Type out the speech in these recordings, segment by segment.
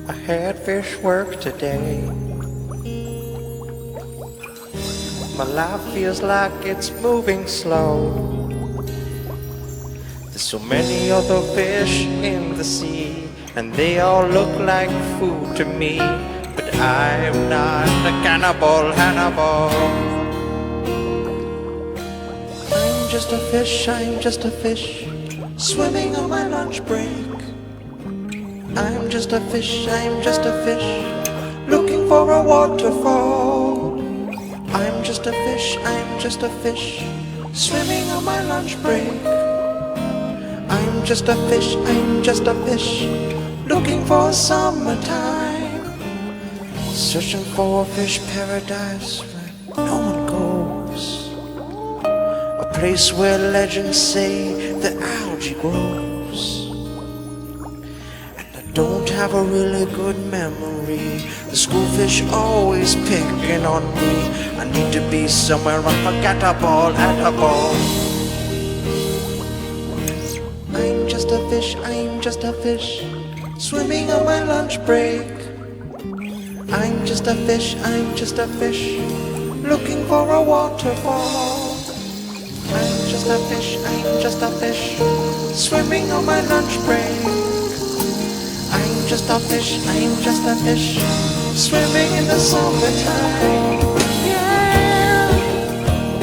I had fish work today. My life feels like it's moving slow. There's so many other fish in the sea, and they all look like food to me. But I'm not a cannibal Hannibal. I'm just a fish, I'm just a fish, swimming on my lunch break. I'm just a fish, I'm just a fish, looking for a waterfall. I'm just a fish, I'm just a fish, swimming on my lunch break. I'm just a fish, I'm just a fish, looking for summertime. Searching for a fish paradise where no one goes. A place where legends say the algae grows. Don't have a really good memory. The schoolfish always picking on me. I need to be somewhere unforgettable at a ball. I'm just a fish, I'm just a fish, swimming on my lunch break. I'm just a fish, I'm just a fish, looking for a waterfall. I'm just a fish, I'm just a fish, swimming on my lunch break. I'm just a fish, I'm just a fish, swimming in the summertime. Yeah,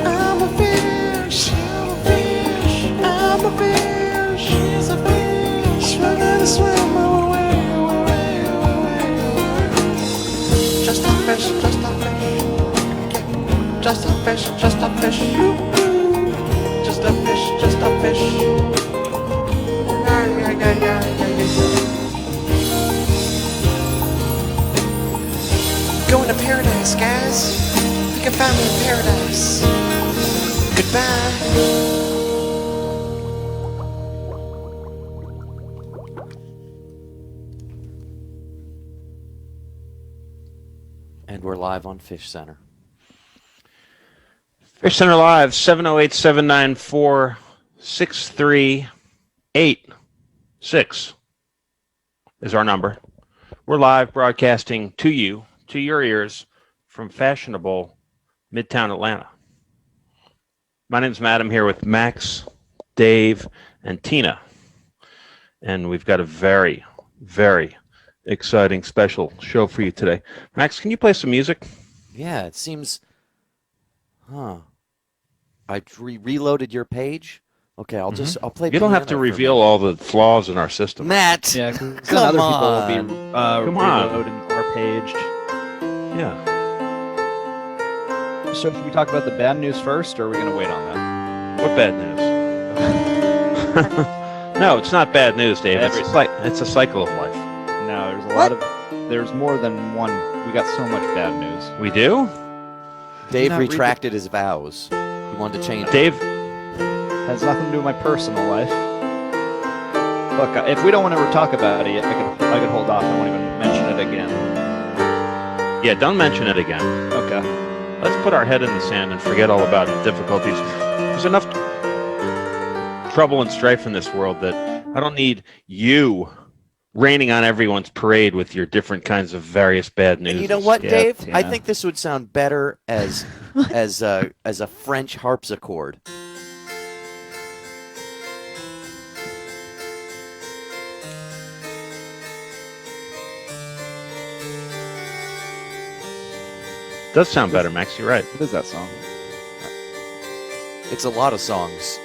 I'm a fish, I'm a fish, I'm a fish, she's a fish, we're gonna swim away, away, away, away. Just a fish, just a fish, just a fish, just a fish, just a fish, just a fish. Yeah, yeah, yeah, yeah, yeah. Going to paradise, guys. You can find me in paradise. Goodbye. And we're live on Fish Center. Fish Center Live, 708-794-6386 is our number. We're live broadcasting to you, to your ears, from fashionable Midtown Atlanta. My name's Matt. I'm here with Max, Dave, and Tina. And we've got a very, very exciting special show for you today. Max, can you play some music? Yeah, it seems... I reloaded your page. Okay, I'll play. You don't have to reveal all the flaws in our system. Matt, yeah, because come other on. people will be reloading our page. Yeah. So should we talk about the bad news first, or are we going to wait on that? What bad news? No, it's not bad news, Dave. It's a cycle of life. No, there's a lot of. There's more than one. We got so much bad news. We do? Dave retracted his vows. He wanted to change. Dave has nothing to do with my personal life. Look, if we don't want to ever talk about it, I could hold off. I won't even mention it again. Yeah, don't mention it again. Okay. Let's put our head in the sand and forget all about the difficulties. There's enough trouble and strife in this world that I don't need you raining on everyone's parade with your different kinds of various bad news. And you know what, Dave? Yeah. I think this would sound better as a French harpsichord. Does sound better, Max. You're right. What is that song? It's a lot of songs.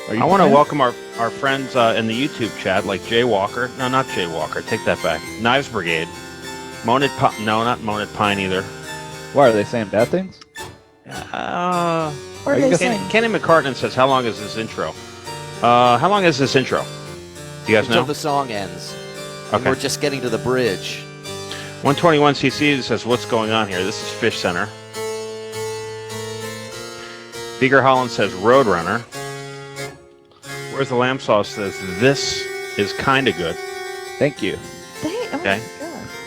I want to welcome our friends in the YouTube chat, like Jay Walker. No, not Jay Walker. Take that back. Knives Brigade. Monad Pine. No, not Monad Pine either. Why, are they saying bad things? What are they saying? Kenny McCartney says, how long is this intro? How long is this intro? Do you guys know? Until the song ends. Okay. And we're just getting to the bridge. 121cc says, what's going on here? This is Fish Center. Beaker Holland says, Roadrunner. Where's the Lamb Sauce says, this is kind of good. Thank you. Okay.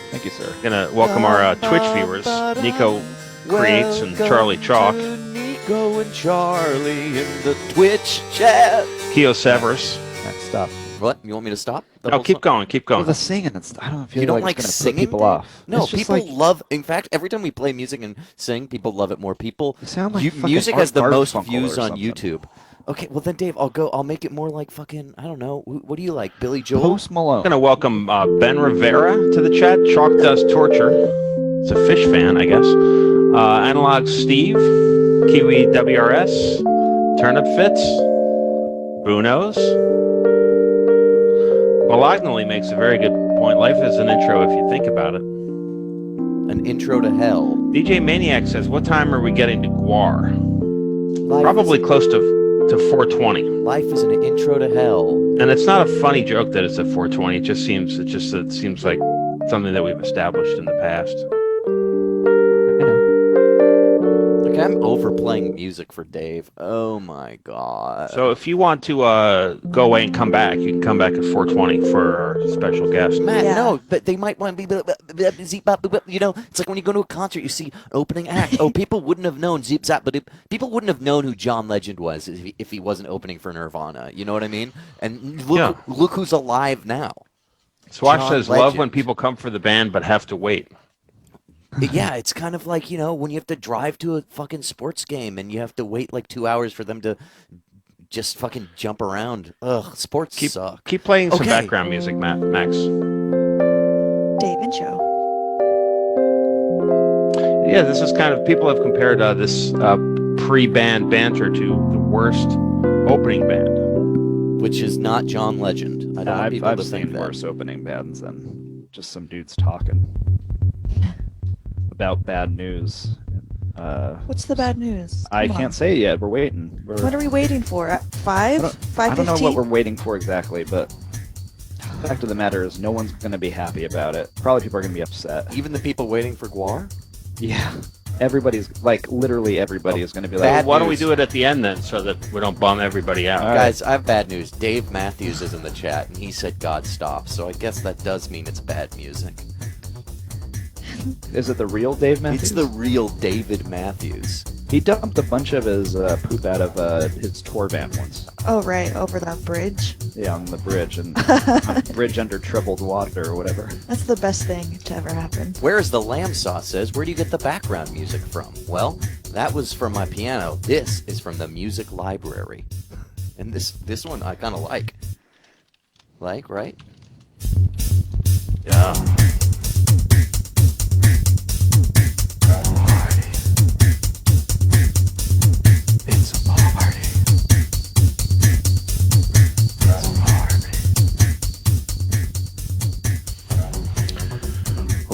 Thank you, sir. Gonna welcome our Twitch viewers, Nico Creates and Charlie Chalk. Nico and Charlie in the Twitch chat. Keo Severus. Stop. What? You want me to stop? The No, whole keep song? going. Keep Well, going. the singing, I don't feel You don't like like it's gonna singing, put people Dave? off. No, It's just people like, love. In fact, every time we play music and sing, people love it more. People, you sound like fucking music Art has the most Garfunkel views or on something. YouTube. Okay, well then, Dave, I'll make it more like fucking. I don't know. What do you like, Billy Joel? Post Malone. I'm going to welcome Ben Rivera to the chat. Chalk Dust Torture. It's a fish fan, I guess. Analog Steve. Kiwi WRS. Turnip Fitz. Bunos. Bolognally makes a very good point. Life is an intro if you think about it. An intro to hell. DJ Maniac says, what time are we getting to Guar? Life Probably is, close to 420. life is an intro to hell. And it's not a funny joke that it's at 420. It seems like something that we've established in the past. Like I'm overplaying music for Dave. Oh my god. So if you want to go away and come back, you can come back at 420 for our special guest. Matt, Yeah. no, but they might want to be, you know, it's like when you go to a concert, you see opening act. Oh, people wouldn't have known Zip Zap, but people wouldn't have known who John Legend was if he wasn't opening for Nirvana. You know what I mean? And look who's alive now. Swash John says, love when Legend. people come for the band but have to wait. Yeah, it's kind of like, you know, when you have to drive to a fucking sports game and you have to wait like 2 hours for them to just fucking jump around. Ugh, sports suck. Keep playing some Okay. background music, Max. Dave and Joe. Yeah, this is kind of, people have compared this pre-band banter to the worst opening band. Which is not John Legend. I don't want people I've to think seen that. worse opening bands than just some dudes talking about bad news. What's the bad news? I Come on. can't say it yet. We're waiting. What are we waiting for? At 5? I don't know 5:15? what we're waiting for exactly, but the fact of the matter is no one's going to be happy about it. Probably people are going to be upset. Even the people waiting for Guar? Yeah. Everybody's, like, literally everybody is going to be like, Bad Why don't we news. do it at the end then so that we don't bum everybody out? All right. Guys, I have bad news. Dave Matthews is in the chat, and he said God stop, so I guess that does mean it's bad music. is it the real Dave Matthews? It's the real David Matthews. He dumped a bunch of his poop out of his tour van once. Oh, right, over that bridge. Yeah, on the bridge, and on a bridge under troubled water or whatever. That's the best thing to ever happen. Where is the lamb sauce says, where do you get the background music from? Well, that was from my piano. This is from the music library. And this one I kind of like. Like, right? Yeah. It's a party.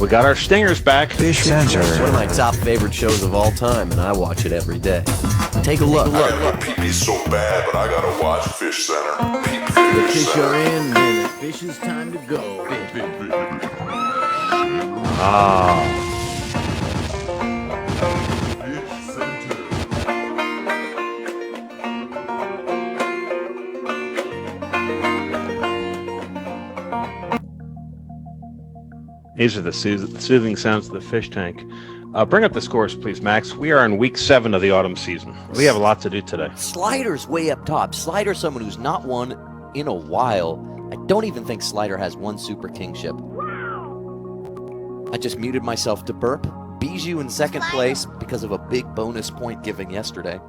We got our stingers back. Fish Center. It's one of my top favorite shows of all time, and I watch it every day. Take a look. Pee-pee's so bad, but I gotta watch Fish Center. The fish are in, and the fish is time to go. Ah. These are the soothing sounds of the fish tank. Bring up the scores, please, Max. We are in week 7 of the autumn season. We have a lot to do today. Slider's way up top. Slider's someone who's not won in a while. I don't even think Slider has one Super Kingship. I just muted myself to burp. Bijou in second place because of a big bonus point given yesterday.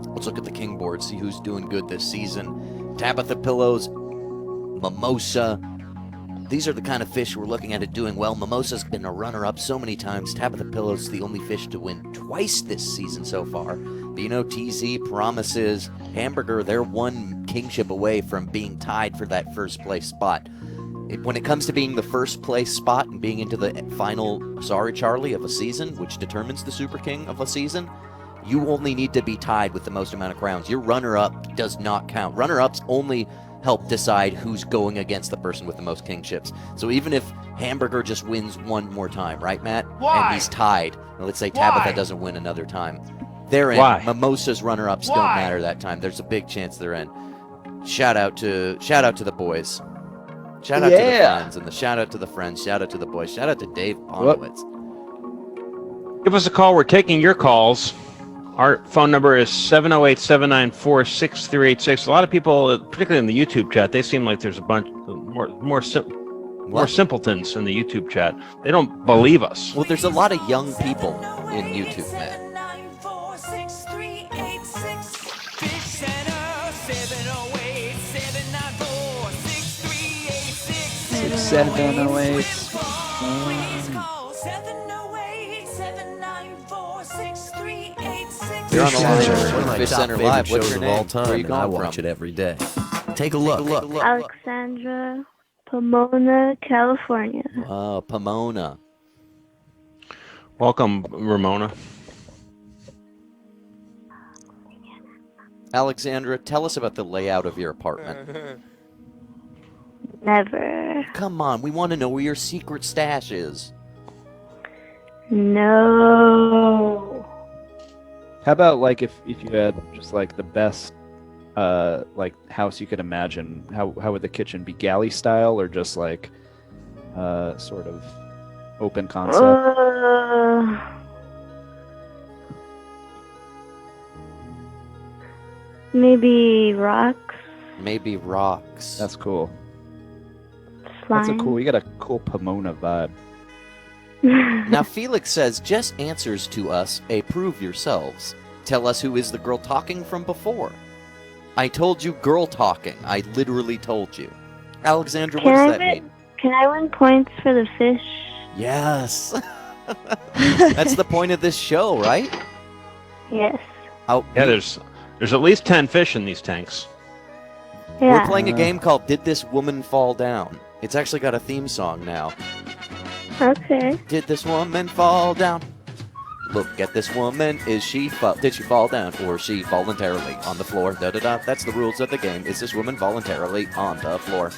Let's look at the King board, see who's doing good this season. Tabitha Pillows, Mimosa. These are the kind of fish we're looking at it doing well. Mimosa's been a runner-up so many times. Tabitha Pillows the only fish to win twice this season so far. Bino, TZ, Promises, Hamburger, they're one kingship away from being tied for that first place spot. When it comes to being the first place spot and being into the final Sorry Charlie of a season, which determines the Super King of a season, you only need to be tied with the most amount of crowns. Your runner-up does not count. Runner-ups only help decide who's going against the person with the most kingships. So even if Hamburger just wins one more time, right, Matt? Why? And he's tied. Now, let's say Why? Tabitha doesn't win another time. They're in. Why? Mimosa's runner-ups don't matter that time. There's a big chance they're in. Shout out to the boys. Shout out to the friends and the shout out to the friends. Shout out to the boys. Shout out to Dave Bonowitz. Give us a call. We're taking your calls. Our phone number is 708-794-6386. A lot of people, particularly in the YouTube chat, they seem like there's a bunch more simpletons in the YouTube chat. They don't believe us. Well, there's a lot of young people in YouTube, Matt. 708. You're on the Fish line Center, with one of my Fish top Center favorite Live. What's shows your of name? all Where are time, you and I calling watch from? it every day. Take a look. Alexandra, Pomona, California. Pomona. Welcome, Ramona. Alexandra, tell us about the layout of your apartment. Never. Come on, we want to know where your secret stash is. No. How about like if you had just like the best like house you could imagine? How would the kitchen be, galley style or just like sort of open concept? Maybe rocks. Maybe rocks. That's cool. Slime. That's a cool. You got a cool Pomona vibe. Now, Felix says, just answers to us, prove yourselves. Tell us who is the girl talking from before. I told you girl talking. I literally told you. Alexandra, what does that mean? Can I win points for the fish? Yes. That's the point of this show, right? Yes. Oh, Yeah, there's at least 10 fish in these tanks. Yeah. We're playing a game called Did This Woman Fall Down? It's actually got a theme song now. Okay. Did this woman fall down? Look at this woman. Did she fall down, or is she voluntarily on the floor? Da da da. That's the rules of the game. Is this woman voluntarily on the floor?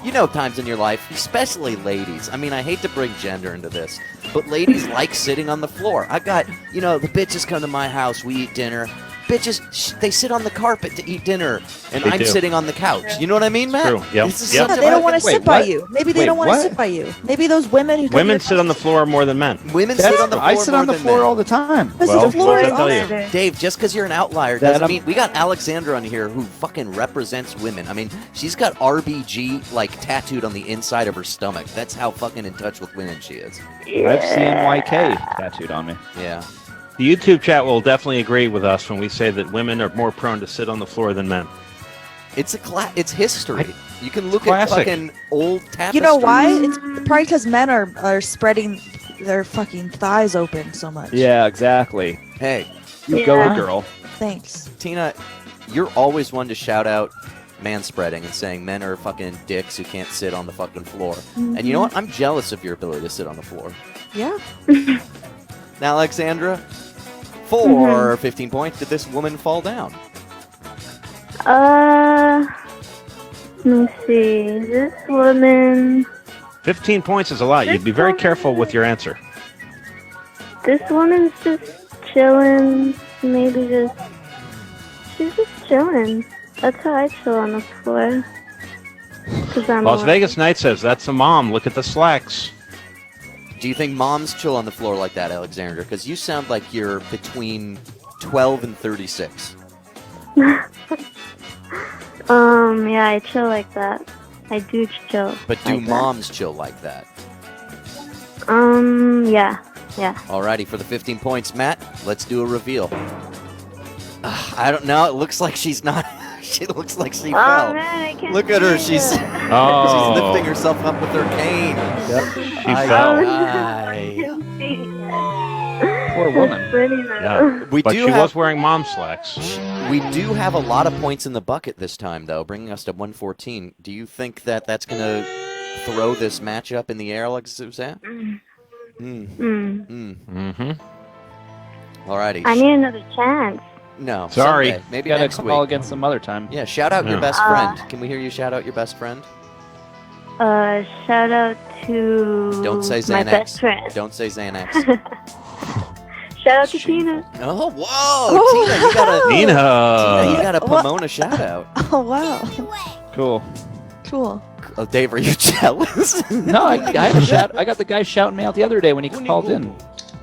You know, times in your life, especially ladies. I mean, I hate to bring gender into this, but ladies like sitting on the floor. I got, the bitches come to my house. We eat dinner. Bitches, they sit on the carpet to eat dinner, and They I'm do. sitting on the couch. You know what I mean, Matt? True. Yep. This is Yep. such They a- don't want to Wait, sit by what? you. Maybe they Wait, don't want to what? sit by you. Maybe those women who Women sit on the floor more than men. Women sit on the floor I sit more on the than floor men. all the time. Because Well, the floor what is did I tell you? awesome. Dave, just because you're an outlier That doesn't I'm- mean we got Alexandra on here who fucking represents women. I mean, she's got RBG tattooed on the inside of her stomach. That's how fucking in touch with women she is. I have CNYK tattooed on me. Yeah. The YouTube chat will definitely agree with us when we say that women are more prone to sit on the floor than men. It's it's history. You can look Classic. at fucking old tapestries. You know why? It's probably because men are spreading their fucking thighs open so much. Yeah, exactly. Hey, You go, Yeah. girl. Thanks. Tina, you're always one to shout out manspreading and saying men are fucking dicks who can't sit on the fucking floor. And you know what? I'm jealous of your ability to sit on the floor. Yeah. Now, Alexandra, for 15 points, did this woman fall down? Let me see. This woman. 15 points is a lot. You'd be very careful with your answer. This woman's just chilling. Maybe just. She's just chilling. That's how I chill on the floor. 'Cause I'm Las a- Vegas Night says, that's a mom. Look at the slacks. Do you think moms chill on the floor like that, Alexandra? Because you sound like you're between 12 and 36. Yeah, I chill like that. I do chill. But do like that. moms chill like that? Yeah. Yeah. Alrighty, for the 15 points, Matt, let's do a reveal. I don't know. It looks like she's not. She looks like she Oh fell. man, I can't Look at her. see She's it. Oh. she's lifting herself up with her cane. She Aye, fell. aye. Poor woman. Pretty though. Yeah. We But do she have was wearing mom slacks. we do have a lot of points in the bucket this time, though, bringing us to 114. Do you think that that's going to throw this matchup in the air, like Suzanne? Mm-hmm. Alrighty. I need another chance. No. Sorry. someday. Maybe Gotta next call week. again some other time. Yeah, shout out your Yeah. best friend. Can we hear you shout out your best friend? Shout out to Don't say Xanax. my best friend. Don't say Xanax. Shout out to Tina. Oh, whoa! Tina, you got a Nina. you got a What? Pomona shout out. Oh wow. Cool. Cool. Oh, Dave, are you jealous? No, I had a shout. I got the guy shouting me out the other day when he called in.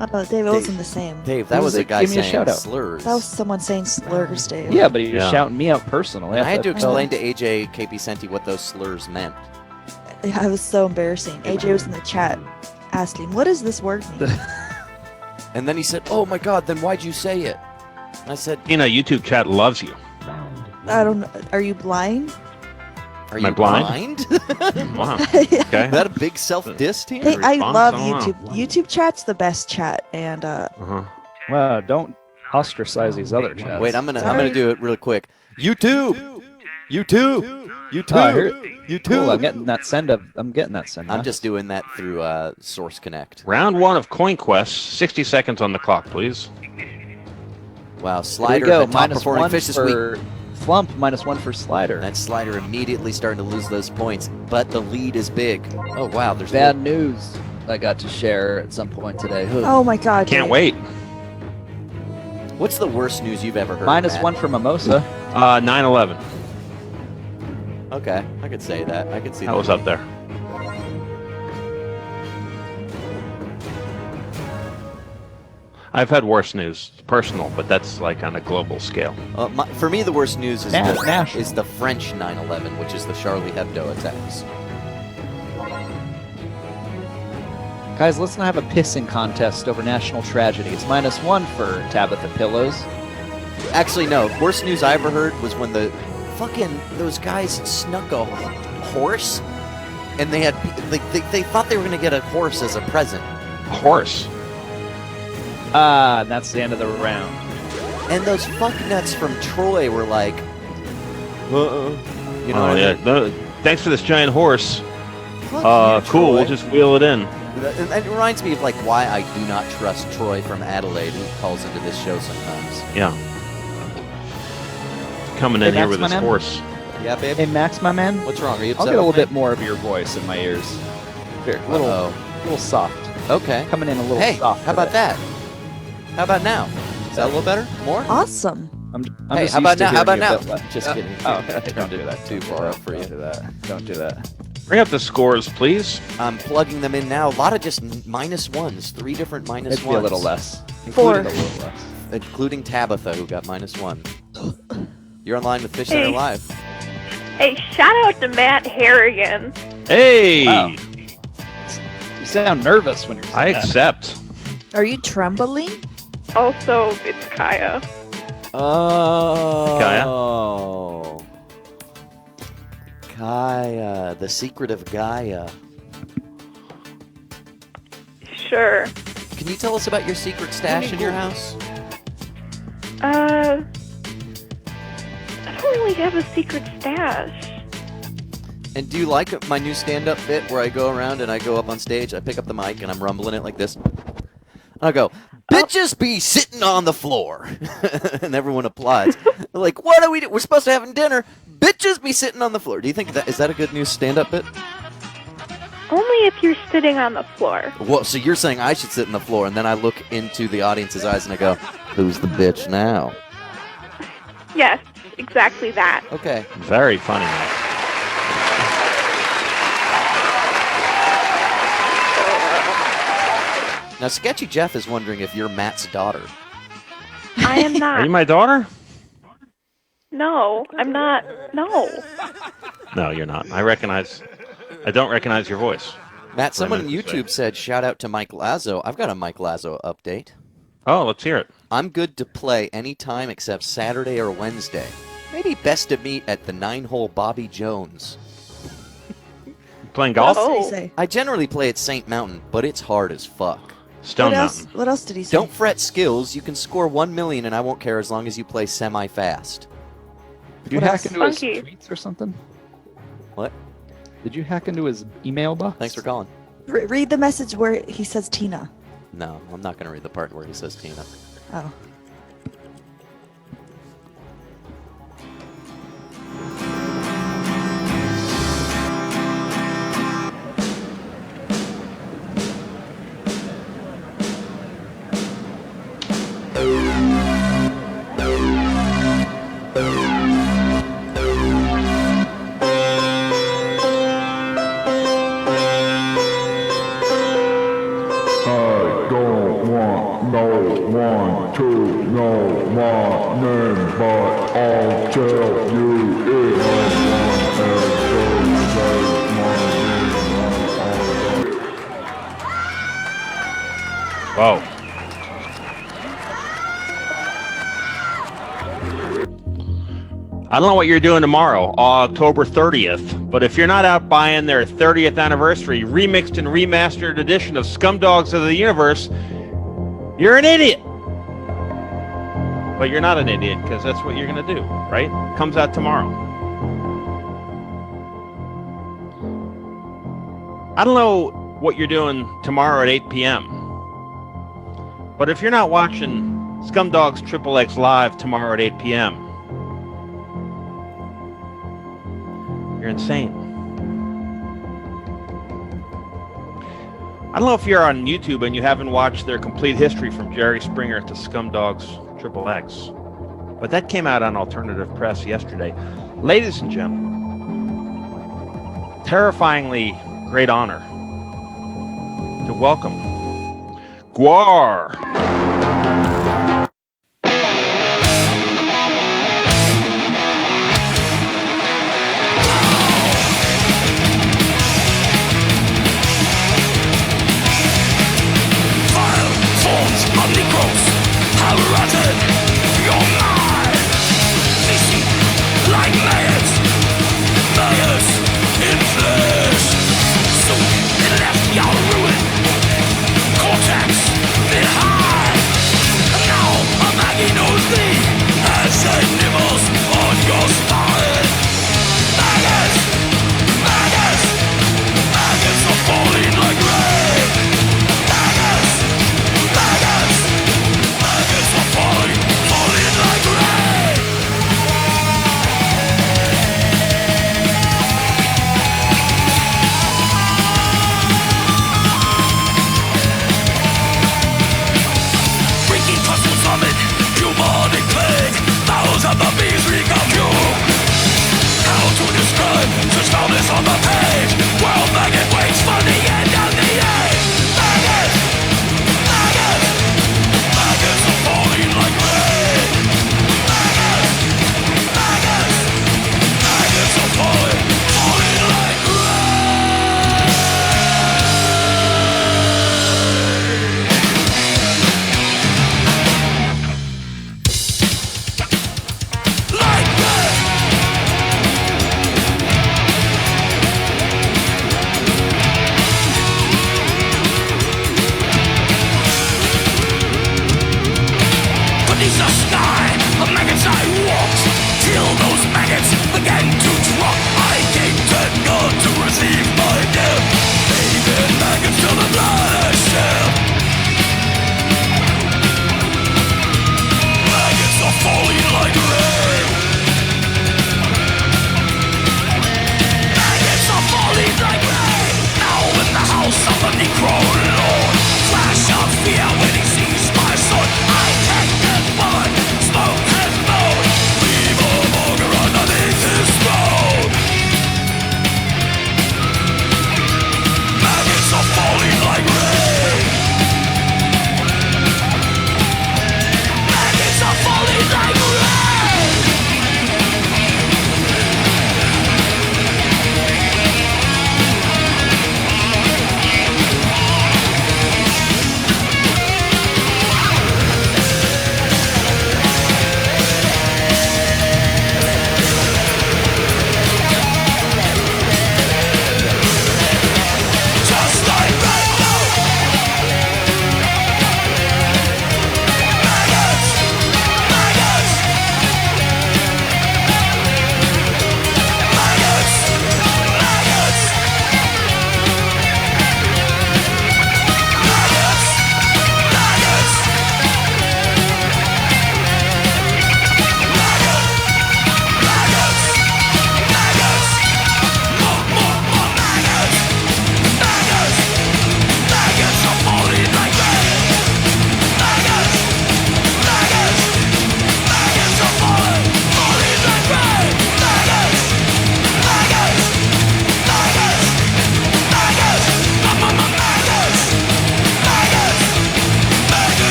Oh, Dave, it wasn't the same. Dave, that Who was was a it? guy Give me a saying shout-out. slurs. That was someone saying slurs, Dave. Yeah, but he was Yeah. shouting me out personally. And I had to thought- explain to AJ KP Senti what those slurs meant. Yeah, it was so embarrassing. AJ was in the chat asking, "What does this word mean?" And then he said, "Oh my God, then why'd you say it?" And I said, YouTube chat loves you. I don't know. Are you blind? "Are Am I you blind?" blind? Wow. Yeah. Okay. Is that a big self-diss team? Hey, I response? love I don't know. YouTube. YouTube chat's the best chat, and Uh-huh. Wow, don't ostracize these other chats. Wait, I'm gonna Sorry. do it real quick. YouTube, YouTube, YouTube, Oh, I hear- YouTube. Cool, I'm getting that send up. I'm getting that send. I'm just doing that through Source Connect. Round 1 of Coin Quest. 60 seconds on the clock, please. Wow, There Slider, you go. the top Minus performing one fish this week. for Flump. -1 for Slider. That Slider immediately starting to lose those points, but the lead is big. Oh wow, there's Bad news I got to share at some point today. oh my God, Can't Dave. wait. What's the worst news you've ever heard? Matt? -1 for Mimosa. 9/11. Okay, I could say that. I could see That was up there. I've had worse news, personal, but that's like on a global scale. For me, the worst news is National. the French 9/11, which is the Charlie Hebdo attacks. Guys, let's not have a pissing contest over national tragedy. It's -1 for Tabitha Pillows. Actually, no. Worst news I ever heard was when the those guys snuck a horse, and they thought they were gonna get a horse as a present. Horse. Ah, and that's the end of the round. And those fucknuts from Troy were like, you know what Oh, I yeah. mean? No, thanks for this giant horse. Fuck you, Cool. We'll Troy. just wheel it in. And it reminds me of like why I do not trust Troy from Adelaide, who calls into this show sometimes. Yeah. Coming in Hey, here Max, with his my man. horse. Yeah, babe. Hey, Max, my man. What's wrong? Are you I'll upset get a little with me? bit more of your voice in my ears. Here, a Uh-oh. little soft. Okay. Coming in a little Hey, soft. how about today. that? How about now? Is that a little better? More? Awesome. I'm Hey, just how about used to now? How about hearing now? you a bit less. Just kidding. Oh, okay. Turned Don't do it that. too far up for Don't you. do that. Don't do that. Bring up the scores, please. I'm plugging them in now. A lot of just -1s. 3 different -1s. Maybe a little less. Four. Including a little less. Including Tabitha, who got -1. You're online with Fish Center Hey. Live. Hey, shout out to Matt Harrigan. Hey! Wow. You sound nervous when you're saying I that. accept. Are you trembling? Also, it's Kaya. Oh. Kaya, the secret of Gaia. Sure. Can you tell us about your secret stash in your house? I don't really have a secret stash. And do you like my new stand-up bit where I go around and I go up on stage, I pick up the mic and I'm rumbling it like this? I go, bitches be sitting on the floor. And everyone applauds. They're like, what are we doing? We're supposed to have dinner. Bitches be sitting on the floor. Do you think is that a good new stand-up bit? Only if you're sitting on the floor. Well, so you're saying I should sit on the floor, and then I look into the audience's eyes and I go, who's the bitch now? Yes, exactly that. Okay. Very funny, man. Now, Sketchy Jeff is wondering if you're Matt's daughter. I am Are you not. my daughter? No, I'm not. No. No, you're not. I don't recognize your voice. Matt, someone on meant to say. YouTube said, shout out to Mike Lazo. I've got a Mike Lazo update. Oh, let's hear it. I'm good to play anytime except Saturday or Wednesday. Maybe best to meet at the 9-hole Bobby Jones. Playing golf? What else did Oh. he say? I generally play at St. Mountain, but it's hard as fuck. Stone What else? Mountain. What else did he say? Don't fret skills. You can score 1 million and I won't care as long as you play semi-fast. Did you What hack else? into his Funky. tweets or something? What? Did you hack into his email box? Thanks for calling. Read the message where he says Tina. No, I'm not going to read the part where he says Tina. Oh. I don't want Whoa. I don't know what you're doing tomorrow, October 30th, but if you're not out buying their 30th anniversary remixed and remastered edition of Scumdogs of the Universe, you're an idiot. But you're not an idiot because that's what you're going to do, right? Comes out tomorrow. I don't know what you're doing tomorrow at 8 p.m. But if you're not watching Scumdogs Triple X Live tomorrow at 8 p.m., you're insane. I don't know if you're on YouTube and you haven't watched their complete history from Jerry Springer to Scumdogs Triple X, but that came out on Alternative Press yesterday. Ladies and gentlemen, terrifyingly great honor to welcome Gwar. Cortex, behind.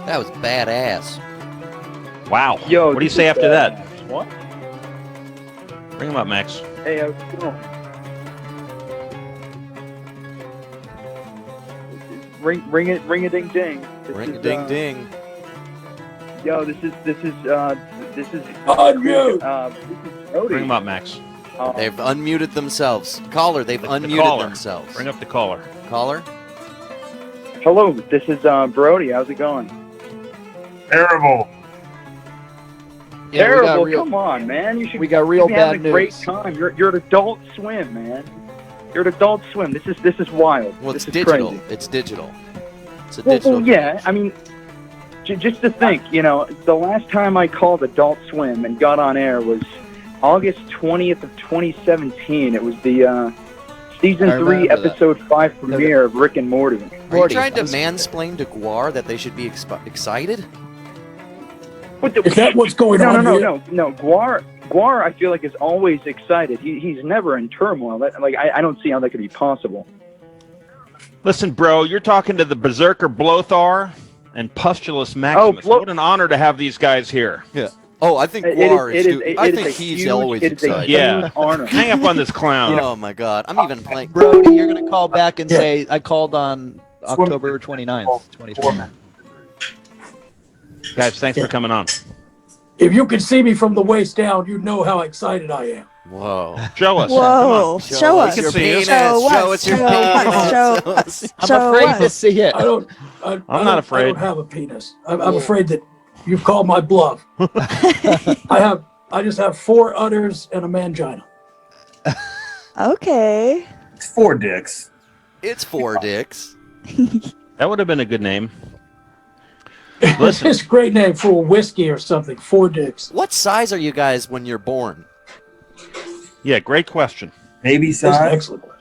That was badass. Wow. Yo, what do you this say is, after that? What? Bring him up, Max. Hey, how's it going? Ring a ding ding. Ring a ding ding. Yo, this is Unmute. This is Brody. Bring him up, Max. They've unmuted themselves. Caller, they've The unmuted caller. themselves. Bring up the caller. Caller? Hello, this is Brody. How's it going? Terrible. Yeah, we got Terrible. real- Come on, man. You should. We got real you'd be having bad a great news. time. You're at Adult Swim, man. You're at Adult Swim. This is wild. Well, it's this is digital. Crazy. It's digital. It's a Well, digital. yeah. I mean, just to think, the last time I called Adult Swim and got on air was August 20th of 2017. It was the season I 3, remember that. episode 5 premiere of Rick and Morty. Are you Morty, trying to that's- mansplain to Guar that they should be excited? What the- Is that what's going no, on no, here? no, no, no. Guar, I feel like is always excited. He's never in turmoil. I don't see how that could be possible. Listen, bro, you're talking to the Berserker Blothar and Pustulus Maximus. Blo- What an honor to have these guys here. Yeah. Oh, I think It Guar is- is. it is- I it is think a he's huge- always it is a excited. Yeah. huge honor. Hang up on this clown. Oh my God, I'm even playing. Brody, you're going to call back and say, I called on October 29th, 2020. Guys, thanks for coming on. If you could see me from the waist down, you'd know how excited I am. Whoa. Show us. Whoa. Come on. Show us. your see it. penis. Show us your us. penis. Show us. I'm Show afraid us. to see it. I don't. I not don't- afraid. I don't have a penis. I'm afraid that you've called my bluff. I just have 4 udders and a mangina. Okay. It's 4 dicks. It's 4 dicks. That would have been a good name. It's Listen, just a great name for a whiskey or something. 4 dicks. What size are you guys when you're born? yeah, great question. Baby That's an size. excellent one.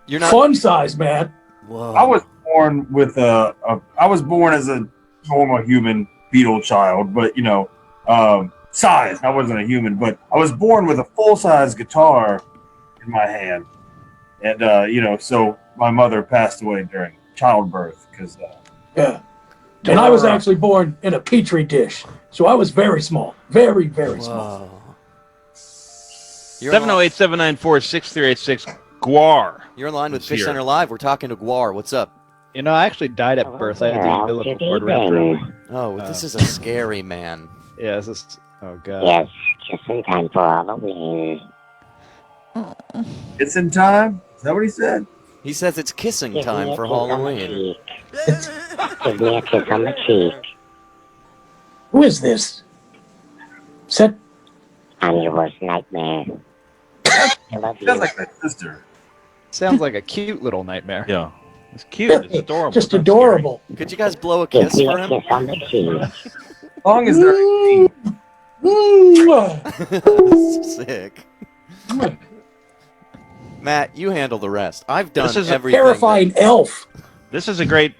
You're not. Fun size, man. Whoa. I was born with I was born as a normal human beetle child, but size. I wasn't a human, but I was born with a full-size guitar in my hand, and so my mother passed away during childbirth because. Yeah. And I was actually born in a petri dish, so I was very small, very, very small. Whoa. You're in line- 708-794-6386. Guar. You're in line with Who's Fish here? Center Live. We're talking to Guar. What's up? I actually died at birth. I had the umbilical cord wrapped around me. Oh, this is a scary man. Yeah, this is. Oh god. Yes, just in time for Halloween. It's in time. Is that what he said? He says it's kissing Give me time a for kiss on the Halloween. cheek. Give me a kiss on the cheek. Who is this? Set. I'm your worst nightmare. I love you. Sounds like my sister. Sounds like a cute little nightmare. Yeah. It's cute. It's adorable. Just It's not adorable. Could you guys blow a Give kiss me for a him? kiss on the cheek. As long as they're Sick. Matt, you handle the rest. I've done This is a everything. Terrifying elf. This is a great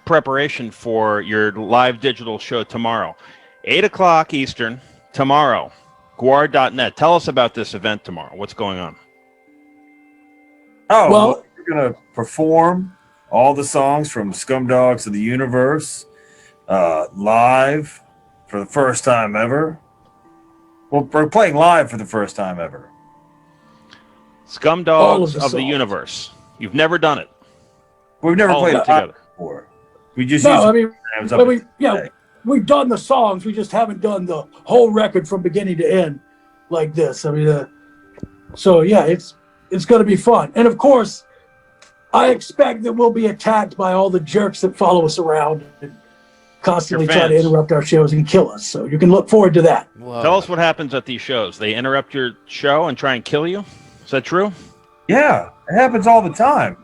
preparation for your live digital show tomorrow. 8 o'clock Eastern tomorrow. Guar.net. Tell us about this event tomorrow. What's going on? Oh, Well- well, we're going to perform all the songs from Scumdogs of the Universe live for the first time ever. Well, we're playing live for the first time ever. All Scumdogs of the of the songs. Universe. You've never done it. We've never All played of it it together. before. We just No, used I mean, programs well, up we, until yeah, today. we've done the songs. We just haven't done the whole record from beginning to end like this. I mean, so yeah, it's going to be fun. And of course, I expect that we'll be attacked by all the jerks that follow us around and constantly Your try to fans. interrupt our shows and kill us. So you can look forward to that. Whoa. Tell us what happens at these shows. They interrupt your show and try and kill you? Is that true? Yeah, it happens all the time.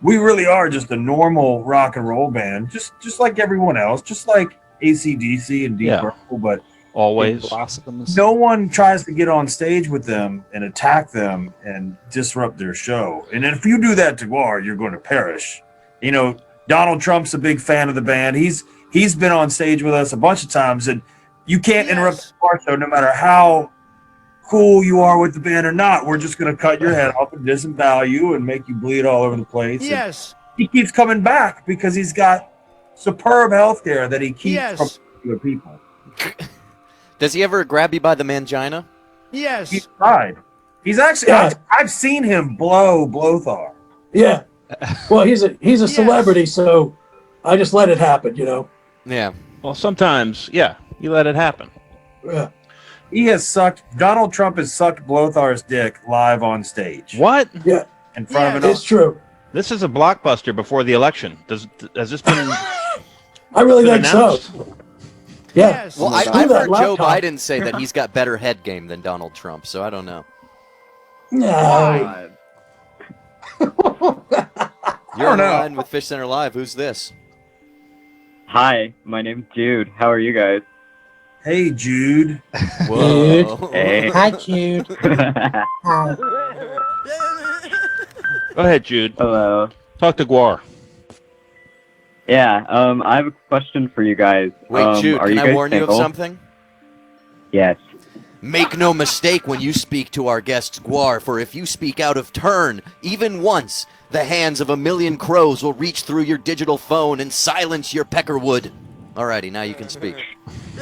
We really are just a normal rock and roll band, just like everyone else, just like AC/DC and Deep Yeah. Purple, but Always. Blossoms. no one tries to get on stage with them and attack them and disrupt their show. And if you do that to Guar, you're going to perish. Donald Trump's a big fan of the band. He's been on stage with us a bunch of times, and you can't interrupt the Guar show no matter how cool you are with the band or not. We're just going to cut your head off and disembowel you and make you bleed all over the place. Yes. He keeps coming back because he's got superb healthcare that he keeps Yes. from regular people. Does he ever grab you by the mangina? Yes. He's tried. He's actually. I've seen him blow Blothar. Yeah. Well, he's a celebrity, so I just let it happen, you know. Yeah. Well, sometimes, yeah, you let it happen. Yeah. He has sucked. Donald Trump has sucked Blothar's dick live on stage. What? Yeah. In front of an. It's true. This is a blockbuster before the election. Has this been? I really been think announced? so. Yeah. Well, I've heard Joe Biden say that he's got better head game than Donald Trump, so I don't know. No. You're on the line with Fish Center Live. Who's this? Hi, my name's Jude. How are you guys? Hey, Jude. Whoa. Hey. Hi, Jude. Hi. Go ahead, Jude. Hello. Talk to Guar. Yeah, I have a question for you guys. Wait, Jude, are can you I guys warn you of single? something? Yes. Make no mistake when you speak to our guest Guar, for if you speak out of turn, even once, the hands of a million crows will reach through your digital phone and silence your peckerwood. Alrighty, now you can speak.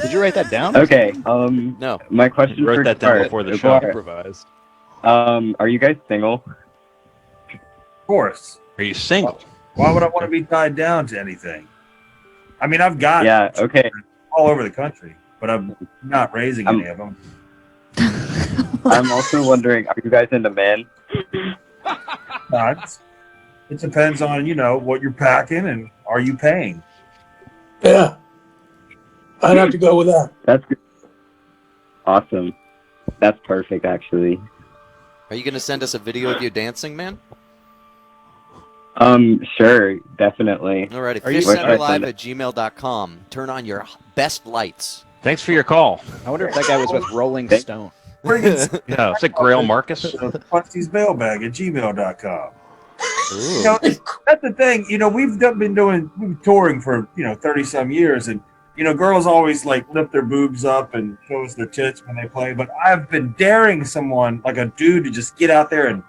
Did you write that down? Okay. No. My question Wrote for that down Guar- before the show. Guar, Improvised. are you guys single? Of course. Are you single? Why would I want to be tied down to anything? I mean, I've got Yeah. Okay. all over the country, but I'm not raising any of them. I'm also wondering, are you guys into men? It depends on what you're packing and are you paying. Yeah. I'd have to go with that. That's good. Awesome. That's perfect, actually. Are you going to send us a video of you dancing, man? Sure, definitely. Alrighty, Where should I fishcenterlive send it? at gmail.com. Turn on your best lights. Thanks for your call. I wonder if that guy was with Rolling Stone. Yeah, it's like Grail Marcus. Punsty's mailbag at gmail.com. That's the thing. We've been touring for 30 some years, and girls always like lift their boobs up and show us their tits when they play. But I've been daring someone, like a dude, to just get out there and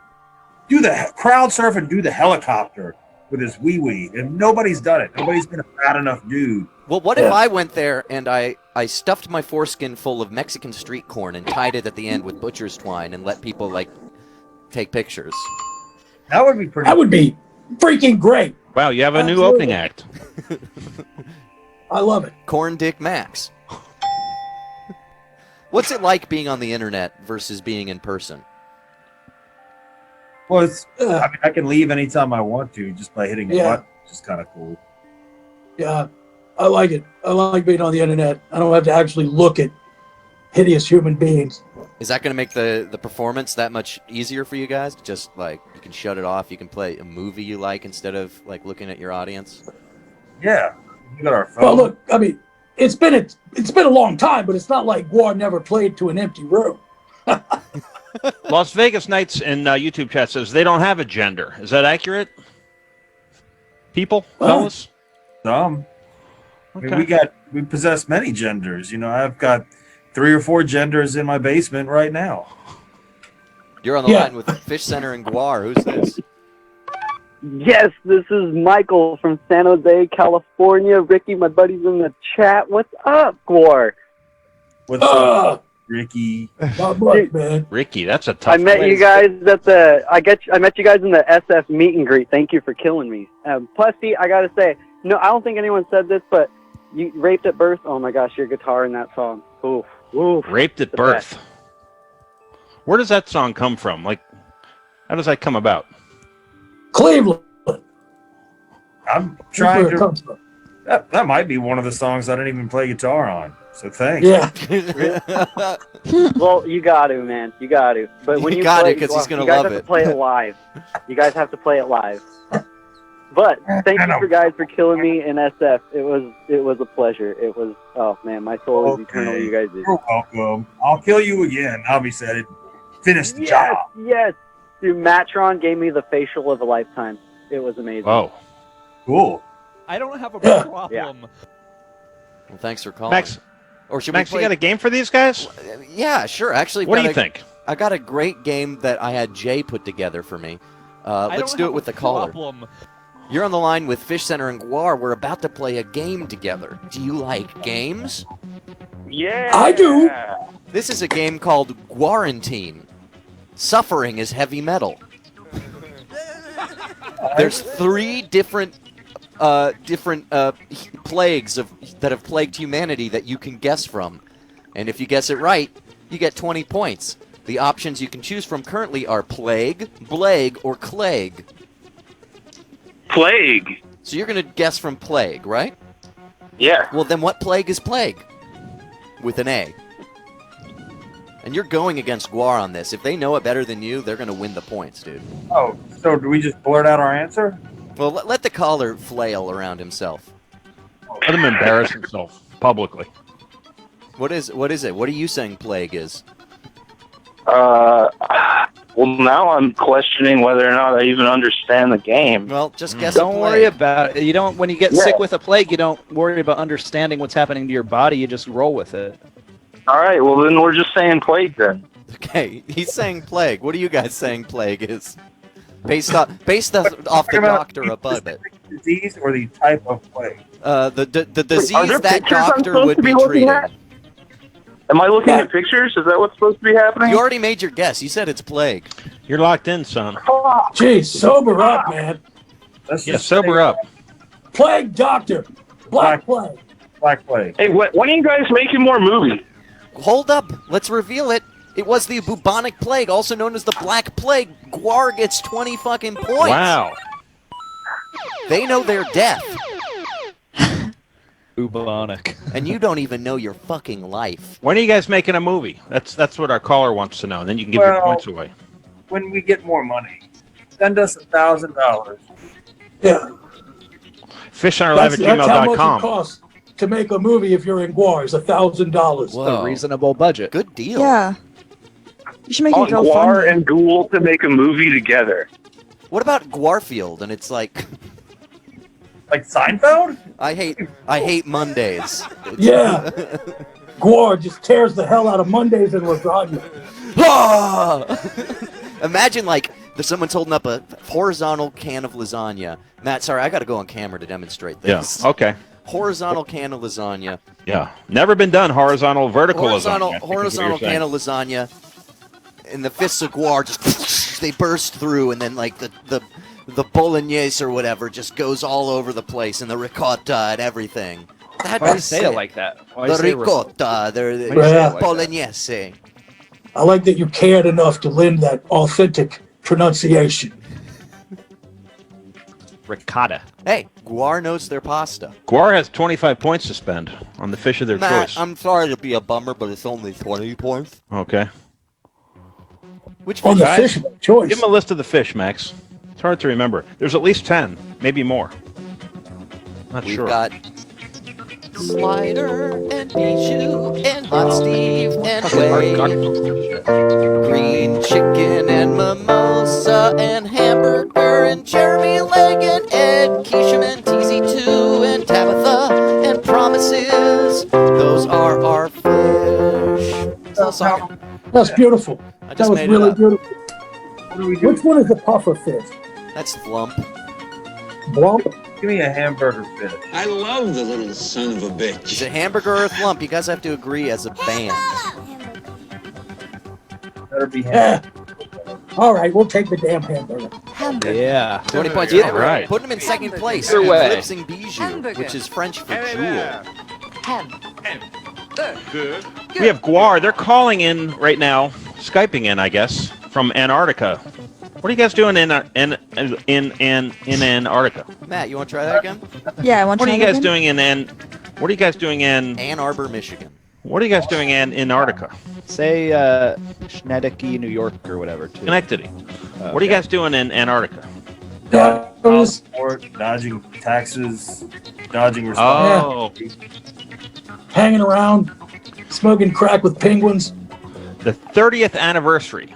do the crowd surf and do the helicopter with his wee, and nobody's done it. Nobody's been a fat enough dude. Well, what if I went there and I stuffed my foreskin full of Mexican street corn and tied it at the end with butcher's twine and let people take pictures? That would be pretty. That would be freaking great. Wow, you have a new Absolutely. opening act. I love it. Corn Dick Max. What's it like being on the internet versus being in person? Well, I can leave anytime I want to just by hitting a Yeah. button, which is kind of cool. Yeah. I like it. I like being on the internet. I don't have to actually look at hideous human beings. Is that going to make the performance that much easier for you guys? Just you can shut it off. You can play a movie you like instead of looking at your audience. Yeah, we got our phone. Well, look, I mean, it's been a long time, but it's not like Guar never played to an empty room. Las Vegas Nights in YouTube chat says they don't have a gender. Is that accurate? People, fellas? Some. I Okay. mean, we possess many genders. I've got 3 or 4 genders in my basement right now. You're on the line with Fish Center and Guar. Who's this? Yes, this is Michael from San Jose, California. Ricky, my buddy's in the chat. What's up, Guar? What's up, Ricky? Man. Ricky, that's a tough I met you guys at I met you guys in the SF meet and greet. Thank you for killing me. Plusty, I gotta say, no, I don't think anyone said this, but you raped at birth. Oh my gosh, your guitar in that song. Oof, oof. Raped at The birth. best. Where does that song come from? How does that come about? Cleveland. I'm trying That's where it to. That might be one of the songs I didn't even play guitar on. So thanks. Yeah. Well, you got to, man. You got to. But when You you got play, to, 'cause he's gonna you guys love have it. to play it live. You guys have to play it live. But thank you for killing me in SF. It was a pleasure. It was, oh man, my soul is eternal. You guys did. You're welcome. I'll kill you again. I'll be said it. Finish the Yes, job. yes. Dude, Matron gave me the facial of a lifetime. It was amazing. Oh. Cool. I don't have a Yeah. problem. Well, thanks for calling. Max, or should Max, we play... you got a game for these guys? Yeah, sure. Actually, What do you think? I got a great game that I had Jay put together for me. Let's do it with the caller. Problem. You're on the line with Fish Center and Guar. We're about to play a game together. Do you like games? Yeah. I do. This is a game called Guarantine. Suffering is heavy metal. There's 3 different plagues that have plagued humanity that you can guess from. And if you guess it right, you get 20 points. The options you can choose from currently are plague, blague, or clegg. Plague. So you're going to guess from plague, right? Yeah. Well, then what plague is plague? With an A. And you're going against Guar on this. If they know it better than you, they're going to win the points, dude. Oh, so do we just blurt out our answer? Well, let the caller flail around himself. Let him embarrass himself publicly. What is it? What are you saying plague is? Well, now I'm questioning whether or not I even understand the game. Well, just guess. Don't worry about it. You don't. When you get sick with a plague, you don't worry about understanding what's happening to your body. You just roll with it. All right. Well, then we're just saying plague then. Okay, he's saying plague. What are you guys saying plague is? Based off the doctor above it. Disease or the type of plague? The Wait, disease are there that pictures I'm doctor supposed would to be looking treating. at? Am I looking at pictures? Is that what's supposed to be happening? You already made your guess. You said it's plague. You're locked in, son. Jeez, sober up, man. Yeah, sober up. Plague doctor. Black plague. Black plague. Hey, when are you guys making more movies? Hold up. Let's reveal it. It was the bubonic plague, also known as the Black Plague. Guar gets 20 fucking points. Wow. They know their death. Bubonic. And you don't even know your fucking life. When are you guys making a movie? That's what our caller wants to know. And then you can give your points away. When we get more money, send us $1,000. Yeah. FishCenterLive at That's how much it gmail.com. costs to make a movie if you're in Guar. It's $1,000. A reasonable budget. Good deal. Yeah. You should make On it go Guar fun. and Ghoul to make a movie together. What about Guarfield? And it's like Seinfeld? I hate Mondays. Yeah. Guar just tears the hell out of Mondays and lasagna. Imagine someone's holding up a horizontal can of lasagna. Matt, sorry, I got to go on camera to demonstrate this. Yeah. Okay. Horizontal can of lasagna. Yeah. Never been done. Horizontal, vertical Horizontal, lasagna. I think is what horizontal you're saying. can of lasagna. And the fists of Guar just they burst through, and then the bolognese or whatever just goes all over the place, and the ricotta and everything. Why do you say it like that? Why do The you say ricotta, the Why do you say it like that? bolognese. I like that you cared enough to lend that authentic pronunciation. Ricotta. Hey, Guar knows their pasta. Guar has 25 points to spend on the fish of their Matt, choice. I'm sorry to be a bummer, but it's only 20 points. Okay. Which On the Guys, fish of their choice. Give him a list of the fish, Max. It's hard to remember. There's at least 10, maybe more. Not We've sure. got Slider and Bijou and Hot Steve and Wade. Green chicken and mimosa and hamburger and Jeremy Leg and Ed Keesham and TZ2 and Tabitha and Promises. Those are our fish. So sorry. That's beautiful. I That just was made it really up. beautiful. Which one is the puffer fish? That's Flump. Blump? Give me a hamburger fish. I love the little son of a bitch. Is it hamburger or Flump? You guys have to agree as a band. Better be Yeah. All right, we'll take the damn hamburger. Yeah. 20 points. Yeah, Yeah, right. Put him in second place. Either way. Eclipsing Bijou, which is French for jewel. We have Guar. They're calling in right now, Skyping in, I guess, from Antarctica. What are you guys doing in Antarctica? Matt, you want to try that again? Yeah, I want to What are try you that guys again? doing What are you guys doing in Ann Arbor, Michigan. What are you guys doing in Antarctica? Say Schnedeke, New York, or whatever. Too. Schenectady. What are you guys doing in Antarctica? Passport, dodging taxes, dodging responsibility. Hanging around, smoking crack with penguins. The 30th anniversary.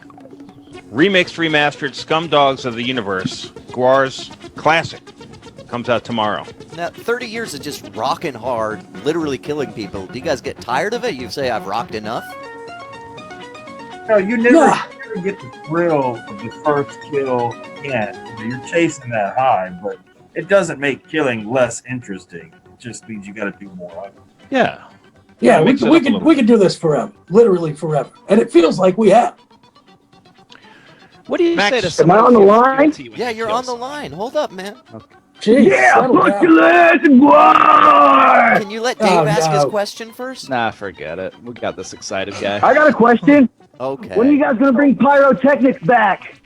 Remixed, remastered Scum Dogs of the Universe. Guar's classic. Comes out tomorrow. Now, 30 years of just rocking hard, literally killing people. Do you guys get tired of it? You say, I've rocked enough? No, you never get the thrill of the first kill again. You're chasing that high, but it doesn't make killing less interesting. It just means you got to do more of it. Yeah. Yeah, we mix it can, we up a can little we can do this forever, literally forever, and it feels like we have. What do you Max, say to am someone I on the who feels line? guilty when Yeah, he you're kills on the someone? line. Hold up, man. Jeez, settle down. Can you let Dave Oh, ask his no. question first? Nah, forget it. We got this excited guy. I got a question. Okay. When are you guys gonna bring pyrotechnics back?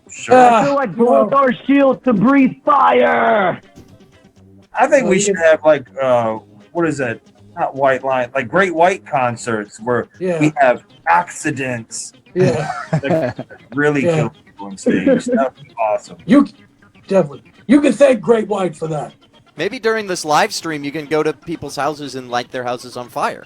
Sure. I feel like broke our shield to breathe fire. I think we should have like what is that? Not white line, like Great White concerts where Yeah. we have accidents Yeah, that really Yeah. kill people on stage. That would be awesome. you definitely. You can thank Great White for that. Maybe during this live stream, you can go to people's houses and light their houses on fire.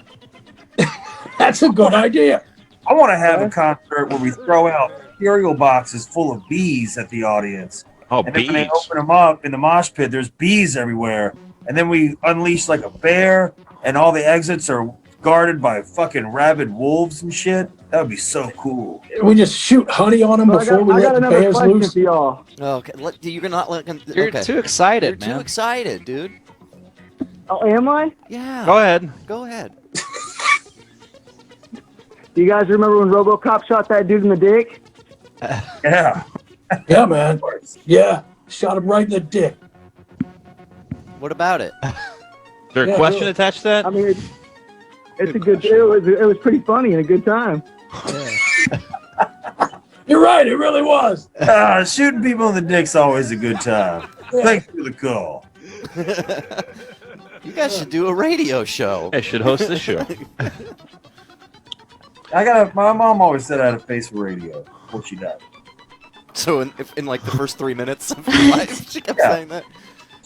That's a good idea. I want to have a concert where we throw out cereal boxes full of bees at the audience. Oh, And then bees. when they open them up in the mosh pit, there's bees everywhere. And then we unleash like a bear, and all the exits are guarded by fucking rabid wolves and shit. That would be so cool. We just shoot honey on them So before we I let got the another bears question loose. for y'all. Okay, you're not letting. You're okay. too excited, You're man. too excited, dude. Oh, am I? Yeah. Go ahead. Go ahead. Do you guys remember when RoboCop shot that dude in the dick? Yeah. Yeah, man. Yeah, shot him right in the dick. What about it? Is there a Yeah, question really. attached to that? I mean, it's a good. It was pretty funny and a good time. You're right. It really was. Shooting people in the dick's always a good time. Thanks for the call. You guys should do a radio show. I should host this show. My mom always said I had a face for radio. What she died. So in like the first 3 minutes of her life, she kept saying that.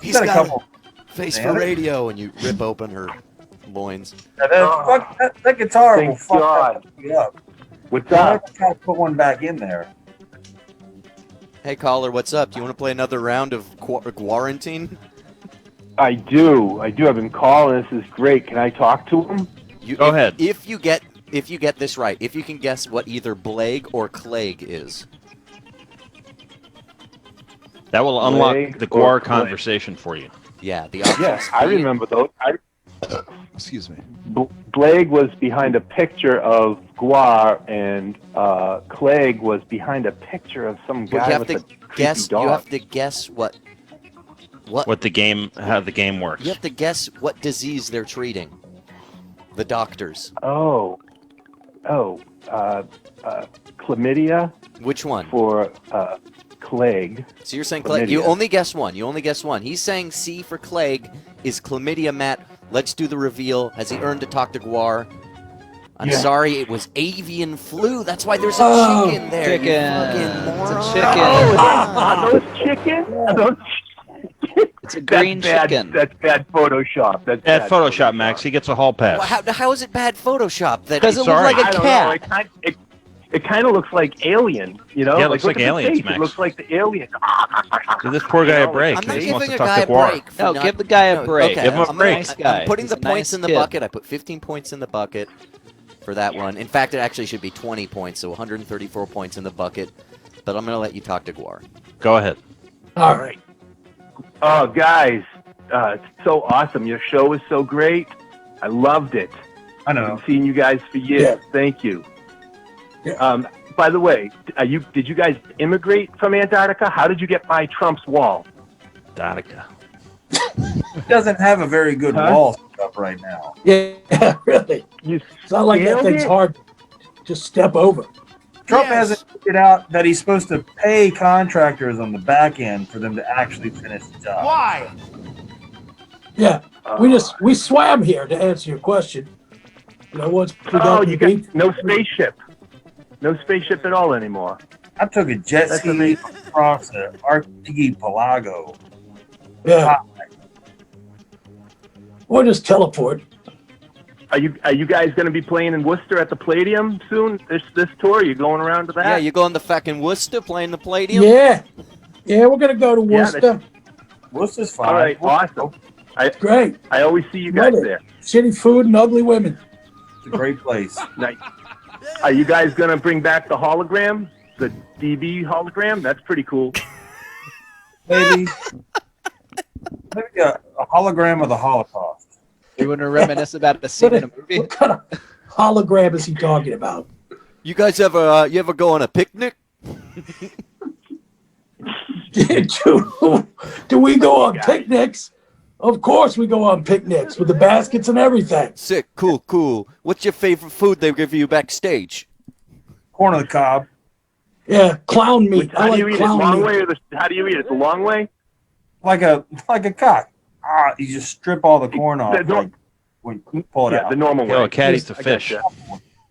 He's Got a got couple. a face for radio, and you rip open her loins. That guitar will Thank fuck God. that up. What's I'm up? never try to put one back in there. Hey, caller, what's up? Do you want to play another round of quarantine? I do. I've been calling. This is great. Can I talk to him? Go ahead. If you get this right, if you can guess what either Blague or Clegg is. That will unlock Blake the or Guar Clay? conversation for you. Yeah, the options. Yeah, I remember those. Excuse me. Blake was behind a picture of Guar, and Clegg was behind a picture of some Well, guy you have with to a creepy guess. dog. You have to guess what How the game works. you have to guess what disease they're treating. The doctors. Chlamydia. Which one? For Clegg. So you're saying Clegg. You Chlamydia. only guess one. You only guess one. He's saying C for Clegg is chlamydia. Matt, let's do the reveal. Has he earned to talk to Guar? I'm Yeah. sorry, it was avian flu. That's why there's a chicken there. you chicken. fucking It's a moron. chicken. Are those chicken? Are those It's a green chicken. That's bad Photoshop. That's Bad Photoshop, Max. He gets a hall pass. Well, how is it bad Photoshop? That Because it looks like I a don't cat. know. It kind of looks like Alien, you know? Yeah, it looks look like at the Aliens, face. Max. It looks like the Alien. Give this poor guy a break. I'm not He just wants giving to a talk guy a to Guar. break. for No, not- give the guy a No, break. Okay, Give him a I'm break. Nice guy. I'm putting He's the a points nice in the kid. bucket. I put 15 points in the bucket for that one. In fact, it actually should be 20 points, so 134 points in the bucket. But I'm going to let you talk to Guar. Go ahead. All right. Oh, guys, it's so awesome. Your show is so great. I loved it. I I've know. been seeing you guys for years. Yeah. Thank you. Yeah. By the way, did you guys immigrate from Antarctica? How did you get by Trump's wall? Antarctica. It doesn't have a very good Huh? wall set up right now. Yeah, really. You It's not like that scaled thing's it? hard. Just step over. Trump Yes. hasn't figured out that he's supposed to pay contractors on the back end for them to actually finish the job. Why? Yeah, we swam here to answer your question. You know, once we got Oh, to the you beach. got no spaceship. No spaceship at all anymore. I took a jet That's ski amazing. across the archipelago. Yeah. Or just teleport. Are you guys going to be playing in Worcester at the Palladium soon? This tour? You going around to that? Yeah, you going to fucking Worcester playing the Palladium? Yeah. Yeah, we're going to go to Yeah, Worcester. Worcester's fine. All right, awesome. Great. I always see you guys Love it. there. Shitty food and ugly women. It's a great place. Nice. Are you guys going to bring back the hologram? The DB hologram? That's pretty cool. maybe. Maybe a hologram of the Holocaust. You want to reminisce about a scene in a movie? What kind of hologram is he talking about? You guys ever you ever go on a picnic? Do we go on picnics? Of course we go on picnics with the baskets and everything. Sick, cool. What's your favorite food they give you backstage? Corn on the cob. Yeah, clown meat. How do you eat it? Long way or how do you eat it? The long way? Like a cock. You just strip all the corn off. When you pull it out. The normal way. Oh, a cat eats a fish.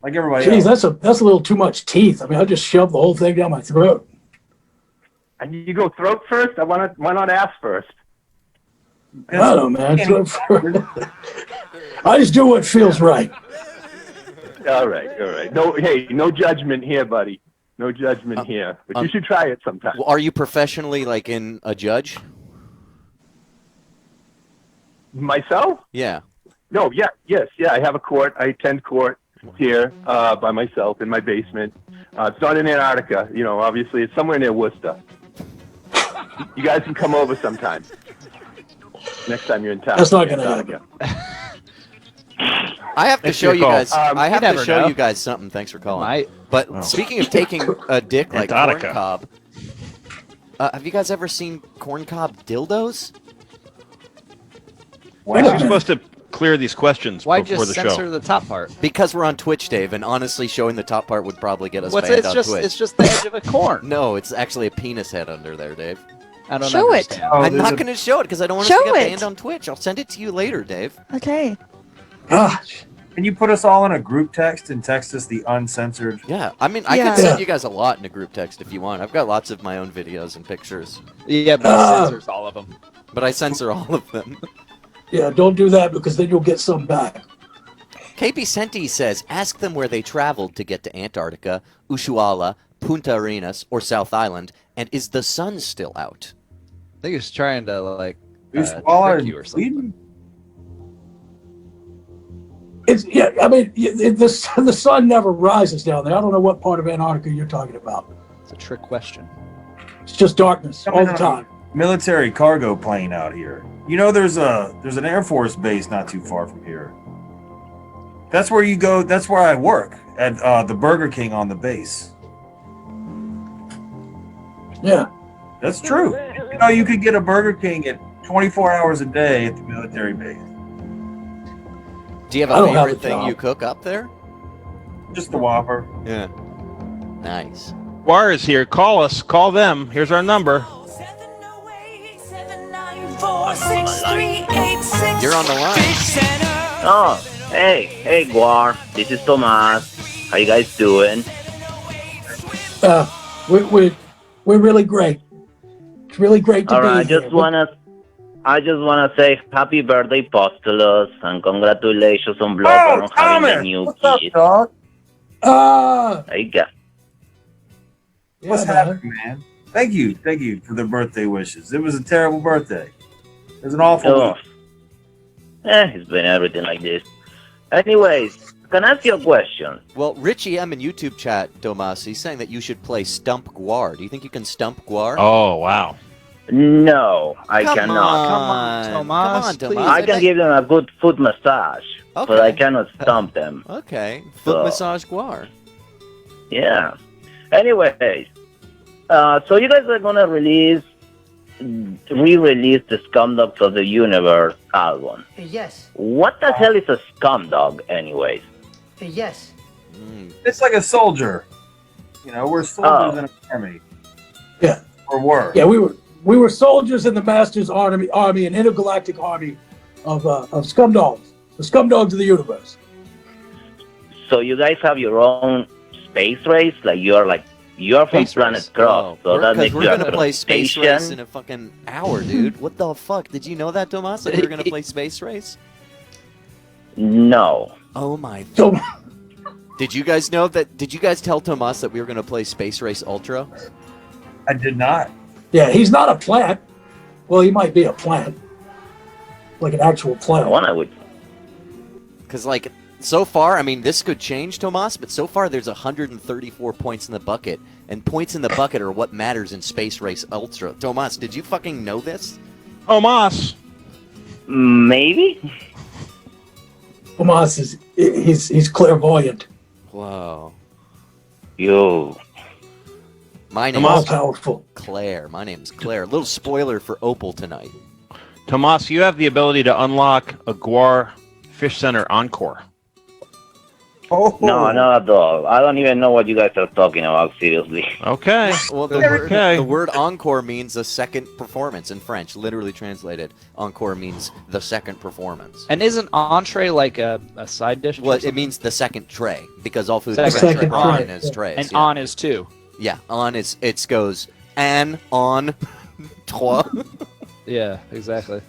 Like everybody Jeez, else. that's a little too much teeth. I mean, I'll just shove the whole thing down my throat. And you go throat first? Why not ass first? I don't know, man. I just do what feels right. All right. No judgment here, buddy. No judgment here. But you should try it sometime. Well, are you professionally like in a judge? Myself? Yeah. No, yes. I have a court. I attend court here by myself in my basement. It's not in Antarctica. Obviously, it's somewhere near Worcester. You guys can come over sometime. Next time you're in town. That's not going to happen. I have to show you guys. I have to never show know. you guys something. Thanks for calling. But speaking of taking a dick like corn Antarctica. cob, have you guys ever seen corn cob dildos? We're supposed to clear these questions Why before just the censor show. the top part? Because we're on Twitch, Dave, and honestly, showing the top part would probably get us banned It's on just Twitch. it's just the edge of a corn. No, it's actually a penis head under there, Dave. I don't Show it. understand. I'm not going to show it because I don't want us Show to get it. banned on Twitch. I'll send it to you later, Dave. Okay. Gosh. Can you put us all in a group text and text us the uncensored? Yeah, I mean, I Yeah. could send you guys a lot in a group text if you want. I've got lots of my own videos and pictures, Yeah, but it censors all of them. but I censor all of them. Yeah, don't do that because then you'll get some back. KP Senti says, ask them where they traveled to get to Antarctica, Ushuaia, Punta Arenas, or South Island, and is the sun still out? I think he's trying to Ushuaia trick you or something. The sun never rises down there. I don't know what part of Antarctica you're talking about. It's a trick question. It's just darkness all the time. Military cargo plane out here. There's an Air Force base not too far from here. That's where you go. That's where I work at the Burger King on the base. Yeah. That's true. You could get a Burger King at 24 hours a day at the military base. Do you have I a don't have favorite a thing job. you cook up there? Just the Whopper. Yeah. Nice. Guar is here. Call us. Call them. Here's our number. You're on the line. Oh, hey, Guar. This is Tomas. How you guys doing? We're really great. It's really great to All be right, here. I just wanna say happy birthday, Postulus, and congratulations on Blogger on having a new kid. dog? There you go. What's happening, man? Thank you for the birthday wishes. It was a terrible birthday. It was an awful Oh. week. It's been everything like this. Anyways, can I ask you a question? Well, Richie M in YouTube chat, Tomas, he's saying that you should play Stump Guar. Do you think you can stump Guar? Oh, wow. No, I Come cannot. on, Tomas, please. I can give them a good foot massage, but Okay. I cannot stomp them. Okay. Foot So- massage Guar. Yeah. Anyways, so you guys are gonna re-release the Scumdogs of the Universe album. Yes. What the hell is a Scumdog, anyways? Yes. It's like a soldier. We're soldiers in an army. Yeah. Or were. Yeah, we were soldiers in the Masters Army, an intergalactic army of scumdogs, the scumdogs of the universe. So you guys have your own space race? You're from Space Planet race. Cross, so that makes we're you a gonna play Space station. Race in a fucking hour, dude. What the fuck? Did you know that, Tomas? That we were gonna play Space Race? No. Oh my. So, Did you guys know that? Did you guys tell Tomas that we were gonna play Space Race Ultra? I did not. yeah, he's not a plant. Well, he might be a plant, like an actual plant. One I would. Because So far, I mean, this could change, Tomas, but so far there's 134 points in the bucket, and points in the bucket are what matters in Space Race Ultra. Tomas, did you fucking know this? Tomas. Maybe. Tomas is he's clairvoyant. Whoa. Yo. My name All is powerful. Claire. My name's Claire. A little spoiler for Opal tonight. Tomas, you have the ability to unlock a Guar Fish Center Encore. Oh. No, not at all. I don't even know what you guys are talking about, seriously. Okay. Well, the word encore means a second performance in French, literally translated. Encore means the second performance. And isn't entree like a side dish? Well, it means the second tray, because all food Second is on tray. is trays. And yeah. on is two. Yeah, on is, it goes an, on, trois. Yeah, exactly.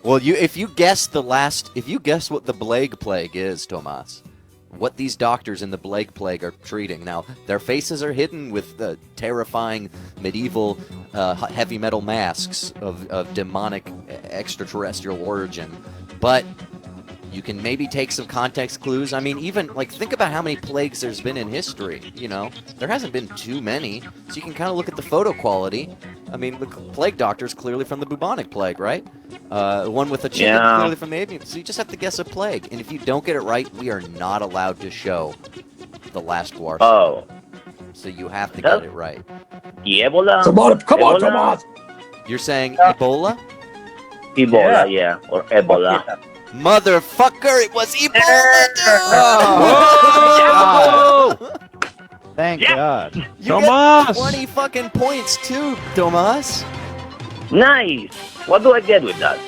Well, if you guess what the Blague Plague is, Tomas, what these doctors in the Blague Plague are treating. Now, their faces are hidden with the terrifying medieval heavy metal masks of demonic extraterrestrial origin, but you can maybe take some context clues. I mean, even, like, think about how many plagues there's been in history, you know? There hasn't been too many, so you can kind of look at the photo quality. I mean, the plague doctor's clearly from the bubonic plague, right? The one with the chicken, Yeah. clearly from the avian. So you just have to guess a plague. And if you don't get it right, we are not allowed to show the last Guar. Oh. So you have to get it right. Ebola? Come on, Ebola? Tomas. You're saying Ebola? Ebola, yeah. Or Ebola. Motherfucker, it was Ebola, dude! Thank God. You get 20 fucking points too, Tomas. Nice. What do I get with that?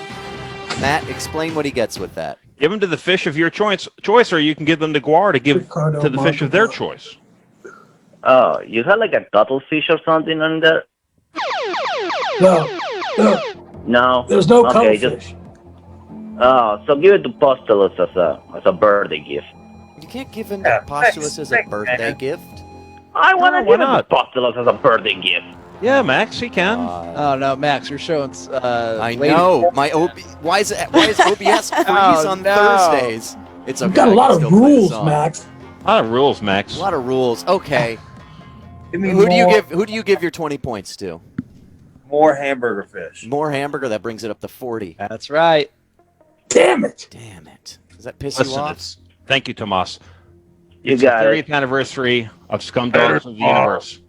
Matt, explain what he gets with that. Give them to the fish of your choice, or you can give them to Guar to give to the fish of their choice. Oh, you had like a cuttlefish or something on there? No. No. There's no okay, cuttlefish. Oh, so give it to Postulus as a birthday gift. You can't give him the Postulus as a birthday gift. I want to why give it to not? Postulus as a birthday gift. Yeah, Max, he can. Oh no, Max, you're showing. I know. My why is OBS freeze on Thursdays? It's okay. You've got a I lot can of still play the rules, song. Max. A lot of rules, Max. A lot of rules. Okay. Give me Who do more- you give your 20 points to? More hamburger fish. More hamburger. That brings it up to 40. That's right. Damn it. Damn it. Does that piss you Listen, off? thank you, Tomas. You It's the got it. 30th anniversary of Scum Dogs of the Universe.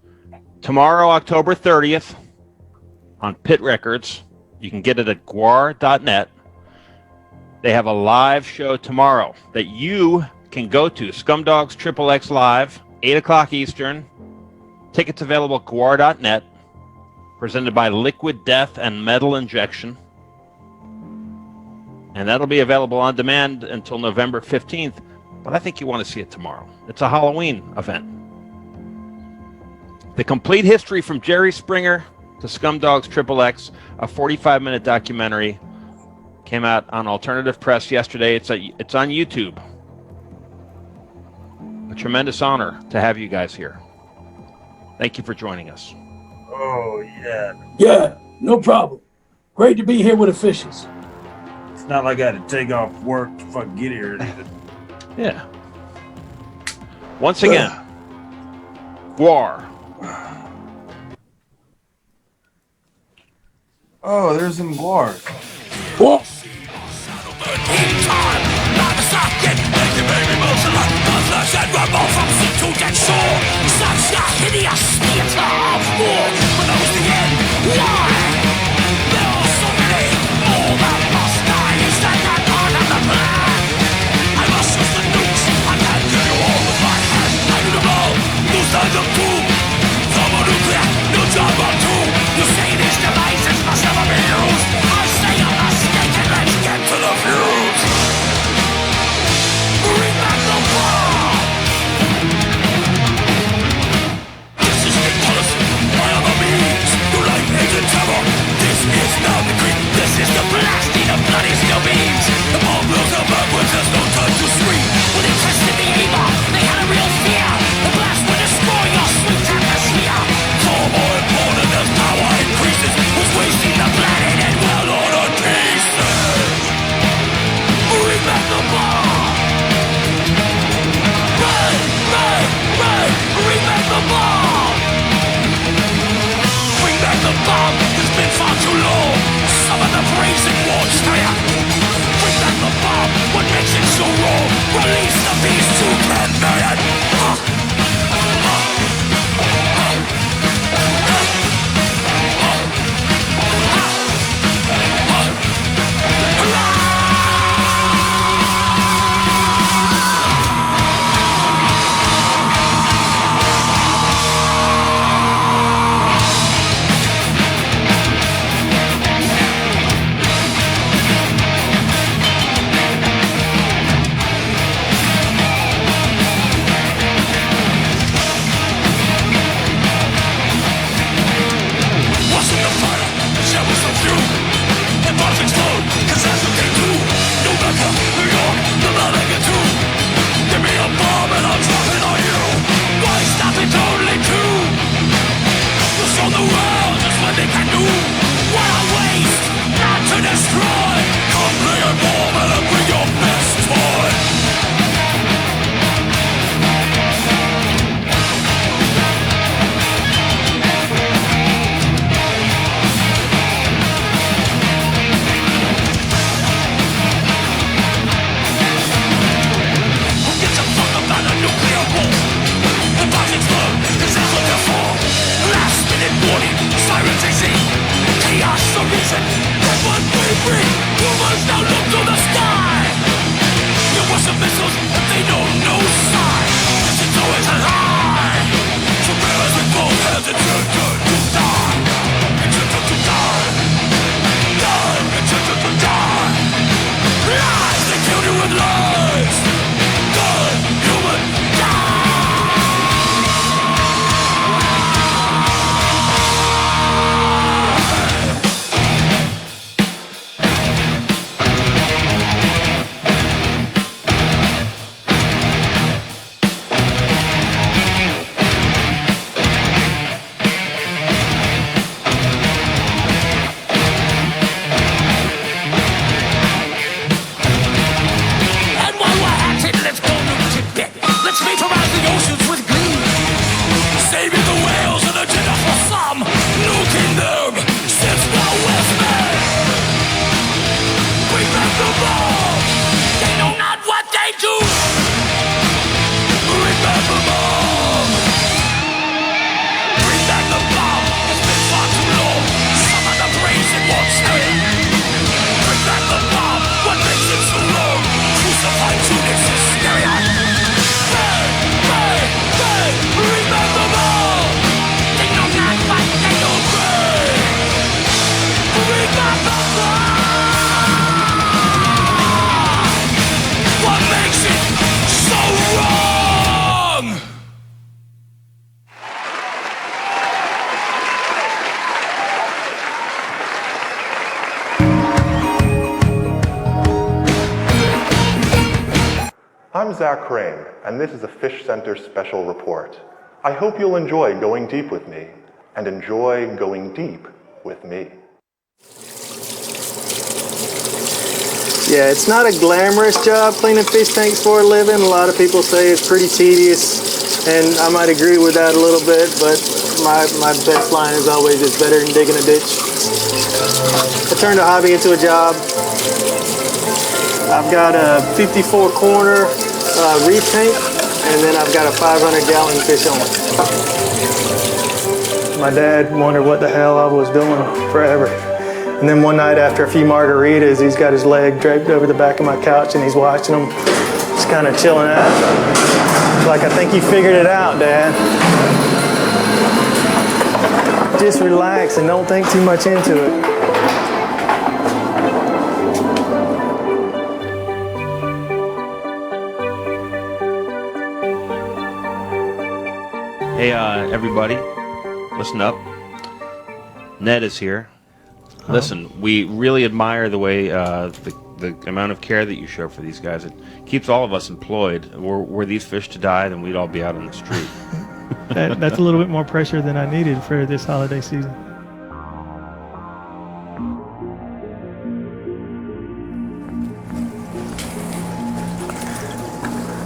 Tomorrow, October 30th, on Pit Records. You can get it at guar.net. They have a live show tomorrow that you can go to. Scumdogs XXX Live, 8 o'clock Eastern. Tickets available at guar.net. Presented by Liquid Death and Metal Injection. And that'll be available on demand until November 15th. But I think you want to see it tomorrow. It's a Halloween event. The complete history from Jerry Springer to Scumdogs XXX, a 45-minute documentary, came out on Alternative Press yesterday. It's on YouTube. A tremendous honor to have you guys here. Thank you for joining us. Oh, yeah. Yeah, no problem. Great to be here with the fishes. It's not like I had to take off work to fucking get here. Yeah. Once again, Guar. Oh, there's some guars. Whoa. This is I'm Zach Crane, and this is a Fish Center special report. I hope you'll enjoy going deep with me, and enjoy going deep with me. Yeah, it's not a glamorous job cleaning fish tanks for a living. A lot of people say it's pretty tedious, and I might agree with that a little bit, but my best line is always it's better than digging a ditch. I turned a hobby into a job. I've got a 54 corner reef tank, and then I've got a 500-gallon fish on it. My dad wondered what the hell I was doing forever. And then one night after a few margaritas, he's got his leg draped over the back of my couch and he's watching them, just kind of chilling out. It's like, I think you figured it out, Dad. Just relax and don't think too much into it. Hey, everybody, listen up. Ned is here. Listen, we really admire the way the amount of care that you show for these guys. It keeps all of us employed. Were these fish to die, then we'd all be out on the street. That's a little bit more pressure than I needed for this holiday season.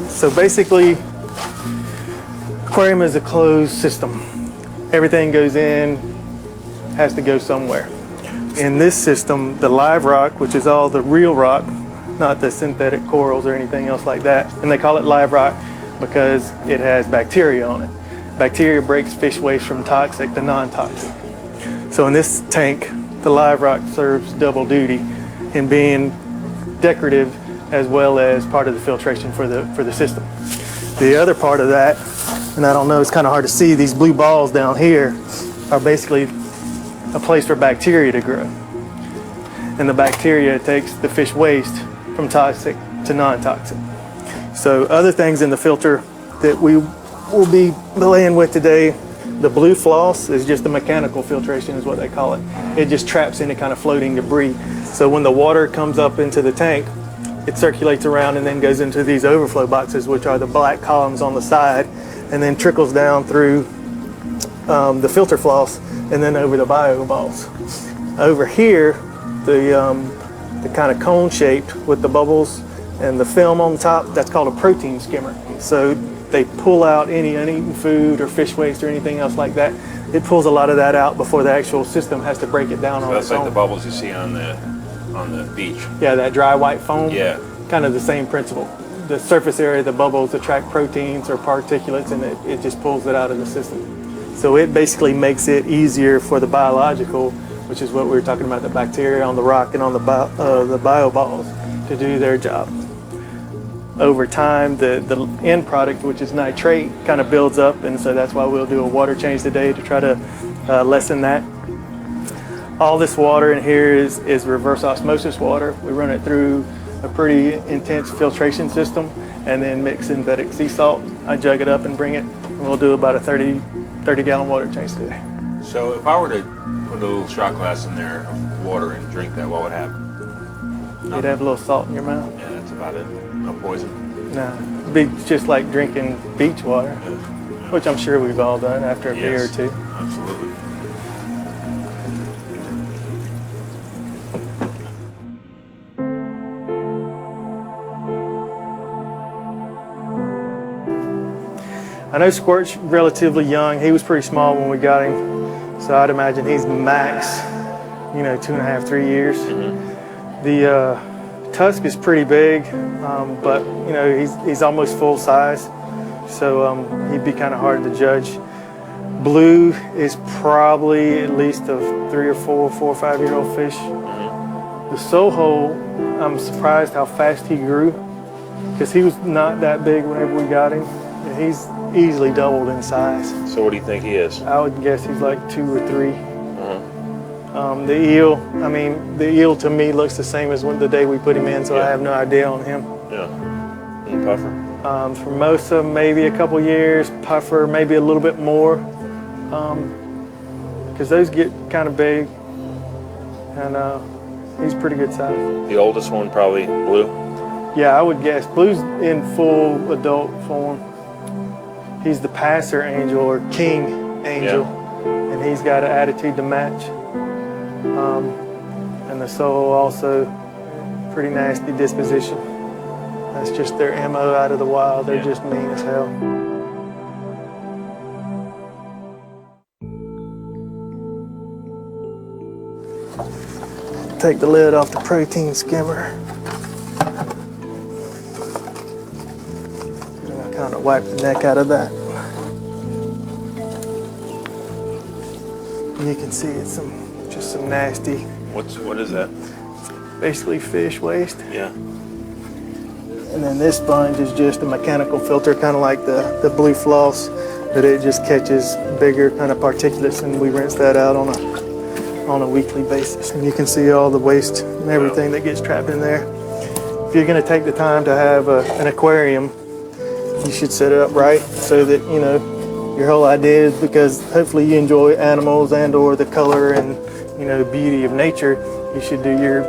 So basically, aquarium is a closed system. Everything goes in, has to go somewhere. In this system, the live rock, which is all the real rock, not the synthetic corals or anything else like that, and they call it live rock, because it has bacteria on it. Bacteria breaks fish waste from toxic to non-toxic. So in this tank, the live rock serves double duty in being decorative as well as part of the filtration for the system. The other part of that, and I don't know, it's kind of hard to see, these blue balls down here are basically a place for bacteria to grow. And the bacteria takes the fish waste from toxic to non-toxic. So other things in the filter that we will be laying with today, the blue floss is just a mechanical filtration is what they call it. It just traps any kind of floating debris. So when the water comes up into the tank, it circulates around and then goes into these overflow boxes, which are the black columns on the side, and then trickles down through the filter floss and then over the bio balls. Over here, the kind of cone shaped with the bubbles and the film on top, that's called a protein skimmer. So they pull out any uneaten food or fish waste or anything else like that. It pulls a lot of that out before the actual system has to break it down on its That's like own. the bubbles you see on the beach. Yeah, that dry white foam. Yeah. Kind of the same principle. The surface area of the bubbles attract proteins or particulates, and it just pulls it out of the system. So it basically makes it easier for the biological, which is what we were talking about, the bacteria on the rock and on the bio balls, to do their job. Over time, the end product, which is nitrate, kind of builds up, and so that's why we'll do a water change today to try to lessen that. All this water in here is reverse osmosis water. We run it through a pretty intense filtration system and then mix synthetic sea salt. I jug it up and bring it, and we'll do about a 30 gallon water change today. So if I were to put a little shot glass in there of water and drink that, what would happen? You'd have a little salt in your mouth. Yeah, that's about it. No poison. No, it'd be just like drinking beach water, which I'm sure we've all done after a beer or two. Absolutely. I know Squirt's relatively young. He was pretty small when we got him, so I'd imagine he's max, 2.5, 3 years. The tusk is pretty big, but he's almost full size, so he'd be kind of hard to judge. Blue is probably at least a 3 or 4 or 5 year old fish. The Soho, I'm surprised how fast he grew, because he was not that big whenever we got him. And he's easily doubled in size. So what do you think he is? I would guess he's like 2 or 3. The eel to me looks the same as the day we put him in, so I have no idea on him. Yeah. And puffer? Formosa, maybe a couple years. Puffer, maybe a little bit more, because those get kind of big, and he's pretty good size. The oldest one probably blue? Yeah, I would guess. Blue's in full adult form. He's the passer angel or king angel, and he's got an attitude to match. And the Soho also, pretty nasty disposition. That's just their MO out of the wild. They're just mean as hell. Take the lid off the protein skimmer. Kind of wipe the neck out of that. And you can see it's just some nasty. What is that? Basically fish waste. Yeah. And then this sponge is just a mechanical filter, kind of like the blue floss, but it just catches bigger kind of particulates, and we rinse that out on a weekly basis. And you can see all the waste and everything that gets trapped in there. If you're going to take the time to have an aquarium, you should set it up right so that your whole idea is, because hopefully you enjoy animals and or the color and beauty of nature, you should do your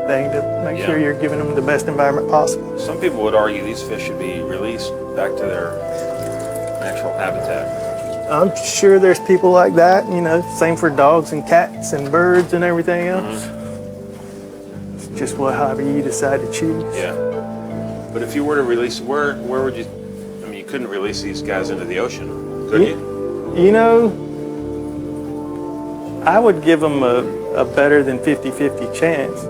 thing to make sure you're giving them the best environment possible. Some people would argue these fish should be released back to their natural habitat. I'm sure there's people like that, same for dogs and cats and birds and everything else. It's just however you decide to choose. Yeah. But if you were to release, where would you? I mean, you couldn't release these guys into the ocean, could you? I would give them a better than 50-50 chance.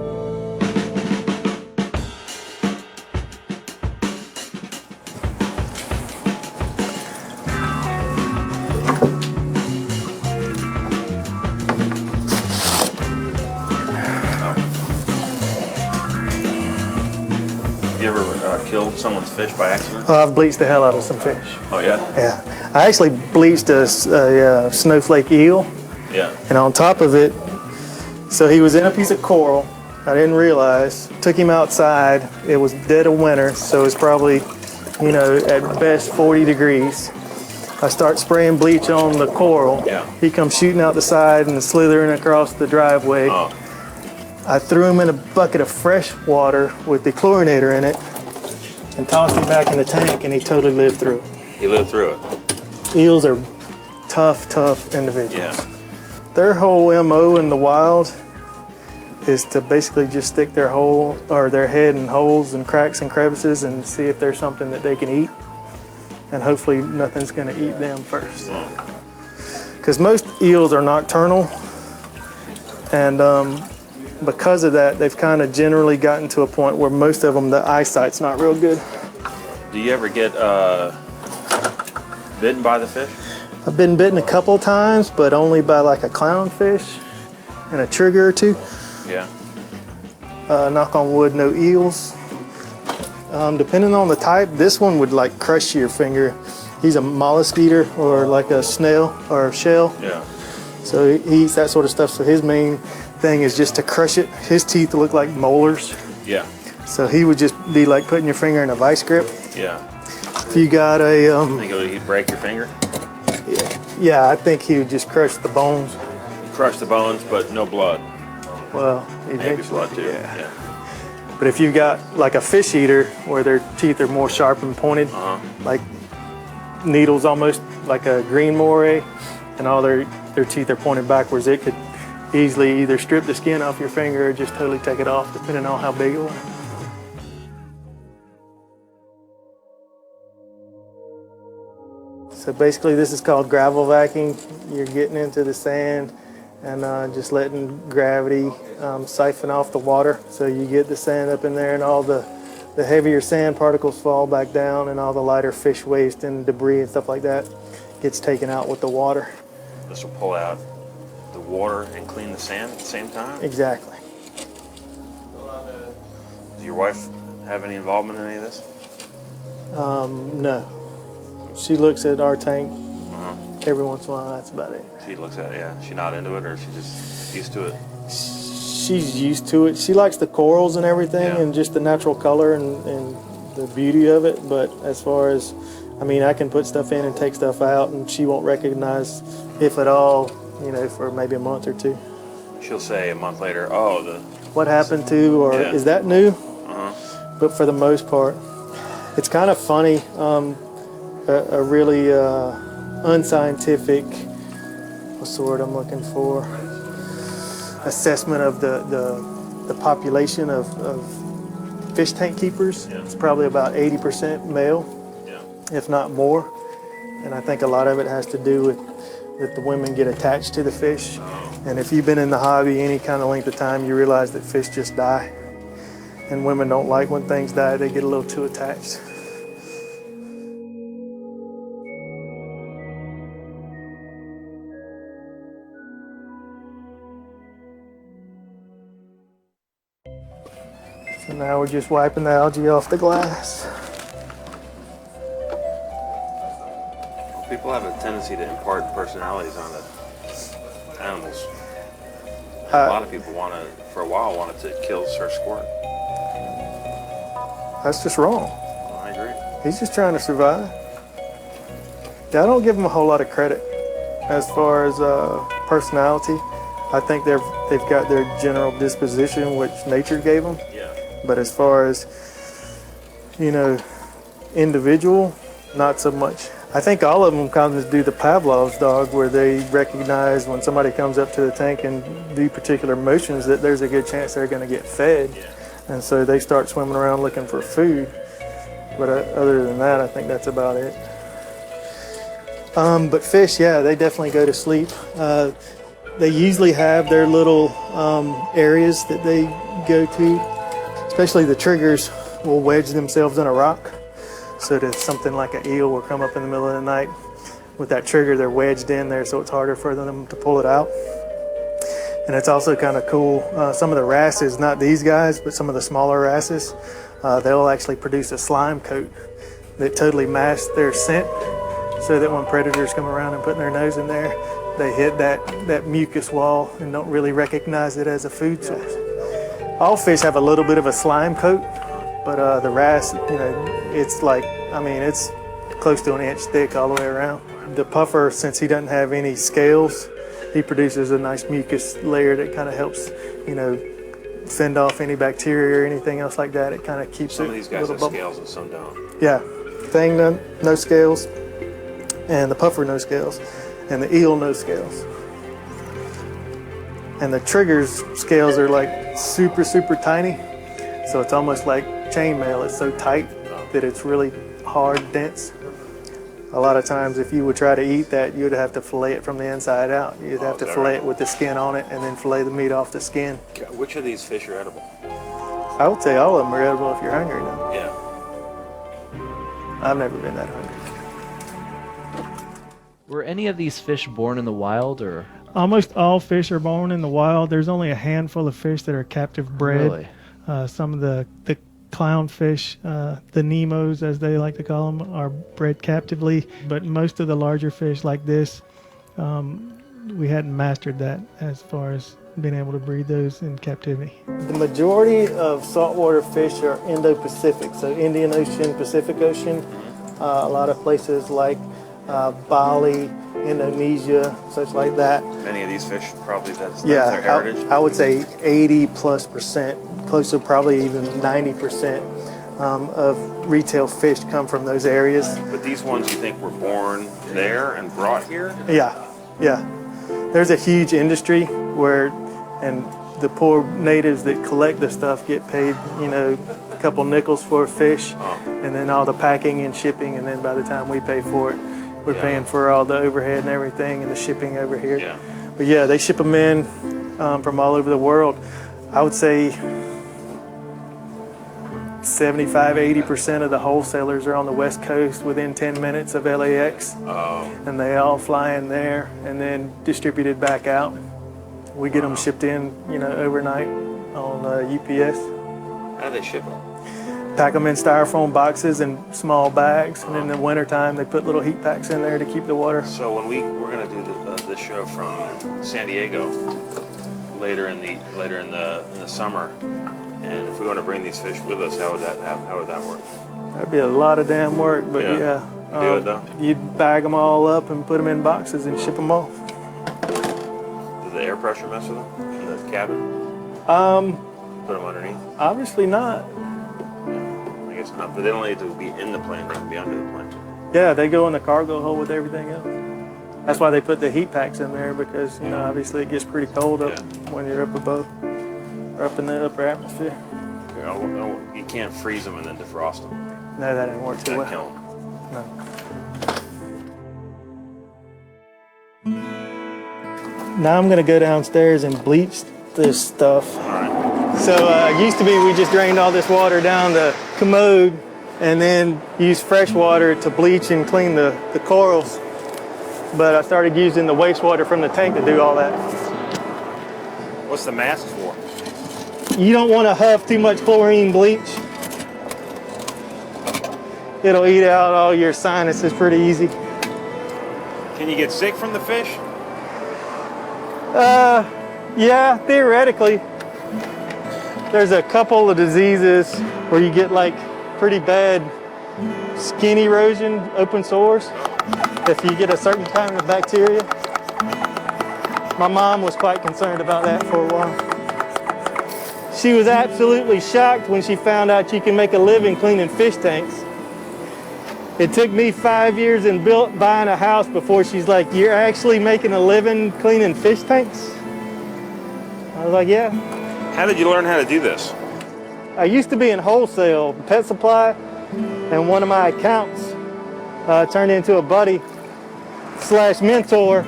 You ever killed someone's fish by accident? I've bleached the hell out of some fish. Oh, yeah? Yeah. I actually bleached a snowflake eel. Yeah. And on top of it, so he was in a piece of coral. I didn't realize. Took him outside. It was dead of winter, so it's probably, at best 40 degrees. I start spraying bleach on the coral. Yeah. He comes shooting out the side and slithering across the driveway. Oh. I threw him in a bucket of fresh water with the chlorinator in it and tossed him back in the tank, and he totally lived through it. He lived through it. Eels are tough individuals. Yeah. Their whole MO in the wild is to basically just stick their head in holes and cracks and crevices and see if there's something that they can eat. And hopefully nothing's going to eat them first. Because most eels are nocturnal, and because of that, they've kind of generally gotten to a point where most of them, the eyesight's not real good. Do you ever get bitten by the fish? I've been bitten a couple of times, but only by like a clownfish and a trigger or two. Yeah. Knock on wood, no eels. Depending on the type, this one would like crush your finger. He's a mollusk eater, or like a snail or a shell. Yeah. So he eats that sort of stuff. So his main thing is just to crush it. His teeth look like molars. Yeah. So he would just be like putting your finger in a vice grip. Yeah. If you got a Think he'd break your finger? yeah, I think he would just crush the bones. Crush the bones, but no blood. Well, Maybe eventually, blood too. yeah. But if you've got like a fish eater where their teeth are more sharp and pointed, like needles almost, like a green moray, and all their teeth are pointed backwards, it could easily either strip the skin off your finger or just totally take it off, depending on how big it was. So basically this is called gravel vacuum. You're getting into the sand and just letting gravity siphon off the water. So you get the sand up in there, and all the heavier sand particles fall back down, and all the lighter fish waste and debris and stuff like that gets taken out with the water. This will pull out the water and clean the sand at the same time? Exactly. Does your wife have any involvement in any of this? No. She looks at our tank every once in a while, that's about it. She looks at it, yeah. She's not into it, or she just used to it? She's used to it. She likes the corals and everything, and just the natural color and the beauty of it. But as far as, I can put stuff in and take stuff out, and she won't recognize, if at all, for maybe a month or two. She'll say a month later, oh, what happened to, or is that new? But for the most part, it's kind of funny. A really unscientific, what's the word I'm looking for? Assessment of the population of fish tank keepers. It's probably about 80% male, if not more. And I think a lot of it has to do with the women get attached to the fish. And if you've been in the hobby any kind of length of time, you realize that fish just die. And women don't like when things die, they get a little too attached. So now we're just wiping the algae off the glass. People have a tendency to impart personalities on the animals. A lot of people for a while wanted to kill Sir Squirt. That's just wrong. I agree. He's just trying to survive. Yeah, I don't give him a whole lot of credit as far as personality. I think they've got their general disposition, which nature gave them. Yeah. But as far as, individual, not so much. I think all of them kind of do the Pavlov's dog, where they recognize when somebody comes up to the tank and do particular motions that there's a good chance they're going to get fed. Yeah. And so they start swimming around looking for food. But other than that, I think that's about it. But fish, yeah, they definitely go to sleep. They usually have their little areas that they go to. Especially the triggers will wedge themselves in a rock. So that something like an eel will come up in the middle of the night. With that trigger, they're wedged in there, so it's harder for them to pull it out. And it's also kind of cool. Some of the wrasses, not these guys, but some of the smaller wrasses, they'll actually produce a slime coat that totally masks their scent, so that when predators come around and put their nose in there, they hit that mucus wall and don't really recognize it as a food source. All fish have a little bit of a slime coat, but the wrasse, it's like, it's close to an inch thick all the way around. The puffer, since he doesn't have any scales, he produces a nice mucus layer that kind of helps, fend off any bacteria or anything else like that. It kind of keeps Some it of these guys have bubble. scales and some don't. Yeah, thing no scales, and the puffer no scales, and the eel no scales. And the trigger's scales are like super, super tiny, so it's almost like chainmail. It's so tight that it's really hard, dense. A lot of times if you would try to eat that, you'd have to fillet it from the inside out. You'd have to fillet it with the skin on it and then fillet the meat off the skin. Which of these fish are edible? I would say all of them are edible if you're hungry now. Yeah. I've never been that hungry. Were any of these fish born in the wild, or? Almost all fish are born in the wild. There's only a handful of fish that are captive bred. Really? Some of the clownfish, the Nemos as they like to call them, are bred captively. But most of the larger fish like this, we hadn't mastered that as far as being able to breed those in captivity. The majority of saltwater fish are Indo-Pacific, so Indian Ocean, Pacific Ocean. A lot of places like Bali, Indonesia, such like that. Many of these fish probably that's their heritage. I would say 80+%, close to probably even 90% of retail fish come from those areas. But these ones you think were born there and brought here? Yeah. There's a huge industry and the poor natives that collect the stuff get paid, a couple nickels for a fish, and then all the packing and shipping, and then by the time we pay for it, we're paying for all the overhead and everything and the shipping over here. Yeah. But yeah, they ship them in from all over the world. I would say 75-80% of the wholesalers are on the West Coast within 10 minutes of LAX. And they all fly in there and then distributed back out. We get them shipped in, overnight on UPS. How do they ship them? Pack them in styrofoam boxes and small bags, and in the wintertime they put little heat packs in there to keep the water. So when we're going to do the show from San Diego later in the summer, and if we want to bring these fish with us, how would that work? That'd be a lot of damn work, but Do it though. You'd bag them all up and put them in boxes and ship them off. Does the air pressure mess with them in the cabin? Put them underneath? Obviously not. I guess not, but they don't need to be in the plane, they can be under the plane. Yeah, they go in the cargo hold with everything else. That's why they put the heat packs in there, because obviously it gets pretty cold up when you're up above, or up in the upper atmosphere. You can't freeze them and then defrost them. No, that didn't work too That'd well. kill 'em. No. Now I'm gonna go downstairs and bleach this stuff. So it used to be we just drained all this water down the commode and then used fresh water to bleach and clean the corals. But I started using the wastewater from the tank to do all that. What's the mask for? You don't want to huff too much chlorine bleach. It'll eat out all your sinuses pretty easy. Can you get sick from the fish? Yeah, theoretically. There's a couple of diseases where you get like pretty bad skin erosion, open sores, if you get a certain kind of bacteria. My mom was quite concerned about that for a while. She was absolutely shocked when she found out you can make a living cleaning fish tanks. It took me 5 years and buying a house before she's like, "You're actually making a living cleaning fish tanks?" I was like, "Yeah." How did you learn how to do this? I used to be in wholesale, pet supply, and one of my accounts turned into a buddy / mentor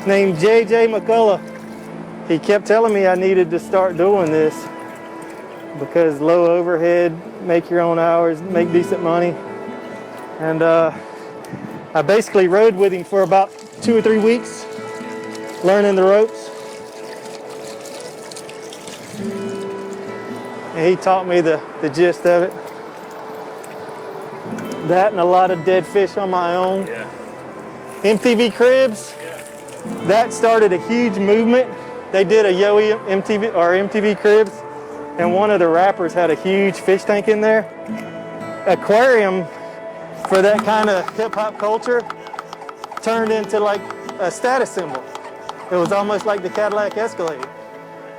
named JJ McCullough. He kept telling me I needed to start doing this because low overhead, make your own hours, make decent money. And I basically rode with him for about 2 or 3 weeks, learning the ropes. and he taught me the gist of it. That and a lot of dead fish on my own. MTV Cribs, that started a huge movement. They did a Yowie MTV Cribs, and one of the rappers had a huge fish tank in there. Aquarium, for that kind of hip hop culture, turned into like a status symbol. It was almost like the Cadillac Escalade.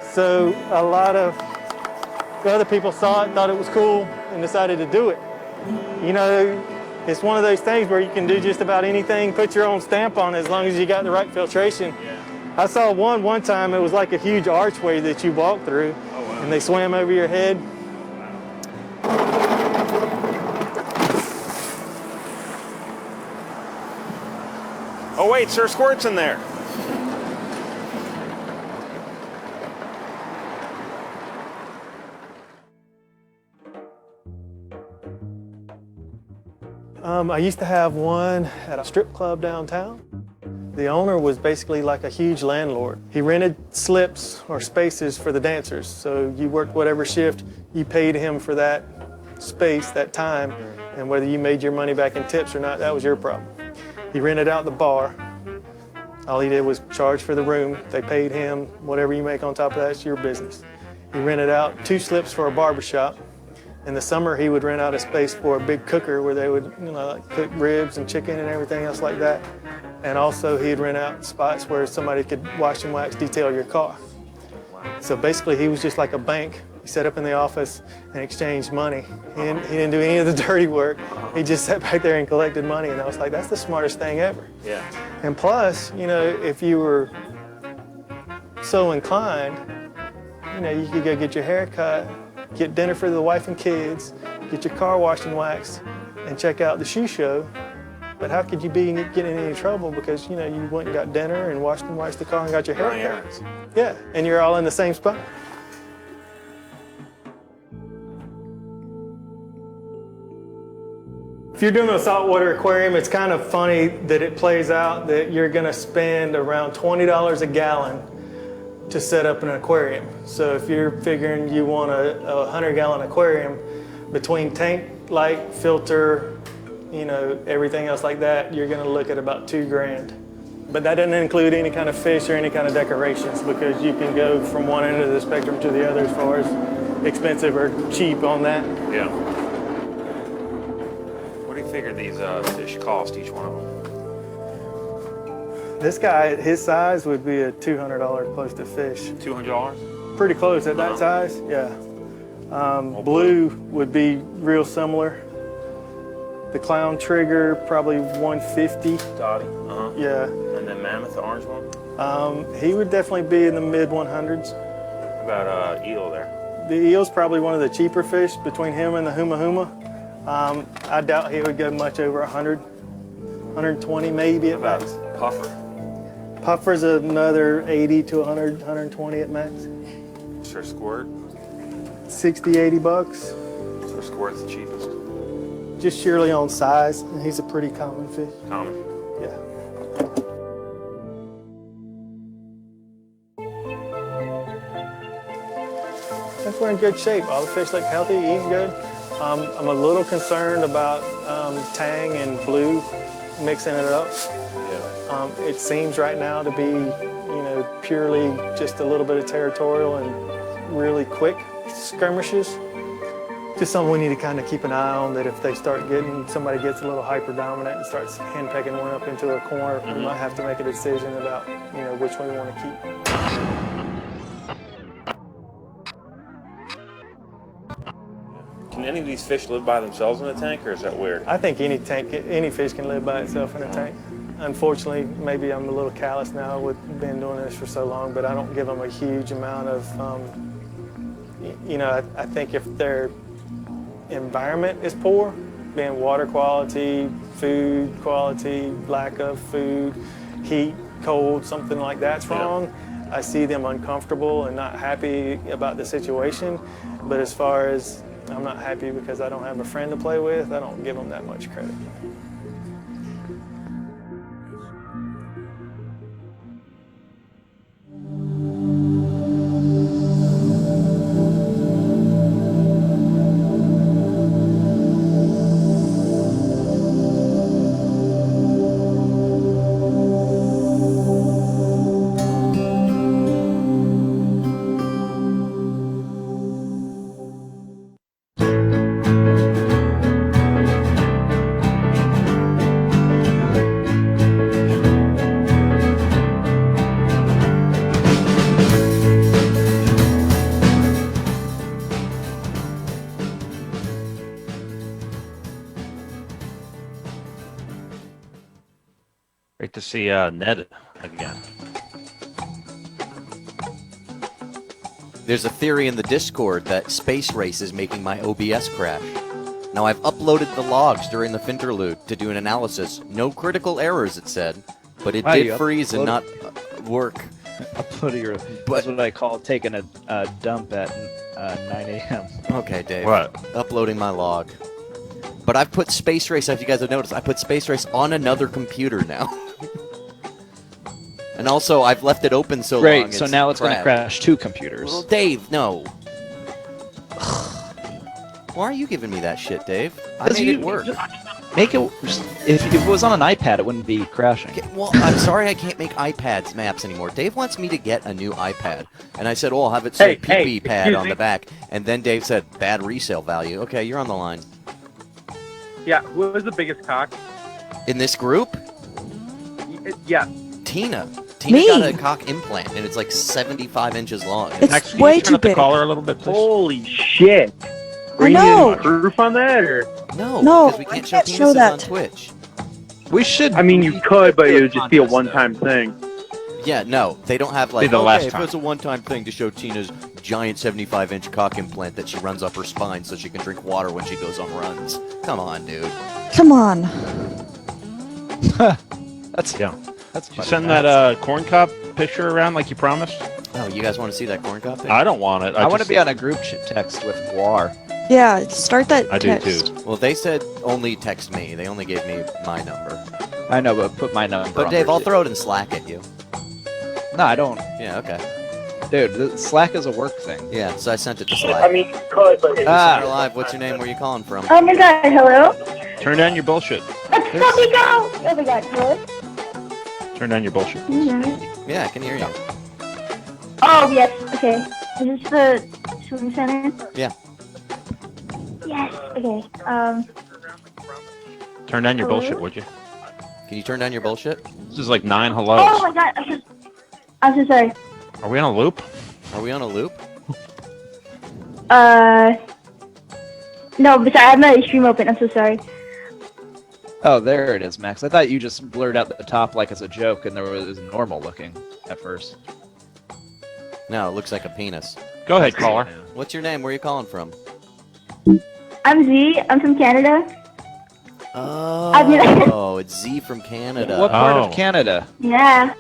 So a lot of other people saw it, thought it was cool, and decided to do it. You know, it's one of those things where you can do just about anything, put your own stamp on it as long as you got the right filtration. I saw one time, it was like a huge archway that you walked through, and they swam over your head. Oh wait, Sir Squirt's in there. I used to have one at a strip club downtown. The owner was basically like a huge landlord. He rented slips or spaces for the dancers. So you worked whatever shift, you paid him for that space, that time, and whether you made your money back in tips or not, that was your problem. He rented out the bar. All he did was charge for the room. They paid him. Whatever you make on top of that, it's your business. He rented out 2 slips for a barbershop. In the summer, he would rent out a space for a big cooker where they would, like cook ribs and chicken and everything else like that. And also, he'd rent out spots where somebody could wash and wax, detail your car. So basically, he was just like a bank. He set up in the office and exchanged money. He didn't do any of the dirty work. He just sat back there and collected money. And I was like, that's the smartest thing ever. Yeah. And plus, you know, if you were so inclined, you know, you could go get your hair cut, get dinner for the wife and kids, get your car washed and waxed, and check out the shoe show. But how could you be getting in any trouble because, you know, you went and got dinner and washed and waxed the car and got your hair cut? Yeah, and you're all in the same spot. If you're doing a saltwater aquarium, it's kind of funny that it plays out that you're gonna spend around $20 a gallon to set up an aquarium. So if you're figuring you want a 100-gallon aquarium, between tank, light, filter, you know, everything else like that, you're gonna look at about $2 grand. But that doesn't include any kind of fish or any kind of decorations because you can go from one end of the spectrum to the other as far as expensive or cheap on that. Yeah. What do you figure these fish cost, each one of them? This guy, at his size, would be a $200 close to fish. $200? Pretty close at that size, yeah. Blue would be real similar. The clown trigger, probably $150. Dottie? Yeah. And then mammoth, the orange one? He would definitely be in the mid-100s. What about eel there? The eel's probably one of the cheaper fish between him and the huma huma. I doubt he would go much over 100, 120 maybe at max. Puffer? Puffer's another 80 to 100, 120 at max. Sir Squirt? 60, 80 bucks. Sir Squirt's the cheapest. Just surely on size, and he's a pretty common fish. Common? Yeah. I think we're in good shape. All the fish look healthy, eating good. I'm a little concerned about tang and blue mixing it up. It seems right now to be, you know, purely just a little bit of territorial and really quick skirmishes. Just something we need to kind of keep an eye on, that if they start getting, somebody gets a little hyper dominant and starts henpecking one up into a corner, we might have to make a decision about, you know, which one we want to keep. Can any of these fish live by themselves in a tank, or is that weird? I think any fish can live by itself in a tank. Unfortunately, maybe I'm a little callous now with being doing this for so long, but I don't give them a huge amount of, you know, I think if their environment is poor, being water quality, food quality, lack of food, heat, cold, something like that's wrong, I see them uncomfortable and not happy about the situation. But as far as I'm not happy because I don't have a friend to play with, I don't give them that much credit. to see Ned again. There's a theory in the Discord that Space Race is making my OBS crash. Now, I've uploaded the logs during the Finterlude to do an analysis. No critical errors, it said, but it Wow, did you freeze and not work. Upload your. That's what I call taking a dump at 9 a.m. Okay, Dave. What? Uploading my log. But I've put Space Race, if you guys have noticed, I put Space Race on another computer now. And also, I've left it open so long. Great, so now it's going to crash 2 computers. Well, Dave, no. Why are you giving me that shit, Dave? I made it work. Make it. If it was on an iPad, it wouldn't be crashing. Okay, well, I'm sorry I can't make iPads maps anymore. Dave wants me to get a new iPad. And I said, oh, I'll have it say PP pad on the back. And then Dave said, bad resale value. Okay, you're on the line. Yeah, who was the biggest cock? In this group? Yeah. Tina. Tina got a cock implant, and it's like 75 inches long. It's Max, can way you turn too up the big. collar a little bit, please? Holy shit. I know. Proof on that, or? No, because we can't show penises that. on Twitch. We should. I mean, you could, but it would just be a one-time thing. Yeah, no, they don't have Be like, the last okay, if time. it's a one-time thing to show Tina's giant 75-inch cock implant that she runs up her spine so she can drink water when she goes on runs. Come on, dude. Come on. That's Yeah. That's You funny, send Max. that corn cob picture around like you promised? Oh, you guys want to see that corn cob thing? I don't want it. I want to just- be on a group text with Guar. Yeah, start that I do text. too. Well, they said only text me. They only gave me my number. I know, but put my number. But on Dave, there, I'll too. throw it in Slack at you. No, I don't. Yeah, okay. Dude, Slack is a work thing. Yeah, so I sent it to Slack. I mean, you could, but Listener Live, what's your name? Where are you calling from? Oh my god, hello? Turn down your bullshit. Let's fucking go! Oh my god, hello? Turn down your bullshit. Can you hear me? Yeah, I can hear you. Oh, yes, okay. Is this the swimming center? Yeah. Yes, okay. Turn down your Hello? bullshit, would you? Can you turn down your bullshit? This is like 9 Oh hellos. my god, I'm so sorry. Are we on a loop? Are we on a loop? No, but sorry, I have my stream open, I'm so sorry. Oh, there it is, Max. I thought you just blurred out the top like as a joke, and there was normal looking at first. No, it looks like a penis. Go ahead, caller. What's your name? Where are you calling from? I'm Z, I'm from Canada. Oh, it's Z from Canada. What part Oh. of Canada? Yeah.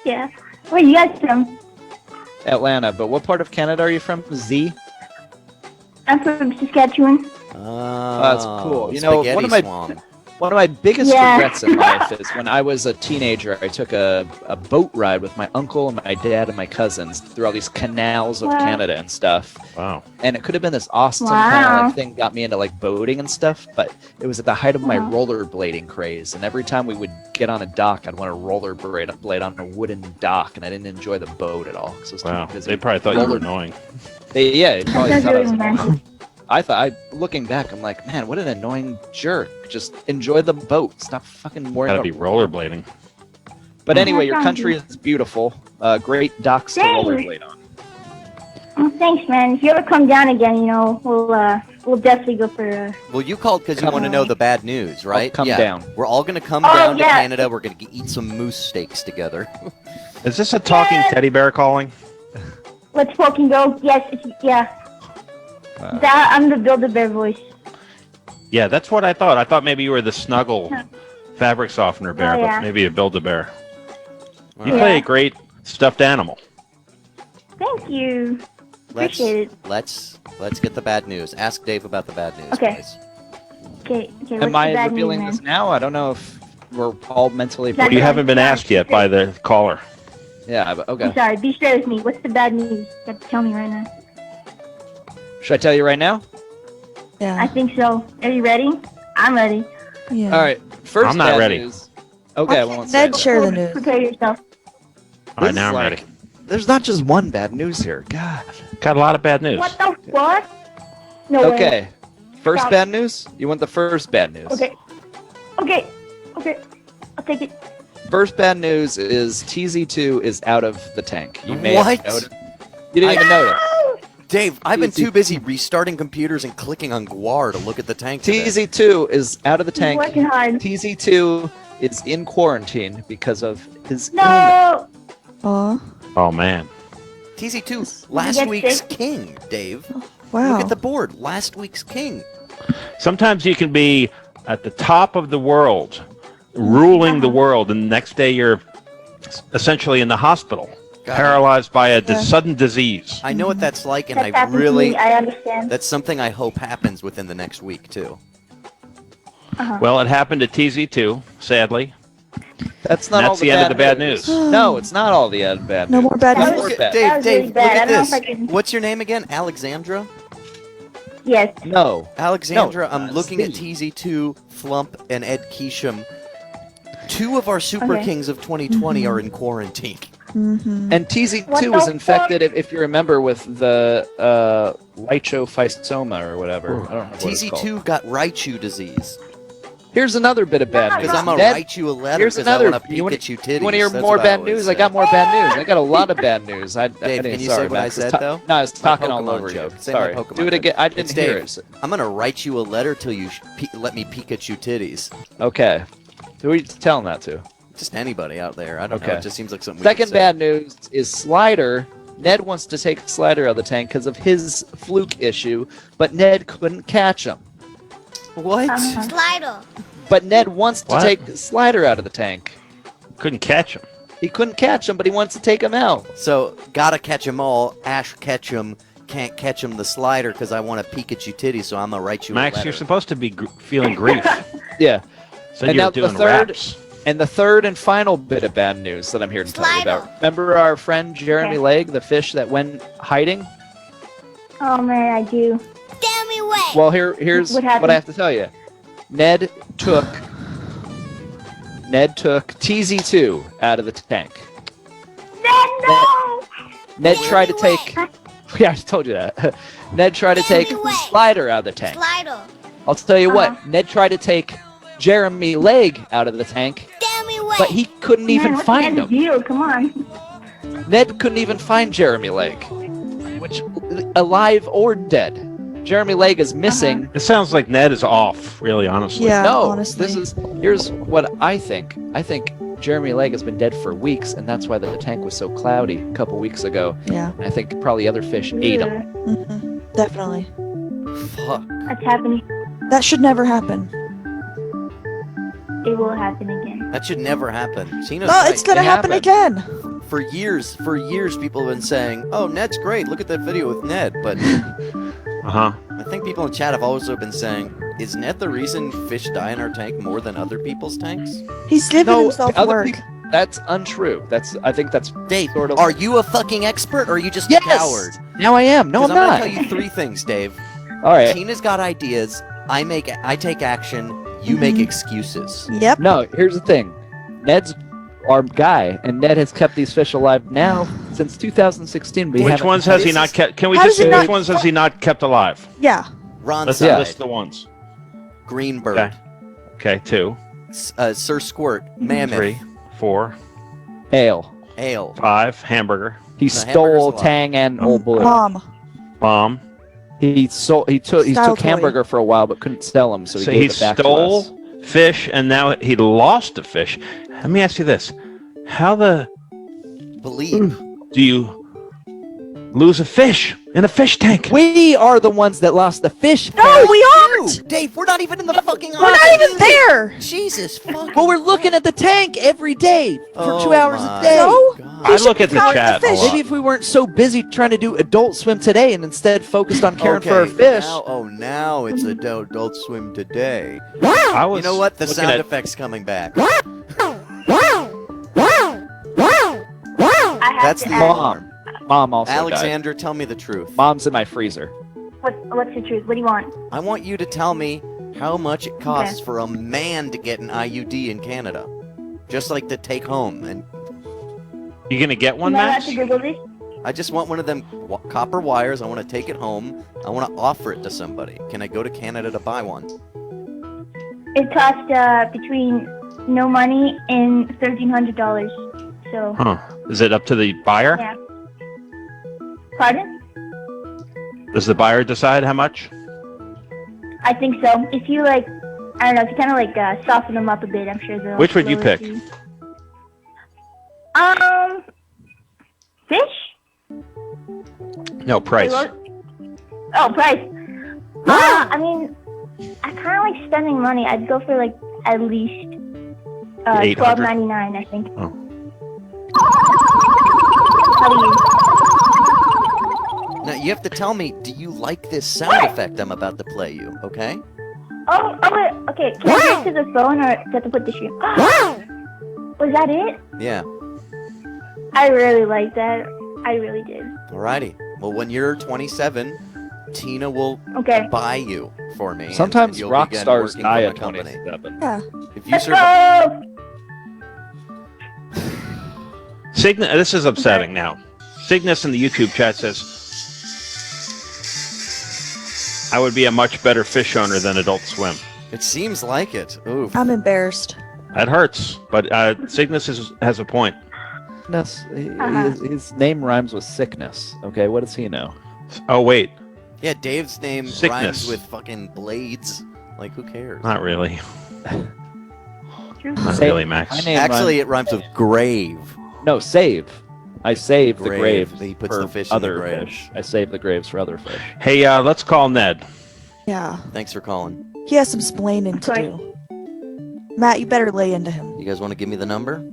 Yeah. Where are you guys from? Atlanta. But what part of Canada are you from? Z? I'm from Saskatchewan. Oh, That's cool. You know, one of my biggest Yeah. regrets in life is when I was a teenager, I took a boat ride with my uncle and my dad and my cousins through all these canals of Wow. Canada and stuff. Wow. And it could have been this awesome kind of Wow. like thing, got me into like boating and stuff, but it was at the height of my Uh-huh. rollerblading craze. And every time we would get on a dock, I'd want to rollerblade on a wooden dock, and I didn't enjoy the boat at all. 'Cause it was too Wow. busy They probably thought you were roller- annoying. Yeah, they probably That's thought I was really annoying. Looking back, I'm like, man, what an annoying jerk. Just enjoy the boat. Stop fucking worrying Gotta about be rollerblading. But anyway, your That sounds country is beautiful. Great docks to Thanks. rollerblade on. Oh, thanks, man. If you ever come down again, you know, we'll definitely go for. Well, you called because you want to know the bad news, right? come yeah. down. We're all going to come Oh, down to yeah. Canada. We're going to eat some moose steaks together. Is this a talking teddy bear calling? Let's fucking go. Yes, yeah. I'm the Build-A-Bear voice. Yeah, that's what I thought. I thought maybe you were the Snuggle fabric softener bear, Oh, yeah. but maybe a Build-A-Bear. You Yeah. play a great stuffed animal. Thank you. Let's Appreciate it. let's get the bad news. Ask Dave about the bad news, Okay. please. Okay, what's Am the I bad revealing news, this now? I don't know if we're all mentally That's You right. haven't been asked yet by the caller. Yeah, but man? okay. I'm sorry, be straight with me. What's the bad news? You have to tell me right now. Should I tell you right now? Yeah. I think so. Are you ready? I'm ready. Yeah. All right. First I'm not bad ready. news. Okay, I won't say Ned, that. share the news. Prepare yourself. All right, This now is I'm like- ready. There's not just one bad news here. God. Got a lot of bad news. What the what? No way. Okay. First Stop. bad news? You want the first bad news? Okay. Okay. Okay. I'll take it. First bad news is TZ2 is out of the tank. You may What? have noticed. You didn't even notice. Dave, I've been TZ too busy restarting computers and clicking on Guar to look at the tank today. TZ2 is out of the tank. Working hard. TZ2 is in quarantine because of his illness. No. Oh man. TZ2, last week's king, Dave. Wow. Look at the board. Last week's king. Sometimes you can be at the top of the world, ruling the world, and the next day you're essentially in the hospital, paralyzed by a sudden disease. I know what that's like, and That happens to me, I understand. That's something I hope happens within the next week, too. Well, it happened to TZ2, sadly. That's not And all that's the end of the bad news. No, it's not all the bad news. No more bad That's news. more bad. Dave, look at I don't know this. if I can- What's your name again? Alexandra? Yes. No. Alexandra, No, I'm looking at Steve. TZ2, Flump, and Ed Keesham. Two of our Super Okay. Kings of 2020 are in quarantine. Mm-hmm. And TZ2 What was the infected, if you remember, with the Lychophystoma or whatever. I don't remember what it's called. TZ2 got Raichu disease. Here's another bit of bad news. Because I'm going to Ned, write you a letter here's because I another. want to Pikachu titties. You want to hear That's more what I bad always news? say. I got more bad news. I got a lot of bad news. Dave, can you sorry, say what I said, though? No, I was My talking all Pokemon over you. joke. Say my Sorry. Pokemon Do it joke. again. I It's didn't hear Dave. it. I'm going to write you a letter till you let me Pikachu titties. Okay. Who are you telling that to? Just anybody out there. I don't know. Okay. It just seems like something we Second could say. bad news is Slider. Ned wants to take Slider out of the tank because of his fluke issue, but Ned couldn't catch him. What? Slider. But Ned wants to What? take Slider out of the tank. Couldn't catch him. He couldn't catch him, but he wants to take him out. So, gotta catch 'em all. Ash catch 'em. Can't catch 'em the Slider because I want a Pikachu titty, so I'm going to write you a Max, letter. you're supposed to be feeling grief. Yeah. Said And you now were doing the third, raps. and the third and final bit of bad news that I'm here to tell you about. Remember our friend Jeremy Legg, the fish that went hiding? Oh man, I do. Tell me what. Well, here's What what happened? I have to tell you. Ned took TZ2 out of the tank. No. Ned tried to take. Yeah, I told you that. Ned tried to take Slider out of the tank. Slider. I'll tell you what. Ned tried to take Jeremy Legg out of the tank, Tell me what. but he couldn't even Man, find what's him. the deal? Come on. Ned couldn't even find Jeremy Legg, which alive or dead. Jeremy Legg is missing. It sounds like Ned is off, really, honestly. Yeah, No, honestly. here's what I think. I think Jeremy Legg has been dead for weeks, and that's why the tank was so cloudy a couple weeks ago. Yeah. And I think probably other fish ate him. Mm-hmm. Definitely. Fuck. That's happening. That should never happen. It will happen again. That should never happen. Tina's No, right. it's gonna It happen happened. again. For years, people have been saying, "Oh, Ned's great. Look at that video with Ned." But Uh-huh. I think people in chat have also been saying, "Is Ned the reason fish die in our tank more than other people's tanks?" He's giving himself other work. people- that's untrue. I think that's Dave, sort of. are you a fucking expert or are you just Yes! a coward? Now I am. No, I'm I'm gonna not. tell you three things, Dave. All right. Tina's got ideas. I take action. You make excuses. Yep. No, here's the thing. Ned's our guy, and Ned has kept these fish alive now since 2016. Which ones has he not kept? Can we How just does say he which not- ones has he not kept alive? Yeah. Ron Let's Side, list the ones. Greenbird, Okay. Okay, 2, Sir Squirt, Mammoth, 3, 4, Ale. 5, Hamburger, He No, stole Hamburger's alive. Tang and Old Blue. Mom. Bomb. He took Style toy. Hamburger for a while, but couldn't sell him, so he So gave he it back to stole us. fish, and now he lost a fish. Let me ask you this: how the Believe. do you lose a fish in a fish tank? We are the ones that lost the fish. No, we aren't. Dave, we're not even in the fucking. We're not even there. Jesus fuck. Well, we're looking at the tank every day for Oh 2 hours my a day. No. I look at the counting chat the a fish. lot. Maybe if we weren't so busy trying to do Adult Swim today and instead focused on caring for our fish. Now it's Adult Swim today. I was You know what? The looking sound at- effect's coming back. I have That's to the ask, alarm. Mom also died. Alexander, tell me the truth. Mom's in my freezer. what's the truth? What do you want? I want you to tell me how much it costs for a man to get an IUD in Canada. Just like to take home. And You gonna get one, Am I allowed Max? to Google this? I just want one of them copper wires. I want to take it home. I want to offer it to somebody. Can I go to Canada to buy one? It costs between no money and $1,300. So, Huh? Is it up to the buyer? yeah. Pardon? Does the buyer decide how much? I think so. If you I don't know, if you kind of like soften them up a bit, I'm sure they'll. Which would you lower pick? key. Fish? No, price. Oh, price. I mean, I kind of like spending money. I'd go for like at least $12.99, I think. Oh. How do you? Now, you have to tell me, do you like this sound effect I'm about to play you, okay? Oh, wait, okay. Can I get to the phone or do I have to put the stream? Was that it? Yeah. I really like that. I really did. Alrighty. Well, when you're 27, Tina will buy you for me. and Sometimes you'll rock begin stars working die for at my company. 27. Yeah. If you survive, Cygnus, this is upsetting now. Cygnus in the YouTube chat says, I would be a much better fish owner than Adult Swim. it seems like it. Oof. I'm embarrassed. That hurts, but Cygnus has a point. His name rhymes with sickness. Okay, what does he know? Oh, wait. Yeah, Dave's name rhymes Sickness. with fucking blades. Like, who cares? Not really. Not Say- really, Max. my name Actually, it rhymes with grave. No, save. I save the Grave. graves He puts for the fish in the other grave. fish. I save the graves for other fish. Hey, let's call Ned. Yeah. Thanks for calling. He has some splaining to do. Matt, you better lay into him. You guys want to give me the number?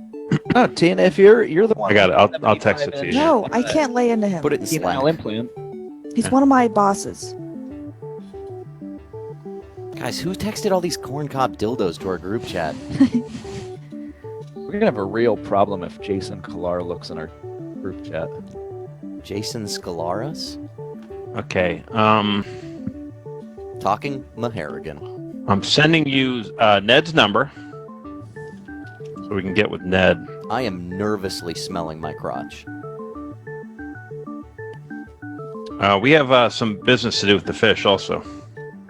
No, Tina, if you're the one. I got it. I'll text it to you. No, I can't lay into him. Put it in Slack. Penile implant. He's one of my bosses. Guys, who texted all these corncob dildos to our group chat? We're gonna have a real problem if Jason Kalar looks in our group chat. Jason Scalaris? Okay. Talking Maharigan. I'm sending you Ned's number so we can get with Ned. I am nervously smelling my crotch. We have some business to do with the fish also.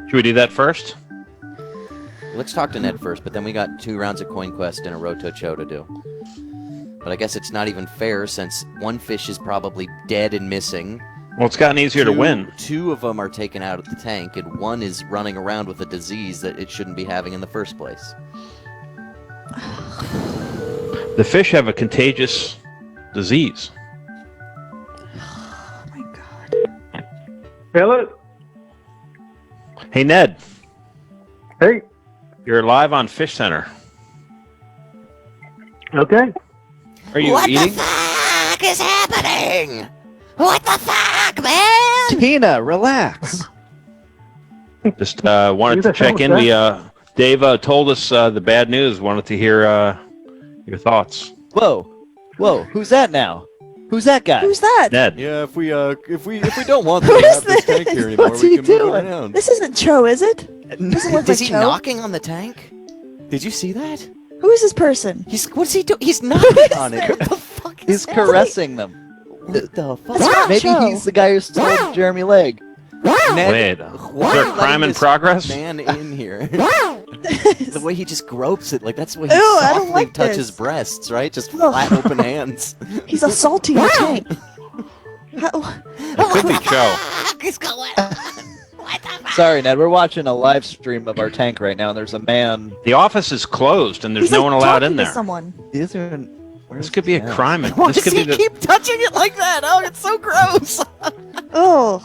Should we do that first? Let's talk to Ned first, but then we got 2 rounds of Coin Quest and a Rotocho to do. But I guess it's not even fair since one fish is probably dead and missing. Well, it's gotten easier to win. 2 of them are taken out of the tank, and 1 is running around with a disease that it shouldn't be having in the first place. The fish have a contagious disease. Hello. Hey, Ned. Hey. You're live on Fish Center. Okay. Are you What eating? the fuck is happening? What the fuck, man? Tina, relax. Just wanted Who to the hell check in. was We Dave told us the bad news. Wanted to hear your thoughts. Whoa, who's that now? Who's that guy? Who's that? Ned. Yeah, if we don't want Who to is have this tank here anymore, What's we he can move doing? it around. This isn't Cho, is it? Doesn't look Is like he Cho. knocking on the tank? Did you see that? Who is this person? What's he doing? He's knocking on it. What the fuck He's caressing them. What the fuck? That's not Maybe Cho. he's the guy who stole Jeremy Leg. Ned, Wait, why is there are you a crime letting in this progress? Man in here. The way he just gropes it, like that's the way he Ew, I softly don't like touches this. breasts, right? Just Ugh. flat open hands. He's assaulting the tank. It could be Joe. He's going. Sorry, Ned. We're watching a live stream of our tank right now, and there's a man. The office is closed, and there's He's no like one allowed in talking to there. someone. Is there? This could be a crime. Why This does could he be the. keep touching it like that? Oh, it's so gross. Oh,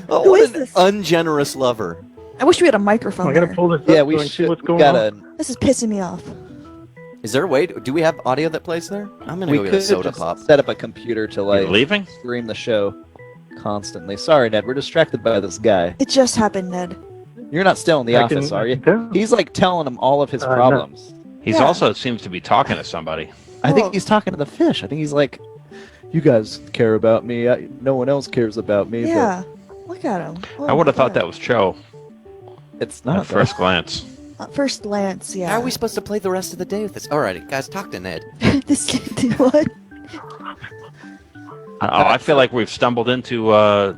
Oh, who what is an this? ungenerous lover. I wish we had a microphone. I gotta there. pull this Yeah, up we so I can see should. what's We going gotta. on. This is pissing me off. Is there a way? Do we have audio that plays there? I'm gonna We go could get a soda just pop. set up a computer to You're like leaving? stream the show constantly. Sorry, Ned. We're distracted by this guy. It just happened, Ned. You're not still in the I office, can- are you? no. He's like telling him all of his No. problems. He's Yeah. also seems to be talking to somebody. I Oh. think he's talking to the fish. I think he's like, "You guys care about me. No one else cares about me." Yeah. Look at him. Oh I would have my thought that was Joe But it's not. at first glance. At first glance, yeah. How are we supposed to play the rest of the day with this? Alrighty, guys, talk to Ned. this what? I feel like we've stumbled into a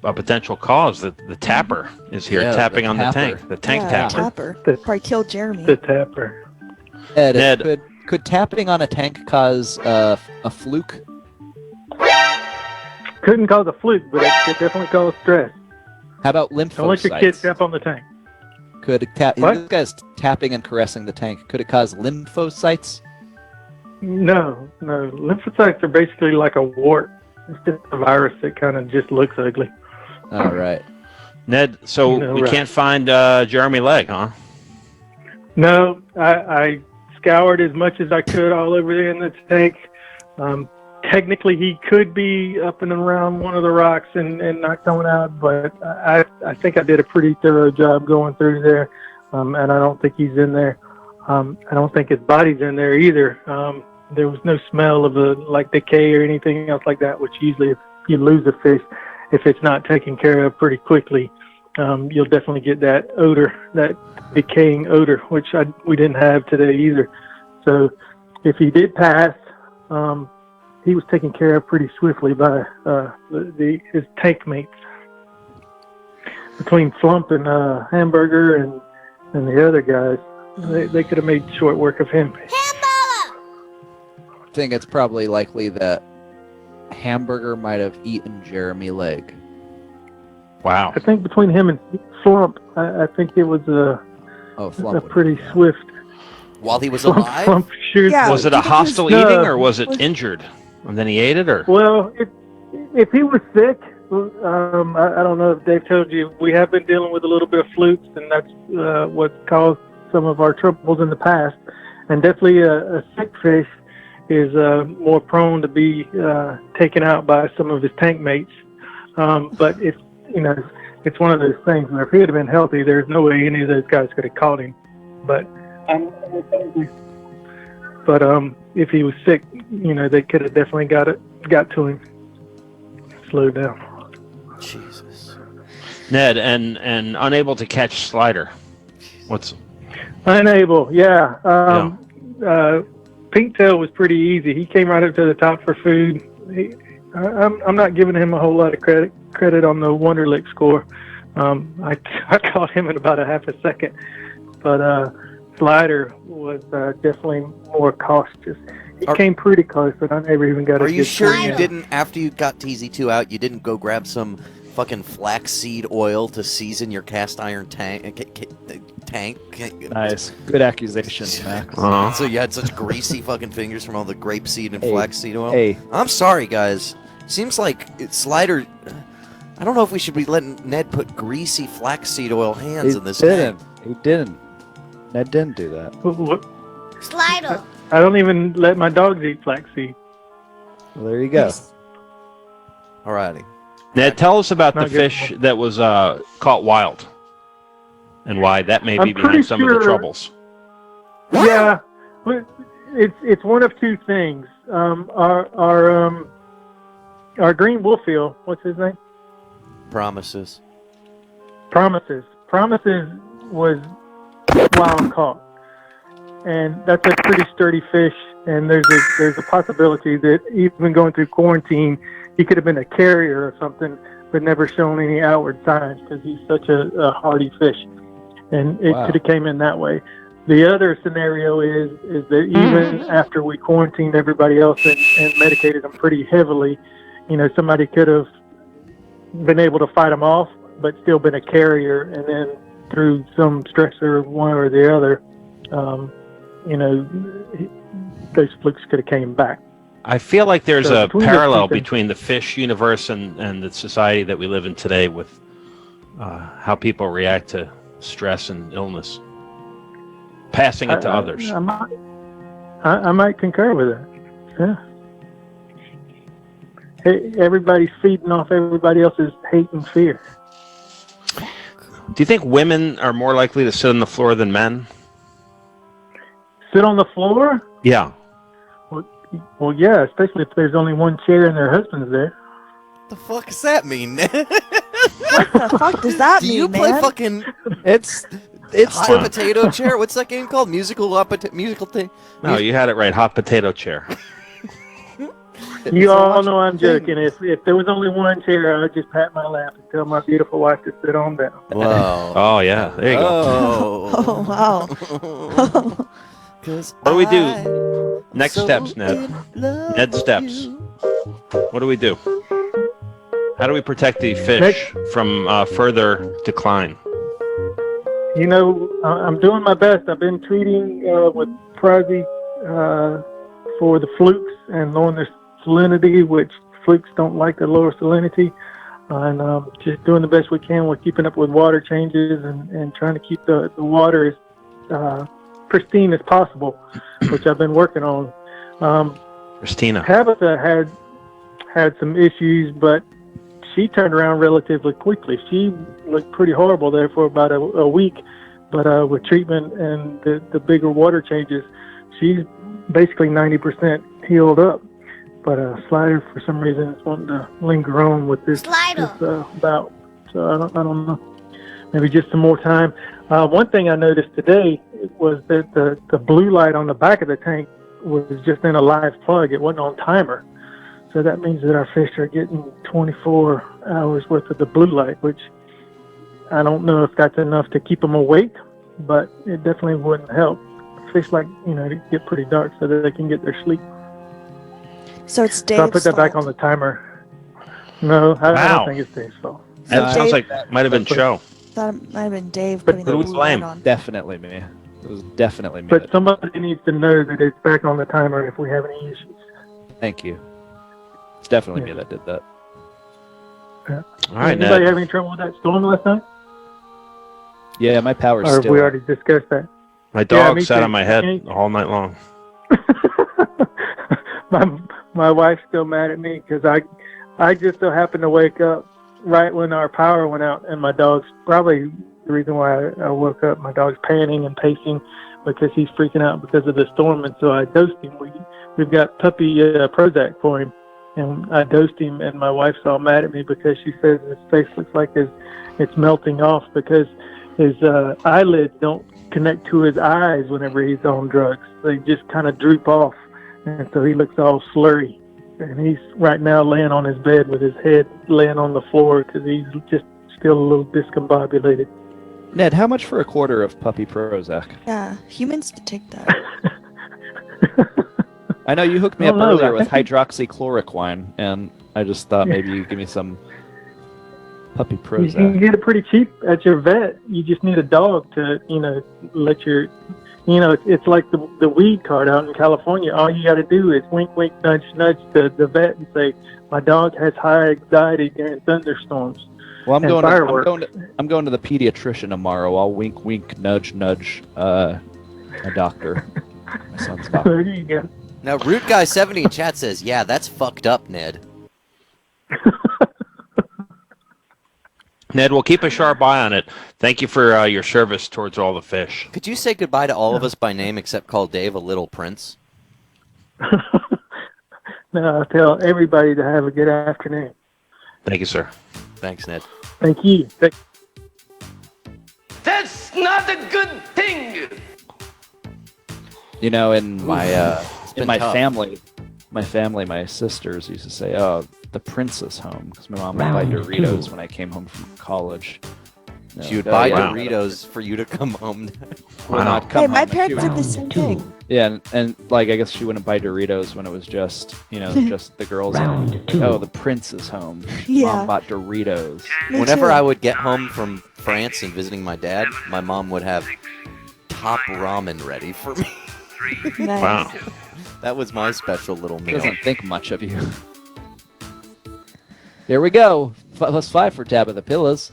potential cause. That the tapper is here Yeah, tapping the on the tapper. tank. The tank Yeah, tapper. Probably killed Jeremy. The tapper. Ned, Ned. could tapping on a tank cause a fluke? Couldn't cause a fluke, but it could definitely cause stress. How about Don't let your lymphocytes? kid tap on the tank. Could it this guy's tapping and caressing the tank. Could it cause lymphocytes? No. Lymphocytes are basically like a wart. It's just a virus that kind of just looks ugly. All right. Ned, so we right. can't find Jeremy Legg, huh? No, I scoured as much as I could all over there in the tank. Technically, he could be up and around one of the rocks and not coming out, but I think I did a pretty thorough job going through there, and I don't think he's in there. I don't think his body's in there either. There was no smell of like decay or anything else like that, which usually if you lose a fish, if it's not taken care of pretty quickly, you'll definitely get that odor, that decaying odor, which we didn't have today either. So if he did pass, he was taken care of pretty swiftly by his tank mates. Between Flump and Hamburger and the other guys, they could have made short work of him. I think it's probably likely that Hamburger might have eaten Jeremy Legg. Wow. I think between him and Flump, I think it was a pretty swift. While he was Flump, alive? Flump shoots. Yeah. Was it a hostile No. eating or was it injured? And then he ate it, or? Well, if he was sick, I don't know if Dave told you, we have been dealing with a little bit of flukes, and that's what caused some of our troubles in the past. And definitely a sick fish is more prone to be taken out by some of his tank mates. But it's one of those things where if he had been healthy, there's no way any of those guys could have caught him. But if he was sick, they could have definitely got to him. Slowed down. Jesus. Ned, and unable to catch Slider. What's Unable, yeah. Pinktail was pretty easy. He came right up to the top for food. I'm not giving him a whole lot of credit on the Wonderlick score. I caught him in about a half a second, but Slider was definitely more cautious. He came pretty close, but I never even got. Are you sure you didn't, after you got TZ2 out, you didn't go grab some fucking flaxseed oil to season your cast iron tank? Nice. Good accusation, Max. So you had such greasy fucking fingers from all the grapeseed and Hey. flaxseed oil? Hey. I'm sorry, guys. Seems like Slider... I don't know if we should be letting Ned put greasy flaxseed oil hands in this tank. He didn't. Ned didn't do that. Slider. I don't even let my dogs eat flaxseed. Well, there you go. Alrighty. Ned, tell us about the Not good. fish that was caught wild, and why that may be I'm behind pretty some of the sure- troubles. Yeah, well, it's one of two things. Our green wolfeel, what's his name? Promises. Promises was wild caught, and that's a pretty sturdy fish. And there's a possibility that even going through quarantine, he could have been a carrier or something, but never shown any outward signs because he's such a hardy fish, and it Wow. could have came in that way. The other scenario is that even after we quarantined everybody else and medicated them pretty heavily, somebody could have been able to fight them off, but still been a carrier, and then through some stressor, one or the other, those flukes could have came back. I feel like there's So a between the parallel two things- between the fish universe and the society that we live in today with how people react to stress and illness, passing it to others. I might concur with that. Yeah. Hey, everybody's feeding off everybody else's hate and fear. Do you think women are more likely to sit on the floor than men? Sit on the floor? Yeah. Well, yeah, especially if there's only one chair and their husband's there. What the fuck does that mean? What the fuck does that Do mean, you play man? fucking It's hot potato chair? What's that game called? Musical thing? No, you had it right. Hot potato chair. You all know I'm joking. If there was only one chair, I'd just pat my lap and tell my beautiful wife to sit on down. Wow. Oh yeah, there you go. Oh wow. What do we do? Next steps, Ned. Ned steps. What do we do? How do we protect the fish from further decline? I'm doing my best. I've been treating with Prezi for the flukes and lowering their salinity, which flukes don't like the lower salinity. And just doing the best we can with keeping up with water changes and trying to keep the water as pristine as possible, which I've been working on. Christina. Tabitha had some issues, but she turned around relatively quickly. She looked pretty horrible there for about a week, but with treatment and the bigger water changes, she's basically 90% healed up. But Slider, for some reason, is wanting to linger on with this bout. So I don't know. Maybe just some more time. One thing I noticed today was that the blue light on the back of the tank was just in a live plug. It wasn't on timer. So that means that our fish are getting 24 hours worth of the blue light, which I don't know if that's enough to keep them awake, but it definitely wouldn't help. Fish to get pretty dark so that they can get their sleep. So it's Dave's So I put that back fault. on the timer. No, I Wow. don't think it's Dave's fault. That sounds like might have been Joe. Thought it might have been Dave putting the who was blue light blame? on. Definitely me. It was definitely me. But somebody needs to know that it's back on the timer if we have any issues. Thank you. It's definitely me that did that. Yeah. All right, Anybody Ned. have any trouble with that storm last night? Yeah, my power's Or have still. we already discussed that? My Yeah, dog me sat too. on my head all night long. My wife's still mad at me because I just so happened to wake up right when our power went out, and my dog's probably the reason why I woke up. My dog's panting and pacing because he's freaking out because of the storm, and so I dosed him. We've got puppy Prozac for him, and I dosed him, and my wife's all mad at me because she says his face looks like it's melting off because his eyelids don't connect to his eyes whenever he's on drugs. They just kind of droop off, and so he looks all slurry. And he's right now laying on his bed with his head laying on the floor because he's just still a little discombobulated. Ned, how much for a quarter of puppy Prozac? Yeah, humans to take that. I know you hooked me I up don't know, earlier I with think- hydroxychloroquine, and I just thought maybe you'd give me some puppy You can Prozac. get it pretty cheap at your vet. You just need a dog to, let your, it's like the weed card out in California. All you got to do is wink, wink, nudge, nudge the vet and say, my dog has high anxiety during thunderstorms. Well, I'm and going fireworks. I'm going to the pediatrician tomorrow. I'll wink, wink, nudge, nudge. A doctor. My son's doctor. There you go. Now, Root Guy 70 in chat says, "Yeah, that's fucked up, Ned." Ned, we'll keep a sharp eye on it. Thank you for your service towards all the fish. Could you say goodbye to all of us by name except call Dave a little prince? No, I tell everybody to have a good afternoon. Thank you, sir. Thanks, Ned. Thank you. That's not a good thing. You know, in my been tough. family, my sisters used to say, "Oh, the prince is home," because my mom would buy Doritos when I came home from college. She would Oh, buy yeah. Doritos for you to come home. Well, not come Hey, my home, parents she did would- the same thing. Yeah, and like I guess she wouldn't buy Doritos when it was just just the girls. Oh, the prince is home. Yeah. Mom bought Doritos. Me Whenever too. I would get home from France and visiting my dad, my mom would have top ramen ready for me. Nice. Wow. That was my special little She meal. doesn't think much of you. Here we go. +5 for Tabitha Pillows.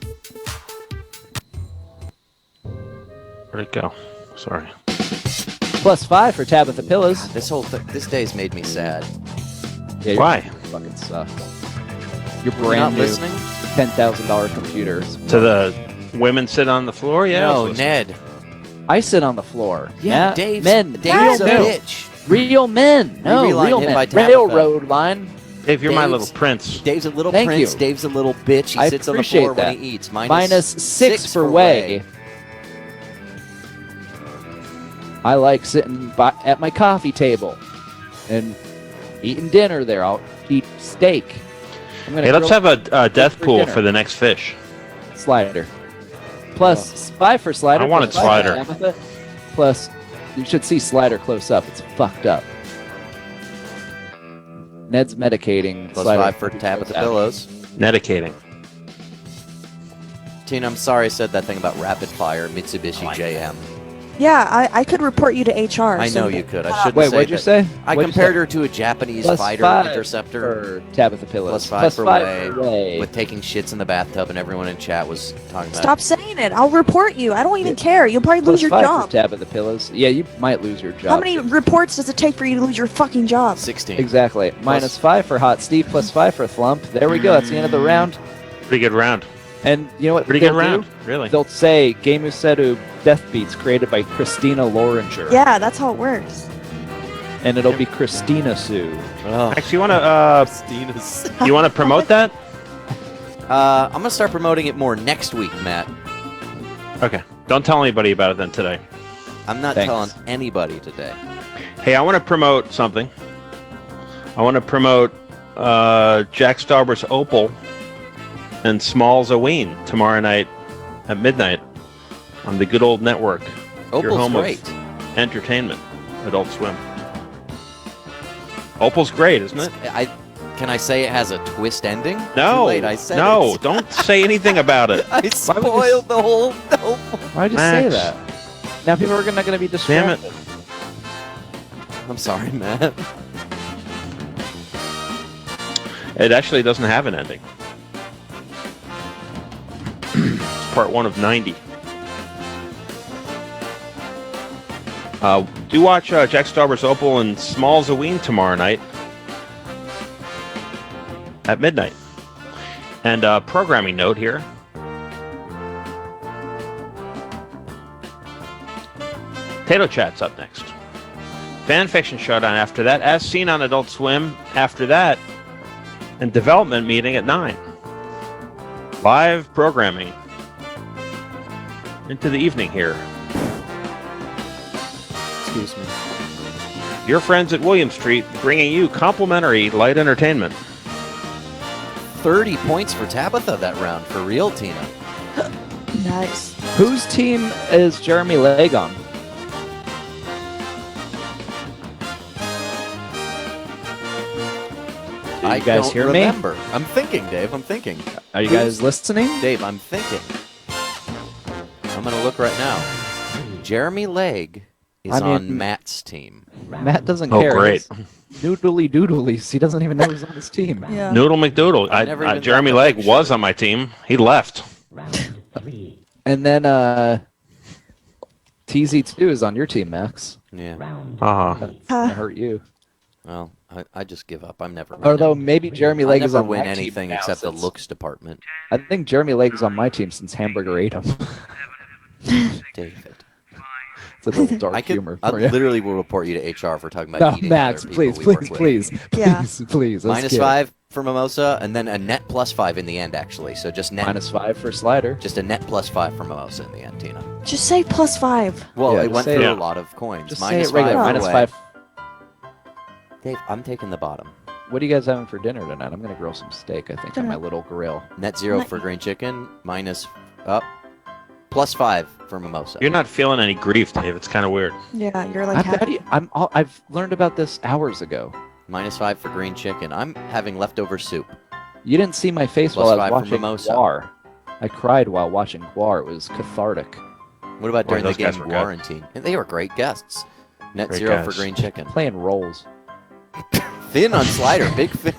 Where'd it go? Sorry. +5 for Tabitha Pillows. This day's made me sad. Yeah, Why? Fucking suck. Your You're brand not new listening? $10,000 computer. To the women sit on the floor? Yeah. I No, was listening. Ned. I sit on the floor. Yeah, Dave's- men. Dave's real a men. bitch. Real men. No, Real line real hit by men. Tabitha. Railroad line. Dave, you're my Dave's- little prince. Dave's a little Thank prince. you. Dave's a little bitch. He I sits on the appreciate floor that. when he eats. Minus 6 for Way. I like sitting at my coffee table and eating dinner there. I'll eat steak. I'm gonna Hey, let's grill have a death for pool dinner. for the next fish. Slider. +5 for Slider. I wanted +5 for Slider. Tabitha. Plus, you should see Slider close up. It's fucked up. Ned's medicating. +5 Slider. for Tabitha Pillows. Medicating. Tina, I'm sorry I said that thing about rapid fire Mitsubishi JM. Yeah, I could report you to HR. I so know that- you could. I shouldn't Wait, say what'd you that. say? I What'd you compared say? her to a Japanese Plus fighter 5 interceptor. for Tabitha Pillows. Plus five Plus for 5 Way, for Way. with taking shits in the bathtub, and everyone in chat was talking about. Stop saying it. I'll report you. I don't even care. You'll probably Plus lose your 5 job. for Tabitha Pillows. Yeah, you might lose your job. How many reports does it take for you to lose your fucking job? 16. Exactly. Minus 5 for Hot Steve, plus 5 for Thump. There we go. That's the end of the round. Pretty good round. And you know what? Pretty good they'll round, do? really. They'll say Game Useru Death Beats created by Christina Loringer. Yeah, that's how it works. And it'll be Christina Sue. Max, you want to you want to promote that? I'm gonna start promoting it more next week, Matt. Okay. Don't tell anybody about it then today. I'm not Thanks. telling anybody today. Hey, I want to promote something. I want to promote Jack Stauber's Opal and Smalls Oween tomorrow night at midnight on the good old network. your Opal's home great. of entertainment, Adult Swim. Opal's great, isn't it? Can I say it has a twist ending? No, Too late, I said no, it. don't say anything about it. I spoiled the whole. Why'd you say that? Now people are not going to be Damn distracted. it. I'm sorry, Matt. It actually doesn't have an ending. It's part 1 of 90. Do watch Jack Stauber's Opal and Smalls Oween tomorrow night at midnight. And programming note here. Tato Chat's up next. Fan Fiction Showdown after that, as seen on Adult Swim after that, and development meeting at 9. Live programming into the evening here. Excuse me. Your friends at William Street bringing you complimentary light entertainment. 30 points for Tabitha that round, for real, Tina. Nice. Whose team is Jeremy Legg on? Do you guys hear me? remember. I'm thinking, Dave. I'm thinking. Are you guys listening? Dave, I'm thinking. I'm going to look right now. Jeremy Legg is I mean, on Matt's team. Matt doesn't Oh, care. great. He's Noodly doodlies. He doesn't even know who's on his team. Yeah. Noodle McDoodle. I never even Jeremy got Legg that was on my team. He left. And then TZ2 is on your team, Max. Yeah. Uh-huh. That hurt you. Well, I just give up. I'm never. Although maybe Jeremy I Legg is never on win my anything team now, except the since- looks department. I think Jeremy Legg is on my team since Hamburger ate him. David. It's a little dark I humor I for you. literally will report you to HR for talking about No, eating Max, other please, people we please, work please, with. Yeah. please. let's Minus get it. 5 for Mimosa, and then a net +5 in the end, actually. So just net. Minus 5 for Slider. Just a net +5 for Mimosa in the end, Tina. Just say +5. Well, Yeah, it just went say through it. a lot of coins. Just Minus say it regular. 5 Minus away. 5. Dave, I'm taking the bottom. What are you guys having for dinner tonight? I'm gonna grill some steak. I think on my little grill. Net 0 for green chicken. Minus up. +5 for Mimosa. You're not feeling any grief, Dave. It's kind of weird. Yeah, you're like happy. I've learned about this hours ago. Minus 5 for green chicken. I'm having leftover soup. You didn't see my face Plus while I 5 was for watching Mimosa. Guar. I cried while watching Guar. It was cathartic. What about Boy, during the those guys game were good. Quarantine? And they were great guests. Net Great 0 guys. for green chicken. Playing roles. Thin on Slider. Big Finn.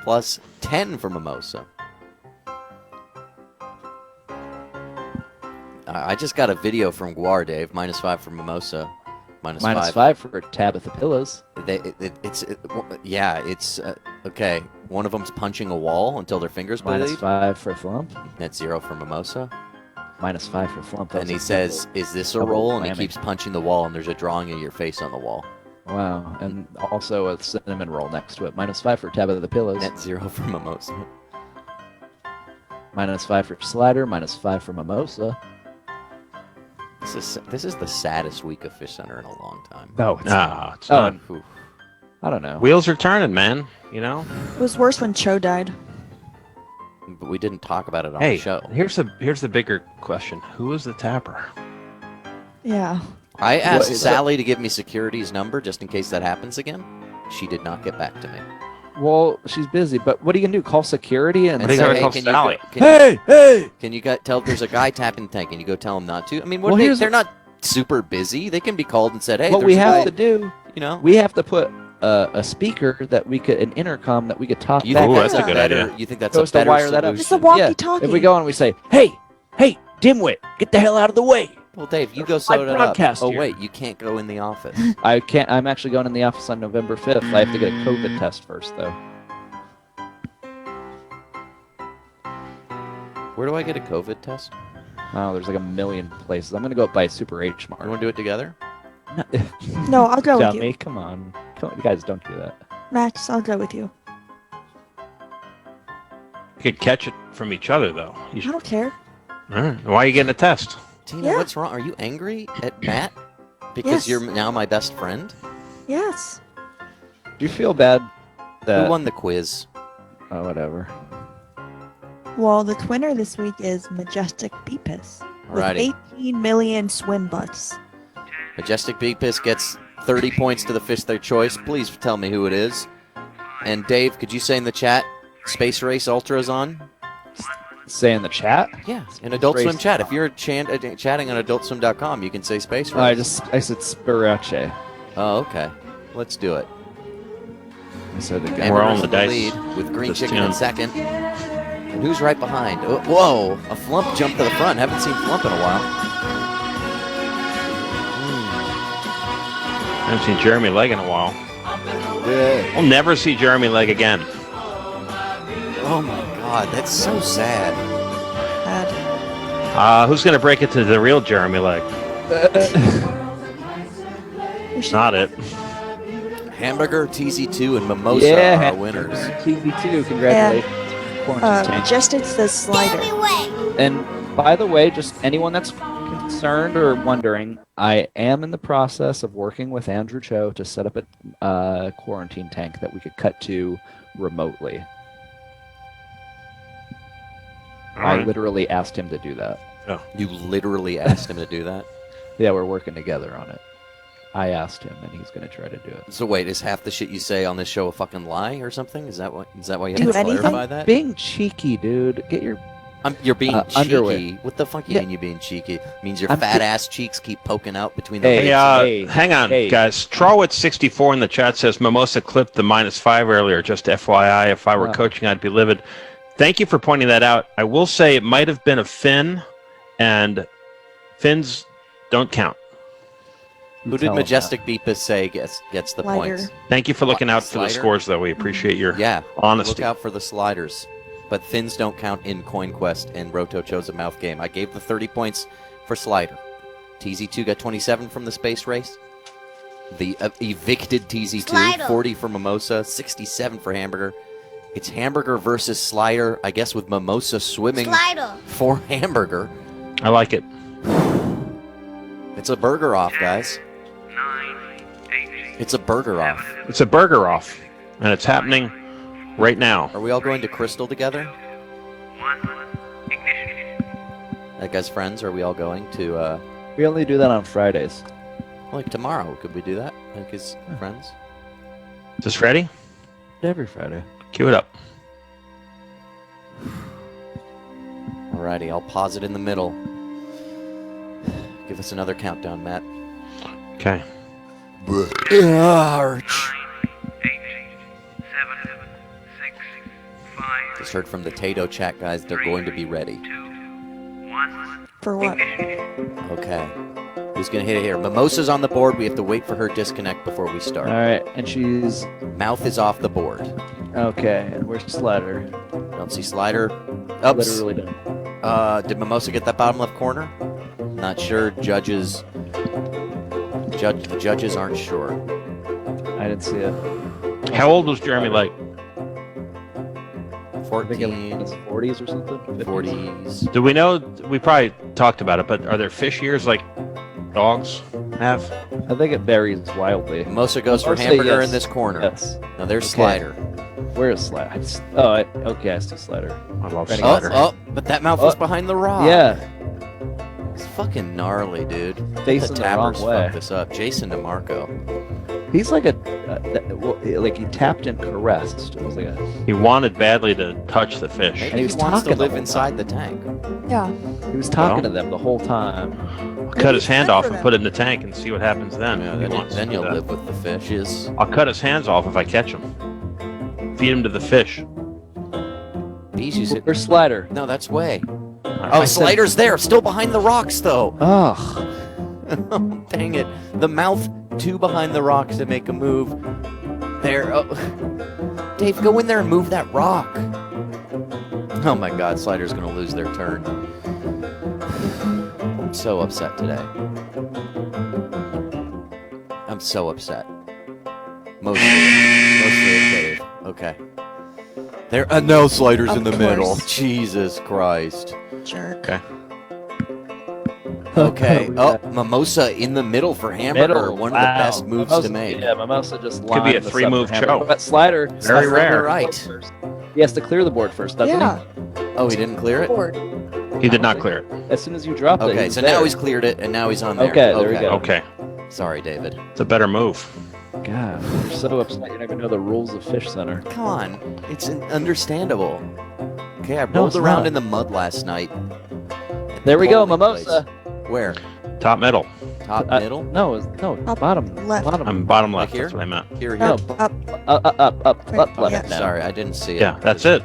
Plus 10 for Mimosa. I just got a video from Guar, Dave. Minus 5 for Mimosa. Minus 5 for Tabitha Pillows. It's okay. One of them's punching a wall until their fingers bleed. Minus 5 for Flump. Net 0 for Mimosa. Minus 5 for Flump. And he says, "Is this a double roll?" And he whammy. keeps punching the wall, and there's a drawing of your face on the wall. Wow. And also a cinnamon roll next to it. Minus 5 for Tabitha Pillows. Net 0 for Mimosa. Minus 5 for Slider. Minus 5 for Mimosa. This is the saddest week of Fish Center in a long time. No, it's Nah, it's Oh, not. Oof. I don't know. Wheels are turning, man. You know? It was worse when Cho died. But we didn't talk about it on Hey, the show. here's the bigger question. Who is the tapper? Yeah. I asked is Sally to give me security's number just in case that happens again. She did not get back to me. Well, she's busy, but what are you gonna do? Call security and And What are you say, gonna hey, call can Sally? you go, can hey! Can you tell there's a guy tapping the tank and you go tell him not to? I mean, what Well, are they, here's- they're not super busy. They can be called and said, hey, What there's we a have guy, to do, you know. we have to put a speaker that we could, an intercom that we could talk You back. think Ooh, that's that's a good better? idea. You think that's So a as to better wire that up. solution? It's a walkie-talkie. If we go and we say, hey, dimwit, get the hell out of the way. Well, Dave, you go set it up. broadcast Oh here. wait, you can't go in the office. I can't. I'm actually going in the office on November 5th. I have to get a COVID test first, though. Where do I get a COVID test? Oh, there's like a million places. I'm gonna go up by Super H You Mart. want to do it together? No, I'll go with Dummy, you. come on. You guys don't do that. Max, I'll go with you. You could catch it from each other, though. You I should, don't care. all right. Why are you getting a test? Tina, Yeah. what's wrong? Are you angry at Matt because Yes. you're now my best friend? Yes. Do you feel bad that? Who won the quiz? Oh, whatever. Well, the winner this week is Majestic Beepus with Alrighty. 18 million swim butts. Majestic Big Piss gets 30 points to the fish their choice. Please tell me who it is. And Dave, could you say in the chat, Space Race Ultra's on? Say in the chat. Yeah, in Adult Race- Swim chat. If you're chatting on AdultSwim.com, you can say Space Race. I said Spirace. Oh, okay. Let's do it. I said it We're again. rolling Hamburger's the in dice. lead with Green This Chicken in tune. second. And who's right behind? Oh, whoa, a Flump jumped to the front. Haven't seen Flump in a while. I haven't seen Jeremy Legg in a while. We'll never see Jeremy Legg again. Oh my God, that's so sad. Who's going to break it to the real Jeremy Legg? Not it. Hamburger, TZ2, and Mimosa Yeah, are winners. TV2, congratulations. Quarantine tank. Majestic's the slider. And by the way, just anyone that's concerned or wondering, I am in the process of working with Andrew Cho to set up a quarantine tank that we could cut to remotely. I Alright. literally asked him to do that. Oh. You literally asked him to do that? Yeah, we're working together on it. I asked him, and he's going to try to do it. So wait, is half the shit you say on this show a fucking lie or something? Is that why you Do have to anything? clarify that? Being cheeky, dude. Get your. You're being cheeky. underwear. What the fuck you Yeah. mean you're being cheeky? Means your I'm fat be- ass cheeks keep poking out between the Hey, legs. hang on, guys. Trawit64 in the chat says Mimosa clipped the -5 earlier. Just FYI, if I were Wow. coaching, I'd be livid. Thank you for pointing that out. I will say it might have been a fin, and fins don't count. Who did Majestic Beepus say gets the Slider. points? Thank you for looking out for the Slider? scores, though. We appreciate your Yeah, honesty. Look out for the sliders. But fins don't count in Coin Quest, and Roto chose a mouth game. I gave the 30 points for Slider. TZ2 got 27 from the Space Race. The evicted TZ2, Slider. 40 for Mimosa, 67 for Hamburger. It's Hamburger versus Slider, I guess, with Mimosa swimming Slider. for Hamburger. I like it. It's a burger off, guys. It's a burger off. It's a burger off, and it's happening right now. Are we all going to Crystal together? Like as friends, are we all going to, We only do that on Fridays. like tomorrow? Could we do that? Like as friends? Is this ready? Every Friday. Cue it up. Alrighty, I'll pause it in the middle. Give us another countdown, Matt. Okay. Arch. Just heard from the Tato chat, guys. They're going to be ready. For what? Okay. Who's going to hit it here? Mimosa's on the board. We have to wait for her disconnect before we start. All right, and she's. Mouth is off the board. Okay, and where's Slider? Don't see Slider. Oops. Literally done. Did Mimosa get that bottom left corner? Not sure. Judges aren't sure. I didn't see it. How old was Jeremy Legg? 14. 40s or something? 40s. Do we know? We probably talked about it, but are there fish ears like dogs have? I think it varies wildly. Mimosa goes for Or say Hamburger yes. in this corner. Yes. Now there's Okay. Slider. Where is Slider? Okay, I see Slider. I love Ready? Slider. Oh, but that mouth was behind the rock. Yeah. It's fucking gnarly, dude. Facing the wrong Tappers way. fucked this up. Jason DeMarco. He's like like he tapped and caressed. It was like a. He wanted badly to touch the fish. Maybe And he was wants to talking the live whole inside the tank. Yeah. He was talking Well. to them the whole time. Cut his hand good off for and them. put it in the tank and see what happens then. Yeah, He wants then to you'll do that. live with the fishes. I'll cut his hands off if I catch him. Feed him to the fish. Bijou's it. Where's Slider? No, that's Way. I Oh, said- Slider's there, still behind the rocks, though. Ugh. Dang it. The mouth too behind the rocks to make a move. There. Oh. Dave, go in there and move that rock. Oh my god, Slider's gonna lose their turn. I'm so upset today. I'm so upset. Mostly at Dave. Okay. There. No, Slider's in Of the middle. course. Jesus Christ. Jerk. Okay. Okay. Oh, Mimosa in the middle for Hamburger. Middle. One of the Wow. best moves Mimosa, to make. Yeah, Mimosa just Could be a lined this up 3-move for Hamburger. show. But Slider, Very rare. Right. first. He has to clear the board first, doesn't Yeah. Oh, he didn't clear it? Board. He did not clear it. he? As soon as you drop it. Okay, he's so there. now he's cleared it, and now he's on there. Okay, there we go. Okay. Sorry, David. It's a better move. God, you're so upset you don't even know the rules of Fish Center. Come on. It's understandable. Okay, I No, rolled it's around not. in the mud last night. There we go, Holy Mimosa. place. Where? Top middle. Top middle? No, Up bottom left. bottom. I'm bottom Like left. here? That's what I meant. Here, here. No, Up. up, left. Yeah. down. Sorry, I didn't see it. Yeah, that's it.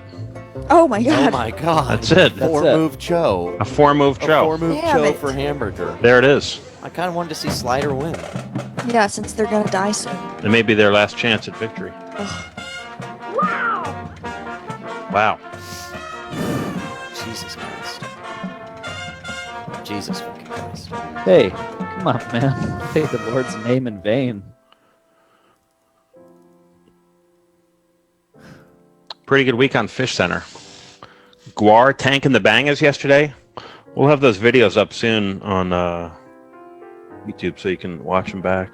Oh my Oh god. my god. That's it. That's Four-move Cho. A 4-move A show. four-move Damn Cho it. for Hamburger. There it is. I kind of wanted to see Slider win. Yeah, since they're gonna die soon. It may be their last chance at victory. Wow. Jesus Christ. Jesus fucking Christ. Hey, come on, man. Take the Lord's name in vain. Pretty good week on Fish Center. Guar tanking the bangas yesterday. We'll have those videos up soon on YouTube so you can watch them back.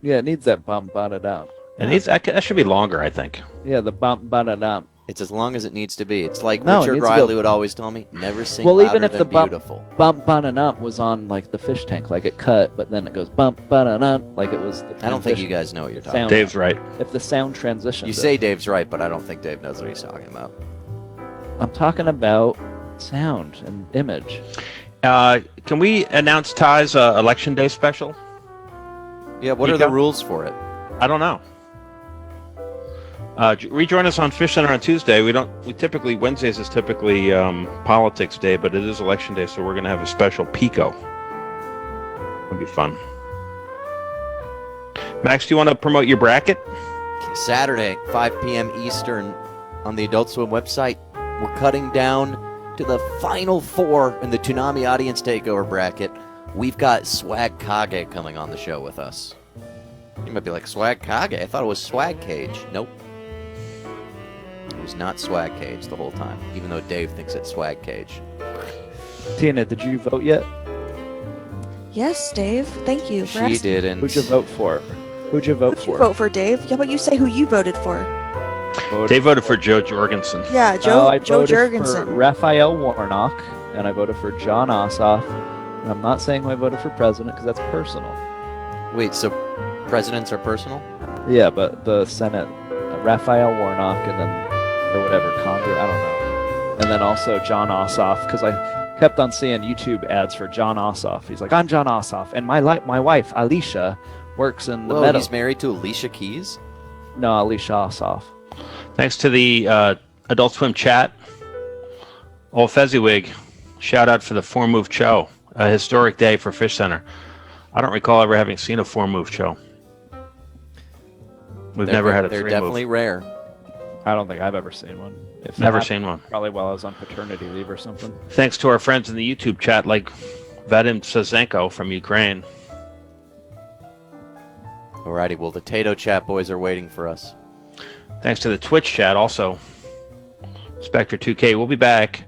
Yeah, it needs that bum ba da da. And that should be longer, I think. Yeah, the bum ba da da. It's as long as it needs to be. It's like No, it Richard needs to go- Riley would always tell me, never sing Well, louder even if than the bump beautiful. bump ba da da was on like the fish tank, like it cut, but then it goes bump ba da da, like it was. The I don't think you transition. guys know what you're talking Sound. about. Dave's right. If the sound transitions, You say Dave's right, but I don't think Dave knows what he's talking about. I'm talking about sound and image. Can we announce Ty's Election Day special? Yeah, what You are the got- rules for it? I don't know. Rejoin us on Fish Center on Tuesday. We typically Wednesdays is typically politics day, but it is election day, so we're going to have a special Pico. It'll be fun. Max, do you want to promote your bracket? Saturday, 5 p.m. Eastern, on the Adult Swim website. We're cutting down to the final four in the Toonami Audience Takeover bracket. We've got Swag Kage coming on the show with us. You might be like, Swag Kage? I thought it was Swag Cage. Nope. It was not Swag Cage the whole time, even though Dave thinks it's Swag Cage. Tina, did you vote yet? Yes, Dave. Thank you for She asking. didn't. Who'd you vote for? Who'd you vote Who'd you for? vote for, Dave? How about you say who you voted for? Dave voted for Joe Jorgensen. Yeah, Joe I Joe voted Jurgensen. for Raphael Warnock, and I voted for John Ossoff. And I'm not saying I voted for president because that's personal. Wait, so presidents are personal? Yeah, but the Senate, Raphael Warnock, and then or whatever Congress, I don't know, and then also John Ossoff because I kept on seeing YouTube ads for John Ossoff. He's like, I'm John Ossoff, and my wife Alicia works in the Whoa, meadow. he's married to Alicia Keys? No, Alicia Ossoff. Thanks to the Adult Swim chat. Old Fezziwig, shout out for the 4-move Cho. A historic day for Fish Center. I don't recall ever having seen a 4-move Cho. We've never had a 3-move. They're definitely rare. I don't think I've ever seen one. If Never not, seen one. Probably while I was on paternity leave or something. Thanks to our friends in the YouTube chat like Vadim Sazenko from Ukraine. Alrighty, well, the Tato chat boys are waiting for us. Thanks to the Twitch chat also. Spectre 2K. We'll be back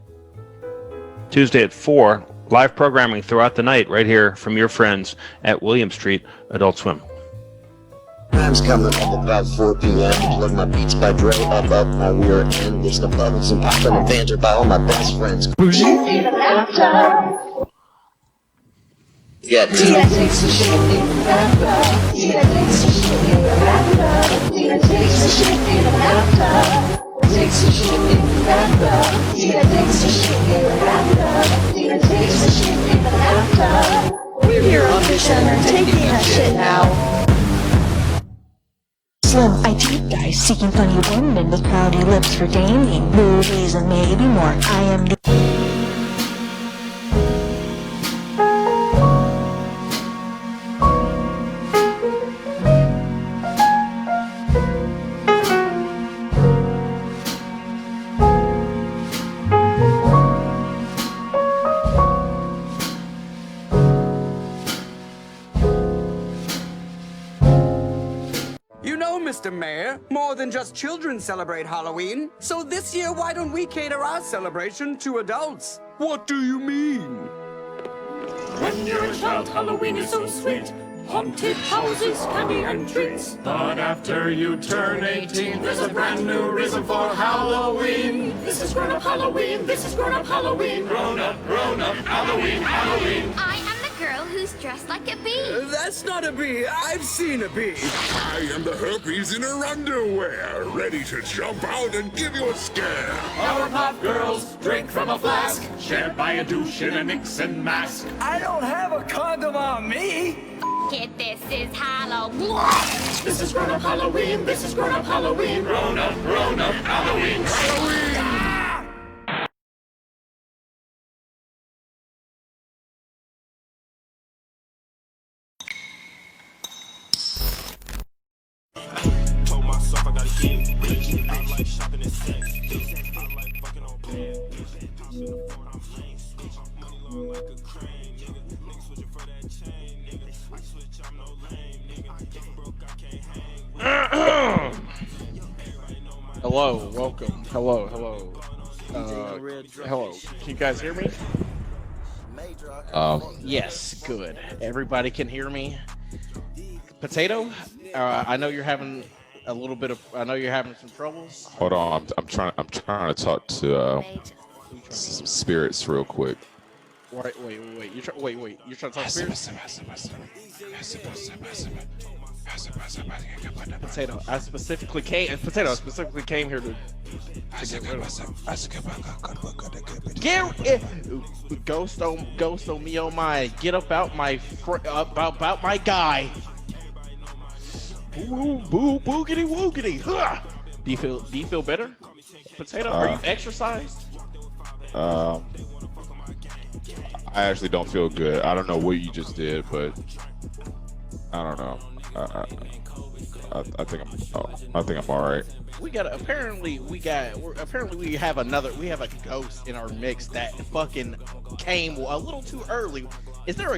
Tuesday at 4. Live programming throughout the night right here from your friends at William Street Adult Swim. Time's coming up about 4 p.m. Plug my beats by Dre up my rear end. There's no bubbles and popping and banter by all my best friends. Yeah, Tina takes the shit in the bathtub. Tina takes the shit in the bathtub. Tina takes the shit in the bathtub. Takes the shit in the bathtub. Tina takes the shit in the bathtub. Tina takes the shit in the bathtub. We're here on the center taking that shit now. Slim, I deep dive, seeking funny women with pouty lips for gaming, movies, and maybe more. I am the... You know, Mr. Mayor, more than just children celebrate Halloween. So this year, why don't we cater our celebration to adults? What do you mean? When you're a child, Halloween is so sweet. Haunted houses, candy and treats. But after you turn 18, there's a brand new reason for Halloween. This is grown-up Halloween, this is grown-up Halloween. Grown-up Halloween, Halloween. I am the girl who's dressed like a bee. That's not a bee. I've seen a bee. I am the herpes in her underwear, ready to jump out and give you a scare. Powerpuff Girls drink from a flask, shared by a douche in a Nixon mask. I don't have a condom on me. Kid, this is Halloween. This is grown-up Halloween, this is grown-up Halloween. Grown-up Halloween, Halloween. Told myself I gotta get rich. I like shopping and sex. I like fucking on bed. Hop in the Ford, I'm lane switch. Money long like a crane, nigga. Nigga switching for that chain, nigga. I switch, I'm no lame, nigga. If broke, I can't hang. Hello, welcome. Hello. Hello. Can you guys hear me? Yes, good. Everybody can hear me. Potato, I know you're having a little bit of. I know you're having some troubles. Hold on, I'm trying to talk to some spirits real quick. Wait. You're trying to talk spirits? Potato, I specifically came here to get rid of. Ghost on me, oh my! Get about my about my guy. Boo boogity woogity. Huh. Do you feel better, Potato? Are you exercised? I actually don't feel good. I don't know what you just did, but I don't know. I think I'm all right. We have a ghost in our mix that fucking came a little too early. Is there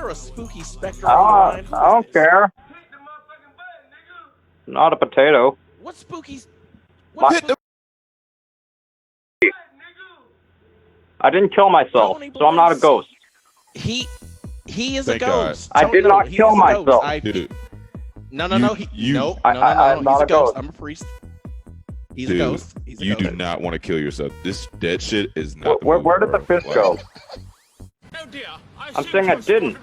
a spooky specter on the line? I don't care. Not a potato. What spooky? I didn't kill myself, so I'm not a ghost. He is Thank a ghost. God. I did not kill myself. No. I'm He's not a a ghost. ghost. I'm a priest. He's Dude, a ghost. you do not want to kill yourself. This dead shit is not. Where did the fish go? I'm saying I didn't.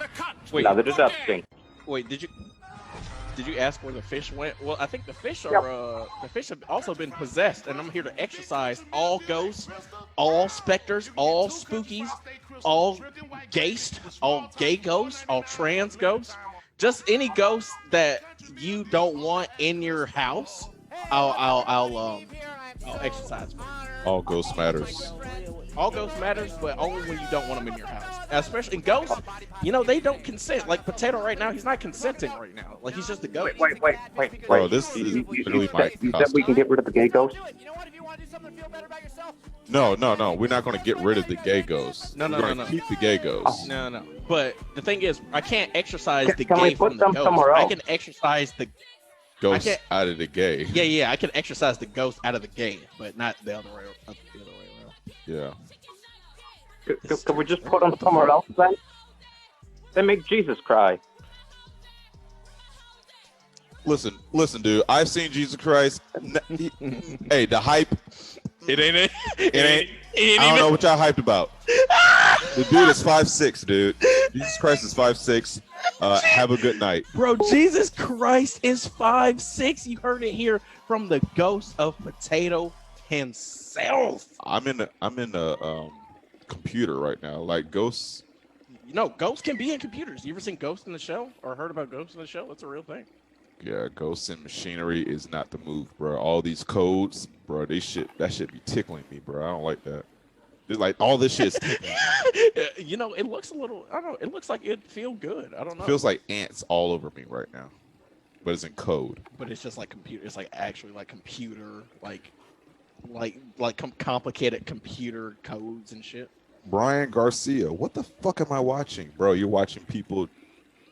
Wait, Neither did that thing. Wait, did you ask where the fish went? Well, I think the fish have also been possessed, and I'm here to exorcise all ghosts, all specters, all spookies, all ghosts, all gay ghosts, all trans ghosts, just any ghosts that you don't want in your house. I'll exercise. All ghost matters. All ghosts matters, but only when you don't want them in your house. Especially ghosts, they don't consent. Like Potato right now, he's not consenting right now. Like he's just a ghost. Wait. Bro, this is literally my You said we can get rid of the gay ghost? No. We're not going to get rid of the gay ghosts. No. We're going to keep the gay ghosts. No. But the thing is, I can't exercise the Can we gay put from the them ghost. somewhere I else? can exercise the Ghosts out of the gay. Yeah. I can exercise the ghost out of the gay, but not the other way around. Yeah. Could we just put them somewhere else then? They make Jesus cry. Listen, dude. I've seen Jesus Christ. Hey, the hype. It ain't. I don't know what y'all hyped about. The dude is 5'6", dude. Jesus Christ is 5'6". Have a good night, bro. Jesus Christ is 5'6". You heard it here from the ghost of Potato himself. I'm in the computer right now. Like ghosts. You know, ghosts can be in computers. You ever seen Ghost in the Shell or heard about Ghost in the Shell? That's a real thing. Yeah, ghosts and machinery is not the move, bro. All these codes, bro. That should be tickling me, bro. I don't like that. It's like all this shit's You know, it looks a little. I don't know. It looks like it'd feel good. I don't know. It feels like ants all over me right now, but it's in code. But it's just like computer. It's like actually like computer, like complicated computer codes and shit. Brian Garcia, what the fuck am I watching, bro? You're watching people,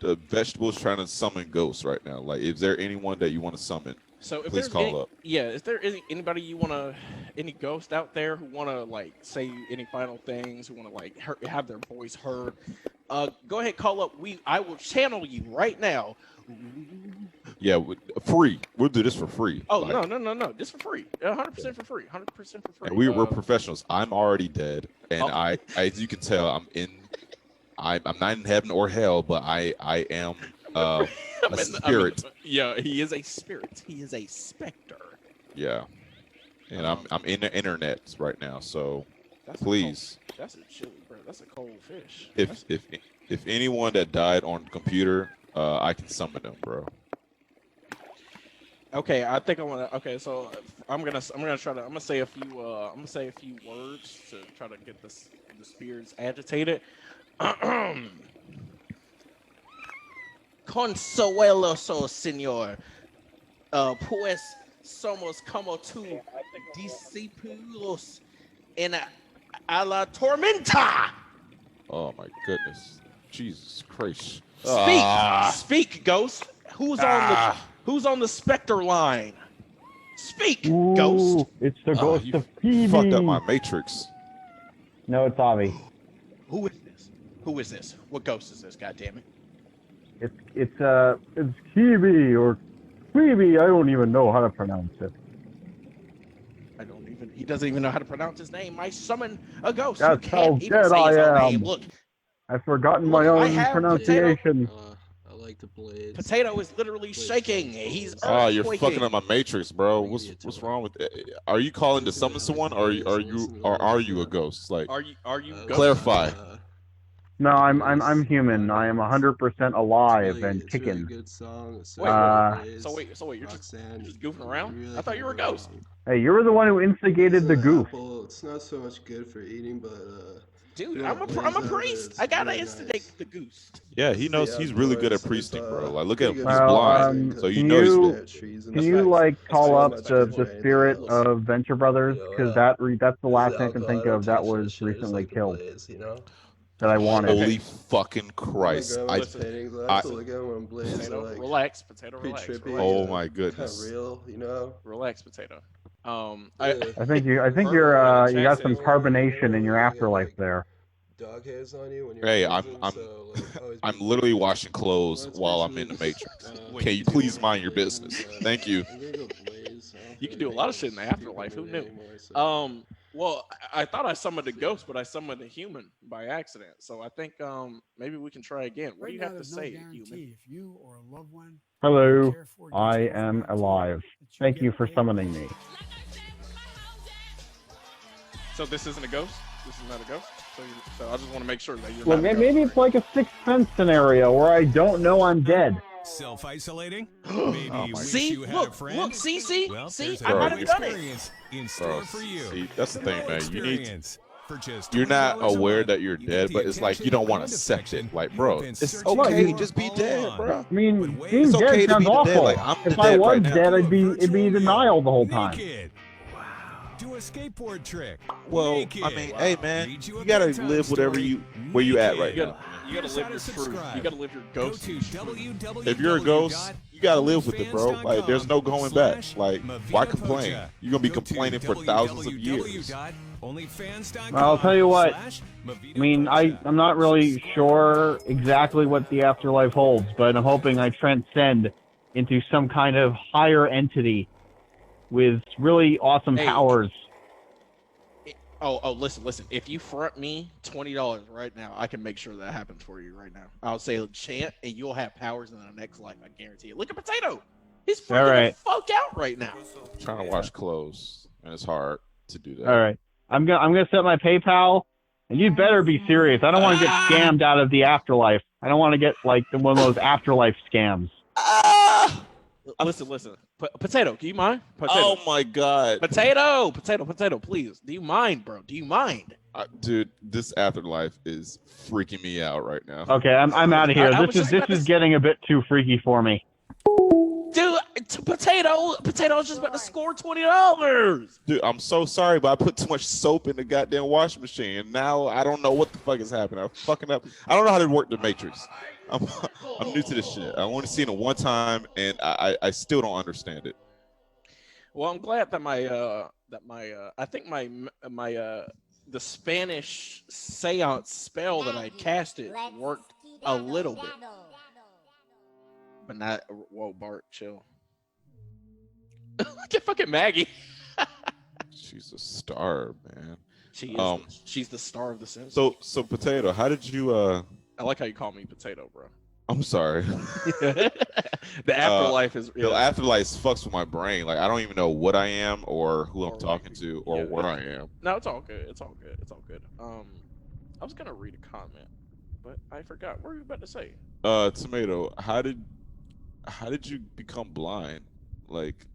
the vegetables trying to summon ghosts right now. Like, is there anyone that you want to summon? So if please call up. Yeah, is there anybody you want to, any ghost out there who want to like say any final things, who want to like have their voice heard? Go ahead, call up. I will channel you right now. Yeah, free. We'll do this for free. Oh, like, no, this for free. 100% for free. 100% for free. And we're professionals. I'm already dead, and I, as you can tell, I'm not in heaven or hell, but I am a spirit. Yeah, he is a spirit. He is a specter. Yeah, and I'm in the internet right now, so please. That's a chili, bro. That's a cold fish. If anyone that died on the computer, I can summon them, bro. Okay, I think I want to. Okay, so I'm gonna say a few words to try to get the spirits agitated. Consueloso, señor. Pues somos como tu discípulos en a la tormenta. Oh my goodness, Jesus Christ! Speak, ghost. Who's on the specter line? Speak, ghost. It's the ghost of Phoebe. Fucked up my matrix. No, it's Avi. Who is this? What ghost is this? God damn it! It's Kiwi or Phoebe. I don't even know how to pronounce it. He doesn't even know how to pronounce his name. I summon a ghost. That's how dead I am. Look, I've forgotten my own pronunciation. I like to play. Potato is literally shaking. He's you're fucking up my matrix, bro. What's wrong with it? Are you calling to summon someone, or are you a ghost? Like, are you clarify? No, I'm human. I am 100% alive and kicking. Good song. So wait, you're just goofing around? I thought you were a ghost. Hey, you were the one who instigated the goof. It's not so much good for eating, but dude, I'm a priest. I gotta instigate the goose. Yeah, he knows. He's really good at priesting, bro. Like, look at him. He's blind, so you know he's. Can you like call up the spirit of Venture Brothers? Because that's the last thing I can think of that was recently killed. That I wanted. Holy fucking Christ! Relax, potato. Relax. Oh my goodness. Relax, potato. I think you got some carbonation in your afterlife there. Dog hairs on you when you're hey, I'm literally washing clothes while I'm in the Matrix. Can you please mind your business? Thank you. You can do a lot of shit in the afterlife. Who knew? Well, I thought I summoned a ghost, but I summoned a human by accident. So I think maybe we can try again. What do you have to say, human? If you or a loved one Hello, I am alive. Thank you for summoning me. So this isn't a ghost? This is not a ghost? So I just want to make sure that you're Well, not maybe it's like a Sixth Sense scenario where I don't know I'm dead. Self-isolating? Maybe you wish see, you had look, a friend? look, see, Well, see, there's I a might new have done it. experience in store for you. See, that's the thing, man. You need. Experience. For just You're not $20 a aware month, that you're you dead, get but the it's like you don't want to accept it. Like, bro, it's okay. Just be dead, bro. I mean, being It's okay dead to sounds be dead. awful. Like, I'm If dead I was right now. dead, it'd be denial the whole time. Do a skateboard trick. Well, Naked. I mean, hey, man, you gotta live whatever where you at right now. You gotta live your truth. You gotta live your ghost. If you're a ghost, you gotta live with it, bro. Like, there's no going back. Like, why complain? You're gonna be complaining for thousands of years. I'll tell you what. I mean, I'm not really sure exactly what the afterlife holds, but I'm hoping I transcend into some kind of higher entity with really awesome Hey. powers. Oh, listen. If you front me $20 right now, I can make sure that happens for you right now. I'll say chant, and you'll have powers in the next life. I guarantee it. Look at Potato. He's freaking All right. the fuck out right now. Trying to wash clothes, and it's hard to do that. All right. I'm gonna set my PayPal, and you better be serious. I don't want to get scammed out of the afterlife. I don't want to get like one of those afterlife scams. Listen. Potato, do you mind? Potato. Oh my god. Potato, please. Do you mind, bro? Do you mind? Dude, this afterlife is freaking me out right now. Okay, I'm out of here. I was This just is about to getting a bit too freaky for me. Dude, Potato was just about to score $20. Dude, I'm so sorry, but I put too much soap in the goddamn washing machine. Now I don't know what the fuck is happening. I'm fucking up. I don't know how to work the Matrix. I'm new to this shit. I only seen it one time, and I still don't understand it. Well, I'm glad that I think the Spanish seance spell that I casted worked a little bit. But not. Whoa, Bart, chill. Look at fucking Maggie. She's a star, man. She's the star of the Simpsons. So Potato, how did you I like how you call me Potato, bro. I'm sorry. The afterlife is the afterlife fucks with my brain. Like I don't even know what I am or who I'm talking to or where I am. No, it's all good. It's all good. I was gonna read a comment, but I forgot. What were you about to say? Tomato, how did you become blind? Like,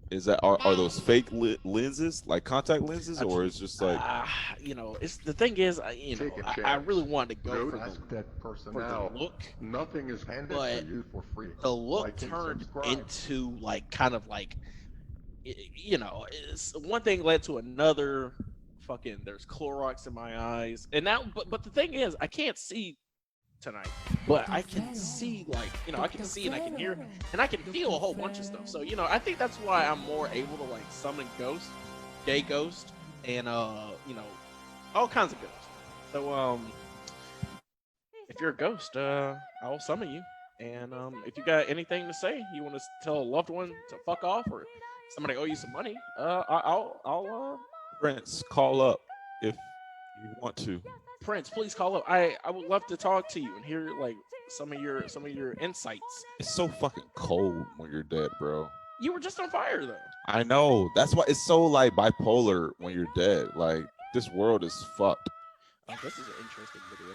is that are those fake lenses, like contact lenses, or is just like? It's the thing is, I really wanted to go for the look. Nothing is handed but to you for free. The look Like and turned subscribe. into like kind of like, it's one thing led to another. Fucking, there's Clorox in my eyes, and now, but the thing is, I can't see tonight, but I can see, like, I can see and I can hear and I can feel a whole bunch of stuff. So I think that's why I'm more able to like summon ghosts, gay ghosts, and all kinds of ghosts. So if you're a ghost, I'll summon you, and if you got anything to say, you want to tell a loved one to fuck off, or somebody owe you some money, I'll Prince, call up if you want to. Prince, please call up. I would love to talk to you and hear like some of your insights. It's so fucking cold when you're dead, bro. You were just on fire though. I know. That's why it's so like bipolar when you're dead. Like this world is fucked. Oh, this is an interesting video.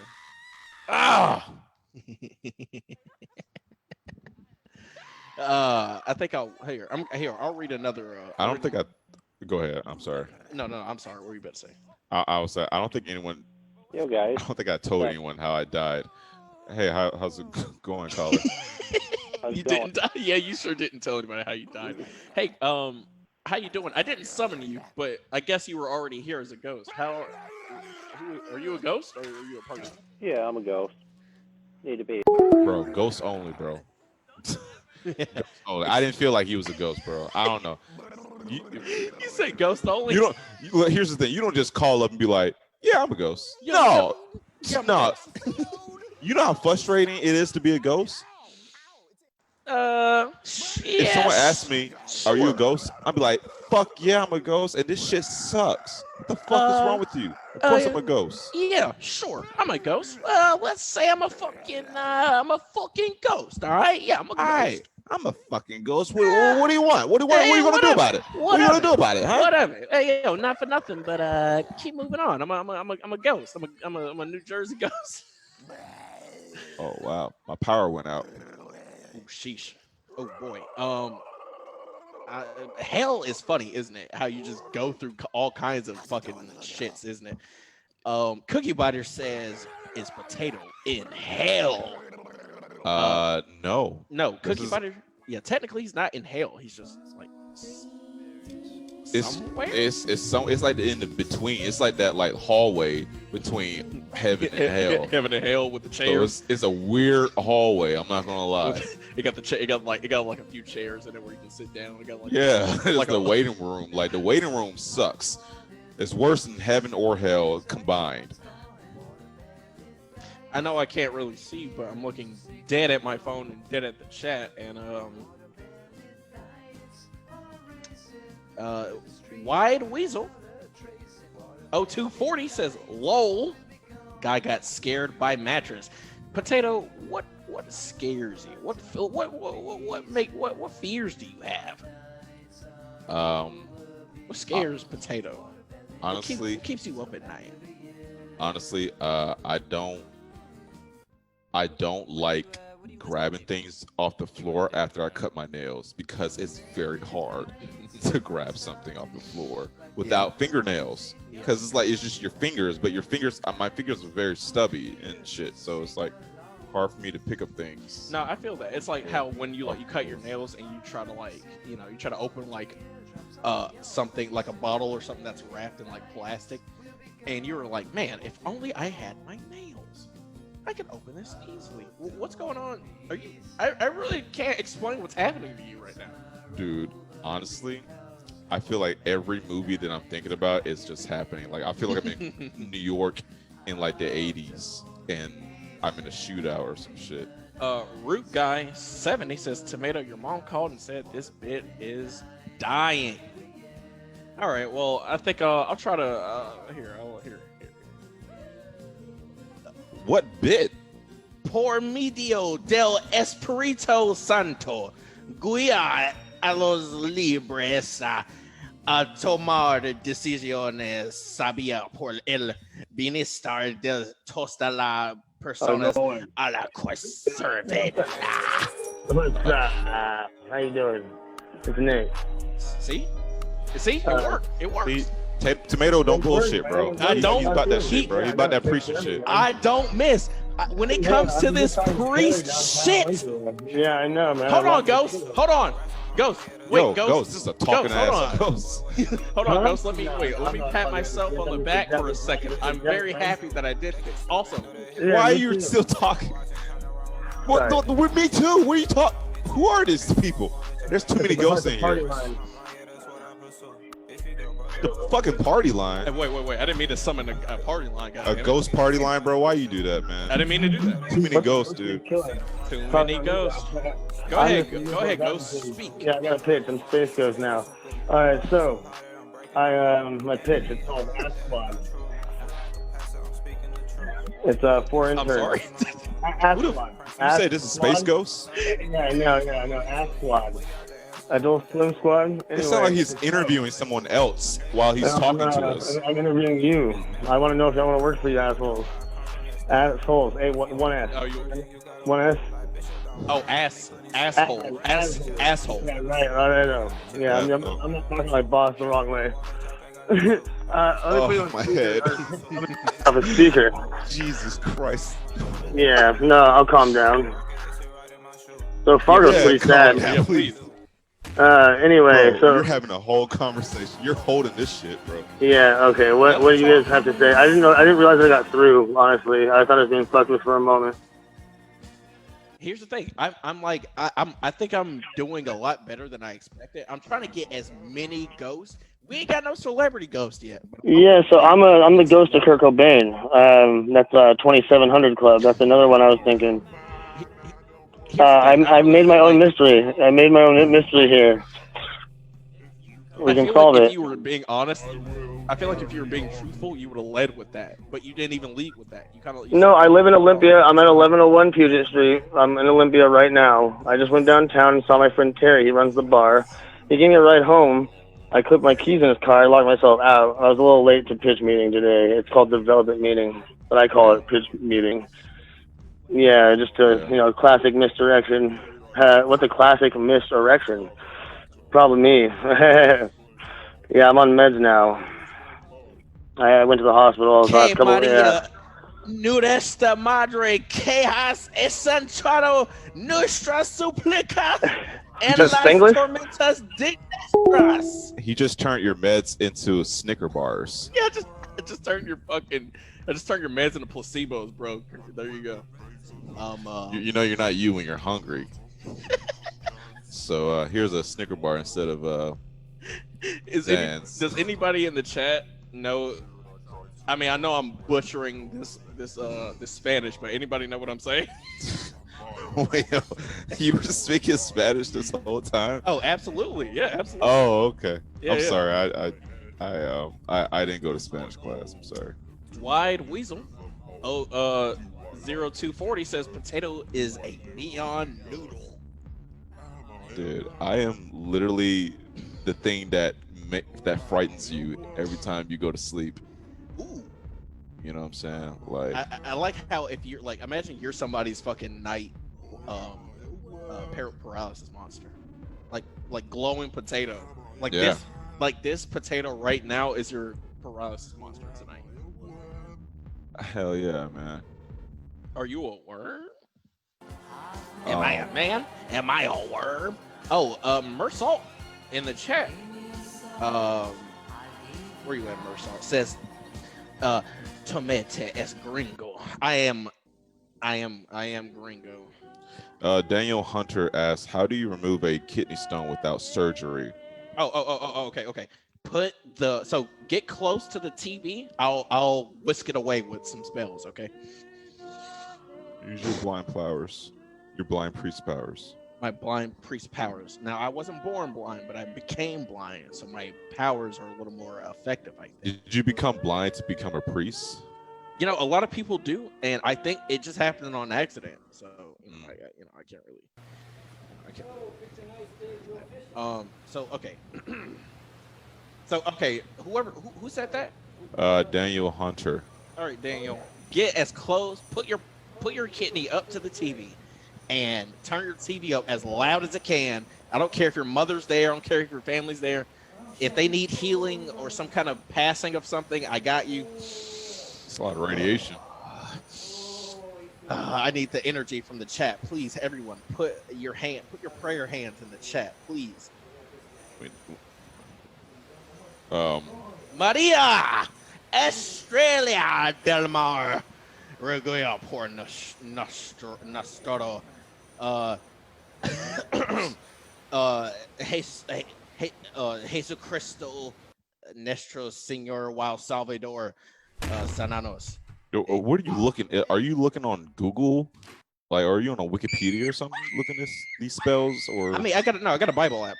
I think I'll read another. I don't think I. Go ahead. I'm sorry. No, I'm sorry. What were you about to say? I was. I don't think anyone. Yo, guys. I don't think I told anyone how I died. Hey, how's it going, caller? You didn't die? Yeah, you sure didn't tell anybody how you died. Hey, how you doing? I didn't summon you, but I guess you were already here as a ghost. Are you a ghost or are you a person? Yeah, I'm a ghost. Need to be. Bro, ghost only, bro. Ghost only. I didn't feel like he was a ghost, bro. I don't know. You say ghost only? You don't. Here's the thing. You don't just call up and be like, "Yeah, I'm a ghost." No. You know how frustrating it is to be a ghost? If someone asks me, "Are you a ghost?" I'd be like, "Fuck yeah, I'm a ghost," and this shit sucks. What the fuck is wrong with you? Of course I'm a ghost. Yeah, sure. I'm a ghost. Let's say I'm a fucking ghost. All right? Yeah, I'm a ghost. All right. I'm a fucking ghost. What do you want? What are you gonna do about it? What are you gonna do about it, huh? Whatever. Hey, yo, not for nothing, but keep moving on. I'm a ghost. I'm a New Jersey ghost. Oh wow, my power went out. Oh sheesh. Oh boy. Hell is funny, isn't it? How you just go through all kinds of fucking shits, isn't it? Cookie Biter says, "Is Potato in hell?" No. No, Cookie Biter. Yeah, technically he's not in hell. He's just like somewhere. It's like the in between. It's like that like hallway between heaven and hell. Heaven and hell with the chairs. So it's a weird hallway. I'm not gonna lie. It got like a few chairs in it where you can sit down. It got like it's like the waiting room. Like the waiting room sucks. It's worse than heaven or hell combined. I know I can't really see, but I'm looking dead at my phone and dead at the chat, and Wide Weasel 0240 says, "Lol, guy got scared by mattress." Potato, what scares you? What fears do you have? What scares Potato? Honestly, what keeps you up at night? Honestly, I don't like grabbing things off the floor after I cut my nails because it's very hard to grab something off the floor without fingernails. Because it's just your fingers, but my fingers are very stubby and shit, so it's like hard for me to pick up things. No, I feel that. It's like how when you cut your nails and you try to you try to open something like a bottle or something that's wrapped in plastic, and you were like, man, if only I had my nails, I could open this easily. What's going on? I really can't explain what's happening to you right now. Dude, honestly, I feel like every movie that I'm thinking about is just happening. Like I feel like I'm in New York in the 80s and I'm in a shootout or some shit. Root Guy 70 says, "Tomato, your mom called and said this bit is dying." All right, well, I think I'll try to here. What bit? Por medio del Espíritu Santo, guía a los libres a tomar decisiones sabia por el bienestar de todas las personas a la cual sirven. What's up? How you doing? It's Nick. See? It worked. It works. See? Tomato don't bullshit, bro. He's about that shit, bro. He's about that preaching shit. I don't miss. When it comes to this priest shit. Yeah, I know, man. Hold on, Ghost. Hold on. Ghost. Wait, Yo, Ghost. This is a talking ass Ghost. Hold on, Ghost. Let me pat myself on the back for a second. I'm very happy that I did this. Also, why are you still talking? What? With me too. What are you talking? Who are these people? There's too many ghosts in here. The fucking party line. Hey, wait. I didn't mean to summon a party line, guy. A ghost party line, bro? Why you do that, man? I didn't mean to do that. Too many ghosts, dude. Too many ghosts. Go ahead, Ghost. Speak. Yeah, I got a pitch. I'm Space Ghost now. All right, so my pitch. It's called Ass Squad. It's 4 interns. I'm sorry. Ass Squad. You say this is Space Ghost? Yeah, no. Ass Squad. Adult Swim Squad. Anyway, it sounds like he's interviewing someone else while he's talking to us. I'm interviewing you. I want to know if I want to work for you, assholes. Assholes. Hey, one S. One S. Oh, asshole. Asshole. Yeah, right. I know. Yeah, I'm not talking to my boss the wrong way. My head. Of a speaker. Jesus Christ. Yeah, no, I'll calm down. So Fargo's pretty sad. Yeah, please. Anyway, bro, so you're having a whole conversation. You're holding this shit, bro. Yeah. Okay. What do you guys have to say? I didn't realize I got through. Honestly, I thought I was being fucked with for a moment. Here's the thing. I think I'm doing a lot better than I expected. I'm trying to get as many ghosts. We ain't got no celebrity ghost yet. Yeah. So I'm the ghost of Kurt Cobain. That's 2700 Club. That's another one I was thinking. I made my own mystery. I made my own mystery here. We can solve it. If you were being honest, I feel like if you were being truthful, you would have led with that. But you didn't even lead with that. No, I live in Olympia. I'm at 1101 Puget Street. I'm in Olympia right now. I just went downtown and saw my friend Terry. He runs the bar. He gave me a ride home. I clipped my keys in his car. I locked myself out. I was a little late to pitch meeting today. It's called development meeting, but I call it pitch meeting. Yeah, just a classic misdirection. What's a classic misdirection? Probably me. Yeah, I'm on meds now. I went to the hospital the last couple of days. Nudesta madre quejas es entrado nuestra súplica en las tormentas de nuestras. He just turned your meds into Snicker bars. Yeah, just turned your meds into placebos, bro. There you go. You know you're not you when you're hungry. So here's a Snicker bar instead of does anybody in the chat know? I mean, I know I'm butchering this Spanish, but anybody know what I'm saying? Wait, you were speaking Spanish this whole time? Oh, absolutely. Yeah, absolutely. Oh, okay. Yeah, I'm yeah. sorry. I didn't go to Spanish class. I'm sorry. Wide Weasel. 0240 says potato is a neon noodle. Dude, I am literally the thing that frightens you every time you go to sleep. Ooh. You know what I'm saying? Like, I like how if you're like, imagine you're somebody's fucking night paralysis monster, like glowing potato, like Yeah. this potato right now is your paralysis monster tonight. hell yeah, man. Are you a worm? Am I a man? Am I a worm? Oh, Mersalt in the chat. Where you at, Mersalt? Says, Tomete es gringo. I am gringo. Daniel Hunter asks, how do you remove a kidney stone without surgery? Okay. So get close to the TV. I'll whisk it away with some spells, okay? Use your blind powers. Your blind priest powers. My blind priest powers. Now, I wasn't born blind, but I became blind, so my powers are a little more effective, I think. Did you become blind to become a priest? You know, a lot of people do, and I think it just happened on accident. So, I can't really. Who said that? Daniel Hunter. All right, Daniel, get as close. Put your kidney up to the TV, and turn your TV up as loud as it can. I don't care if your mother's there. I don't care if your family's there. If they need healing or some kind of passing of something, I got you. It's a lot of radiation. I need the energy from the chat. Please, everyone, put your prayer hands in the chat, please. Wait. Maria Estrella del Mar, Reguilla por Nostro, Jesus Cristo, Nuestro Señor Wow Salvador, Sananos. What are you looking at? Are you looking on Google? Like, are you on a Wikipedia or something looking at these spells? Or I mean, I got a Bible app.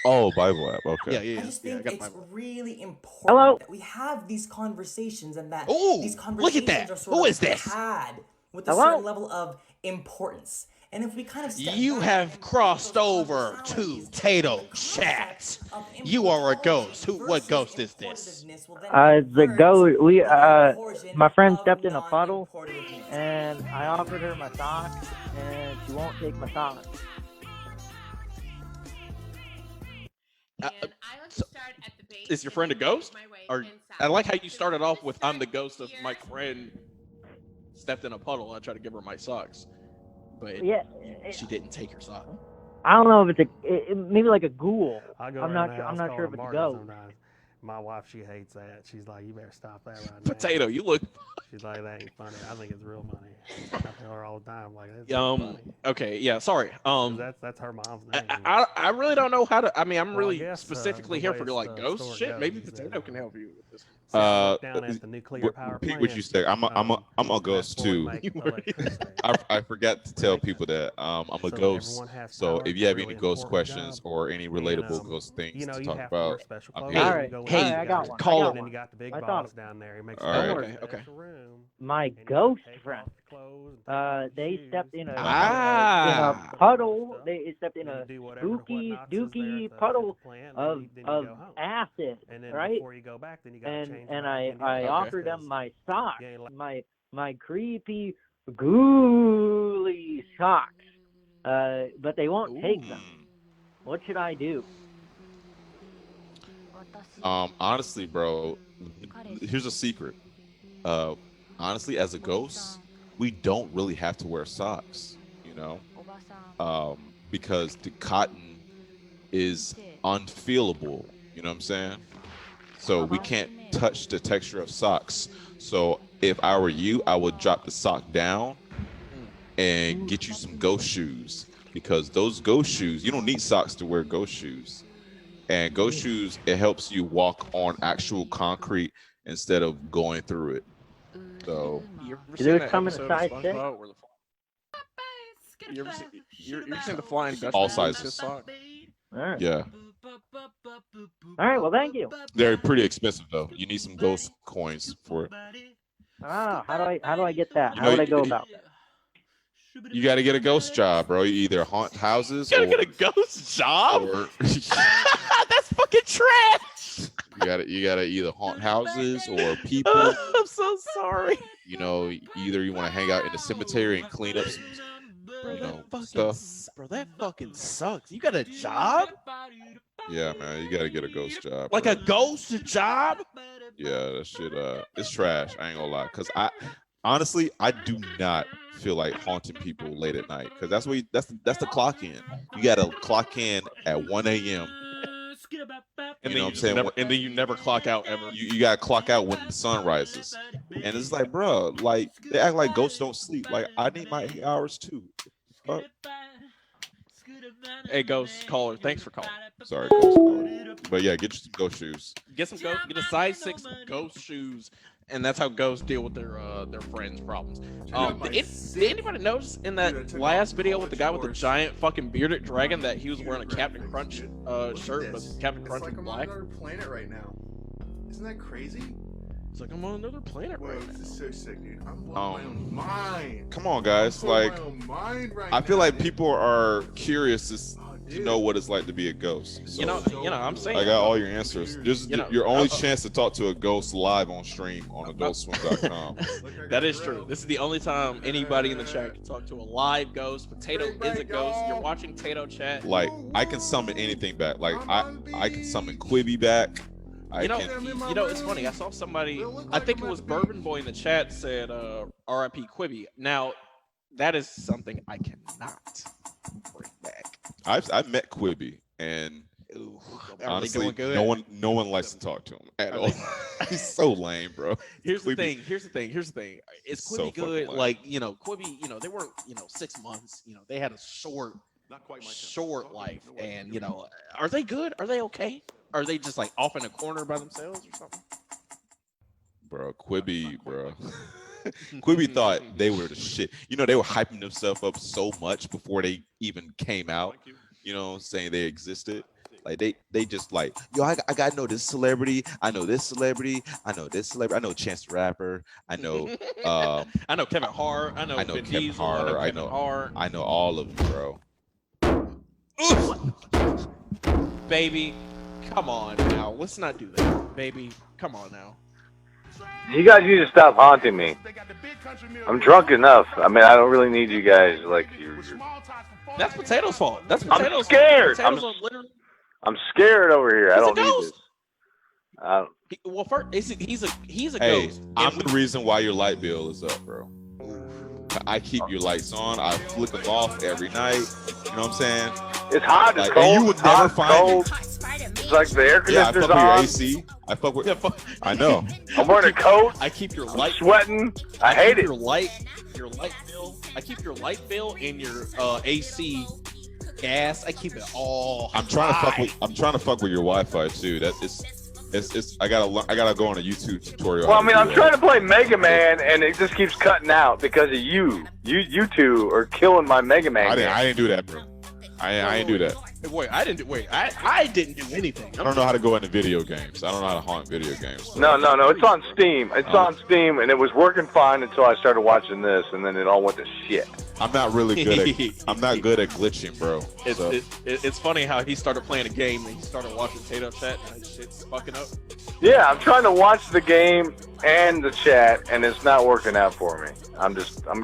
Oh, Bible app. Okay. Yeah. I just think it's really important Hello? that we have these conversations and that Ooh, these look conversations at that. are sort Who of is this? had with a Hello? certain level of importance. And if we kind of step You back have and crossed look at over the to personalities, Tato the Chat. concept of You are a ghost. importance What versus ghost is this? importantiveness will then The convert goat. the portion My friend of stepped in a puddle, non-importantiveness. and I offered her my socks, and she won't take my socks. Is your friend a ghost? Or I like how you started off with "I'm the ghost of my friend stepped in a puddle." I tried to give her my socks, but Yeah, she didn't take your sock. I don't know if it's maybe like a ghoul. I go I'm around not the sure. I'm house not calling sure if it's a Margaret ghost. sometimes. My wife, she hates that. She's like, "You better stop that right now." Potato, you look. She's like, "That ain't funny." I think it's real funny. I tell her all the time, like, "That's funny." Okay, yeah, sorry. 'Cause that's her mom's name. I really don't know how to. I mean, I'm Well, I really guess, specifically the here way for like the ghost story shit. goes Maybe is Potato that, can help you with this. down at the nuclear power Repeat plant. what you said. I'm a ghost too. I forgot to tell people that I'm a ghost. So if you have any ghost questions or any relatable ghost things to talk about, I'm here. All right. Hey, I got one. call I it. got one. You got the big I boss thought down there. He makes All sure right. there's Okay. extra room. My ghost friend. They stepped in a puddle. They stepped in a dookie puddle of acid, right? And I offered them my socks, my creepy ghouly socks, but they won't take them. What should I do? Honestly, bro, here's a secret. Honestly, as a ghost, we don't really have to wear socks, you know, because the cotton is unfeelable. You know what I'm saying? So we can't touch the texture of socks. So if I were you, I would drop the sock down and get you some ghost shoes, because those ghost shoes, you don't need socks to wear ghost shoes. And ghost shoes, it helps you walk on actual concrete instead of going through it. So Do they come in a size 6? You're seen the Flying Dutchman? All This sizes. song? All right. Yeah, All right. Well, thank you. they're pretty expensive though. You need some ghost coins for it. Ah, how do I get that? You How know, would I go about that? You got to get a ghost job, bro. You either haunt houses You or gotta get a ghost job. or That's fucking trash. you gotta either haunt houses or people. I'm so sorry. You know, either you want to hang out in the cemetery and clean up some, you know, stuff. Bro, that fucking sucks. You got a job? Yeah, man, you gotta get a ghost job. Like bro. a ghost job? Yeah, that shit. It's trash. I ain't gonna lie, cause honestly I do not feel like haunting people late at night, cause that's the clock in. You gotta clock in at 1 a.m. And You know what I'm then saying? and then you never clock out ever. You gotta clock out when the sun rises, and it's like, bro, like they act like ghosts don't sleep. Like I need my 8 hours too. Fuck. Hey, ghost caller, thanks for calling. Sorry, ghost caller. But yeah, get you some ghost shoes. Get a size 6 ghost shoes, and that's how ghosts deal with their friends' problems. Did anybody notice in that last video with the guy with the giant fucking bearded dragon that he was wearing a Captain Crunch shirt, but Captain Crunch was black? I'm on another planet right now. Isn't that crazy? It's like I'm on another planet right now. This is so sick, dude. I'm blowing my own mind. Come on, guys. Like, I feel like people are curious to know what it's like to be a ghost. So, You know, I'm saying. I got all your answers. This is You know, your only chance to talk to a ghost live on stream on adultswim.com. That is true. This is the only time anybody in the chat can talk to a live ghost. Potato is a ghost. You're watching Tato chat. Like, I can summon anything back. Like, I can summon Quibi back. You know, it's funny. I saw somebody, I think it was Bourbon Boy in the chat, said R.I.P. Quibi. Now, that is something I cannot bring back. I've met Quibi, and honestly, no one likes to talk to him at all. He's so lame, bro. Here's the Quibi- thing. Is Quibi So fucking good? lame. Like, Quibi, they weren't, 6 months. They had a short life. And, are they good? Are they okay? Are they just like off in a corner by themselves or something? Bro, Quibi, bro. Quibi thought they were the shit. They were hyping themselves up so much before they even came out, saying they existed. Like they just like, yo, I got to know this celebrity. I know this celebrity. I know this celebrity. I know Chance the Rapper. I know I know Kevin Hart. I know Vin Kevin Diesel. Hart. I know Kevin Hart. I know all of them, bro. Baby, come on now. Let's not do that. Baby, come on now. You guys need to stop haunting me. I'm drunk enough. I mean, I don't really need you guys. Like, That's Potato's fault. That's Potato's I'm scared. Fault. Potato's literally. I'm scared over here. I don't need ghost. this. Well, first, he's a Hey, ghost. I'm the reason why your light bill is up, bro. I keep your lights on. I flick them off every night. You know what I'm saying? It's hot. It's Like, cold. and you would it's never hot, find cold. it. It's like the air Yeah, I conditioner's fuck with your on. AC. I fuck with. I know. I'm wearing a coat. I keep your I'm light. sweating. I hate it. Your light bill. I keep your light bill and your AC gas. I keep it all. I'm trying high. to fuck with your Wi-Fi too. That is. It's I gotta go on a YouTube tutorial. Well, how I mean, do I'm that. trying to play Mega Man, and it just keeps cutting out because of you. You two are killing my Mega Man. I game. didn't do that, bro. I ain't do that. Wait, I didn't do anything. I don't know how to go into video games. I don't know how to haunt video games. No. It's on Steam. It's on Steam, and it was working fine until I started watching this, and then it all went to shit. I'm not really good at. I'm not good at glitching, bro. So. It's funny how he started playing a game and he started watching Tato chat and his shit's fucking up. Yeah, I'm trying to watch the game and the chat, and it's not working out for me. I'm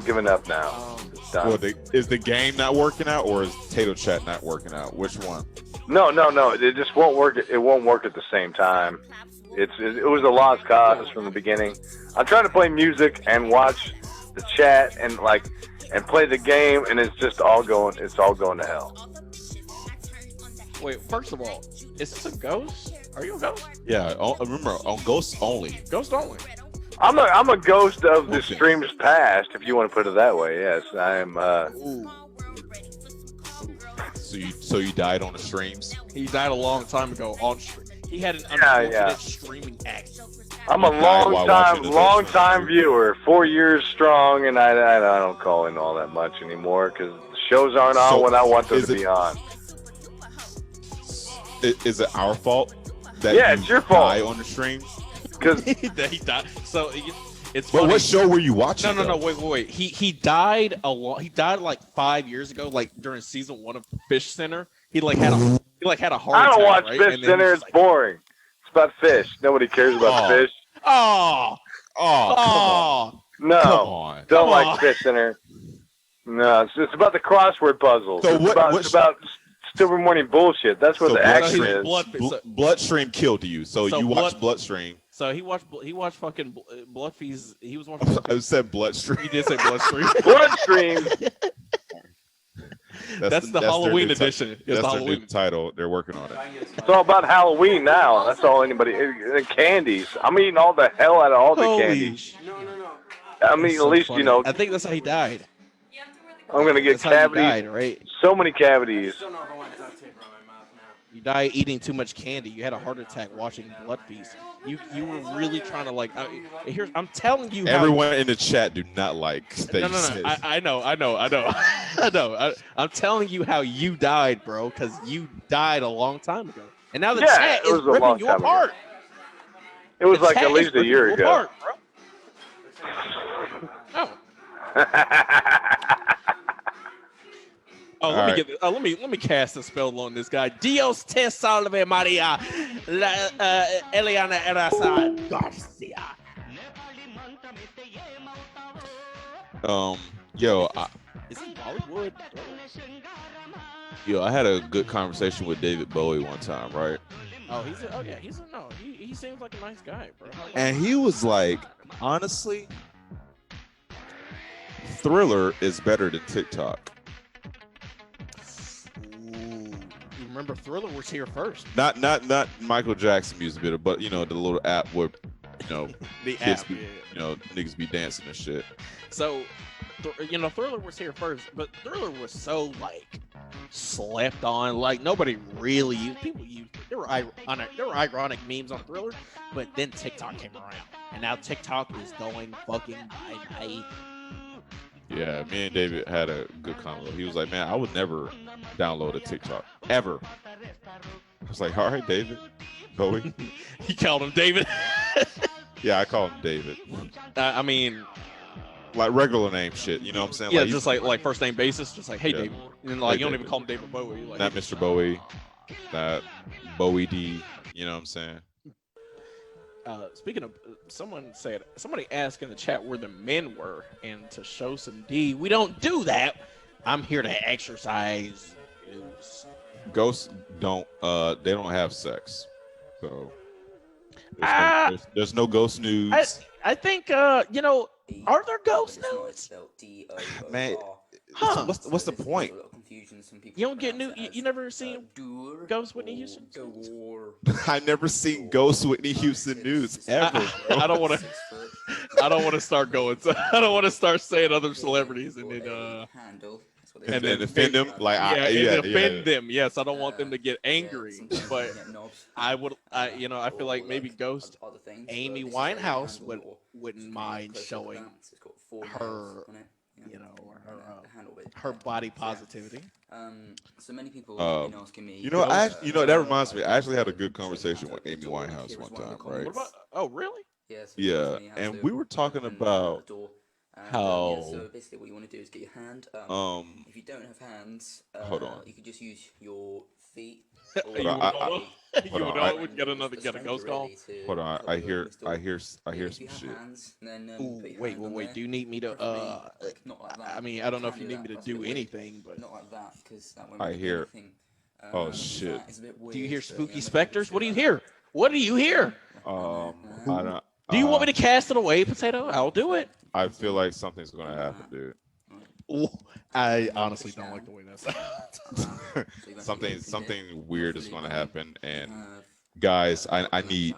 giving up now. It's done. Well, is the game not working out, or is Tato chat not working out? Which one? No. It just won't work. It won't work at the same time. It was a lost cause from the beginning. I'm trying to play music and watch the chat and play the game, and it's just all going. It's all going to hell. Wait, first of all, is this a ghost? Are you a ghost? Yeah, remember on Ghost only. Ghost only. I'm a ghost of the streams past, if you want to put it that way. Yes, I am. So you died on the streams? He died a long time ago on stream. He had an Yeah. unfortunate streaming act. I'm a You died while watching the long Ghost time viewer, 4 years strong, and I don't call in all that much anymore because the Shows aren't on So, when I want them is to it- be on. Is it our fault that Yeah, you it's your fault. die on the stream? Because That he died. So it's But funny. what show were you watching? No, though? wait. He died He died like 5 years ago, like during season 1 of Fish Center. He had a heart I attack. don't watch right? Fish And then Center. he It's was boring. It's about fish. Nobody cares about Oh. fish. Oh, Oh, come on. No, Come on. don't Come like on. Fish Center. No, it's about the crossword puzzles. So It's about stupid morning bullshit. That's what So the action Bloodstream- is. Blood- Bloodstream killed you, so you watched Blood- Bloodstream. So he watched fucking Bloodfeast. He was watching. I said Bloodstream. He did say Bloodstream. Bloodstream. That's the their Halloween new edition. It's That's the their Halloween. new title. They're working on it. It's all about Halloween now. That's all anybody. And candies. I'm eating all the hell out of all the Holy candies. I mean, That's at so least funny. you know. I think that's how he died. I'm gonna get That's how you cavities. died, right? So many cavities. You died eating too much candy. You had a heart attack watching Blood Feast. You were really trying to I'm telling you. Everyone in the chat do not like that. No. you said- I know. I know. I'm telling you how you died, bro, because you died a long time ago, and now the Yeah, chat it is was a ripping long you time ago. apart. It was The like chat at is least a ripping year you ago. apart, bro. Oh, let me get. Let me cast a spell on this guy. Dios te salve Maria, Eliana Erasa Garcia. Is he Bollywood? I had a good conversation with David Bowie one time, right? Oh, he seems like a nice guy, bro. And he was like, honestly, Thriller is better than TikTok. Ooh, you remember Thriller was here first. Not Michael Jackson music video, but the little app where The kids app, be, niggas be dancing and shit. So, Thriller was here first, but Thriller was so slept on. Like nobody really used. People used. There were ironic memes on Thriller, but then TikTok came around, and now TikTok is going fucking bye. Yeah, me and David had a good convo. He was like, man, I would never download a TikTok ever. I was like, all right, David Bowie. He called him David. Yeah, I call him David. I mean, like regular name shit. You know what I'm saying? yeah, like, just like first name basis, just like, hey, Yeah. David, and then Hey, you don't David. even call him David Bowie. Like, not Mr. Bowie, not Bowie D. You know what I'm saying? Speaking of, somebody asked in the chat where the men were, and to show some D, we don't do that. I'm here to exercise. Ghosts don't. They don't have sex, so there's no ghost news. I think are there ghost nudes? Man, what's the point? You don't get new. You never seen Ghost Whitney Houston? I never seen Ghost Whitney Houston news ever. Bro. I don't want to start going. I don't want to start saying other celebrities and then and then offend them. Like offend them. Yes, I don't want them to get angry, but I would. I feel like maybe Ghost Amy Winehouse wouldn't mind showing her, her body positivity. So many people asking me. That reminds me. I actually had a good conversation with Amy Winehouse one time, right? What about? Oh, really? Yeah, and we were talking about how. So basically, what you want to do is get your hand. If you don't have hands, hold on. you could just use your feet. Hold on, We get a ghost call. Hold on, I hear some shit. Ooh, wait. Do you need me to? I mean, I don't know if you need me to do anything, but not like that because that won't I do hear. anything. Oh shit! Do you hear spooky specters? What do you hear? What do you hear? I don't. Do you want me to cast it away, Potato? I'll do it. I feel like something's gonna happen, dude. I honestly don't like the way that sounds. something weird is gonna happen, and guys, I need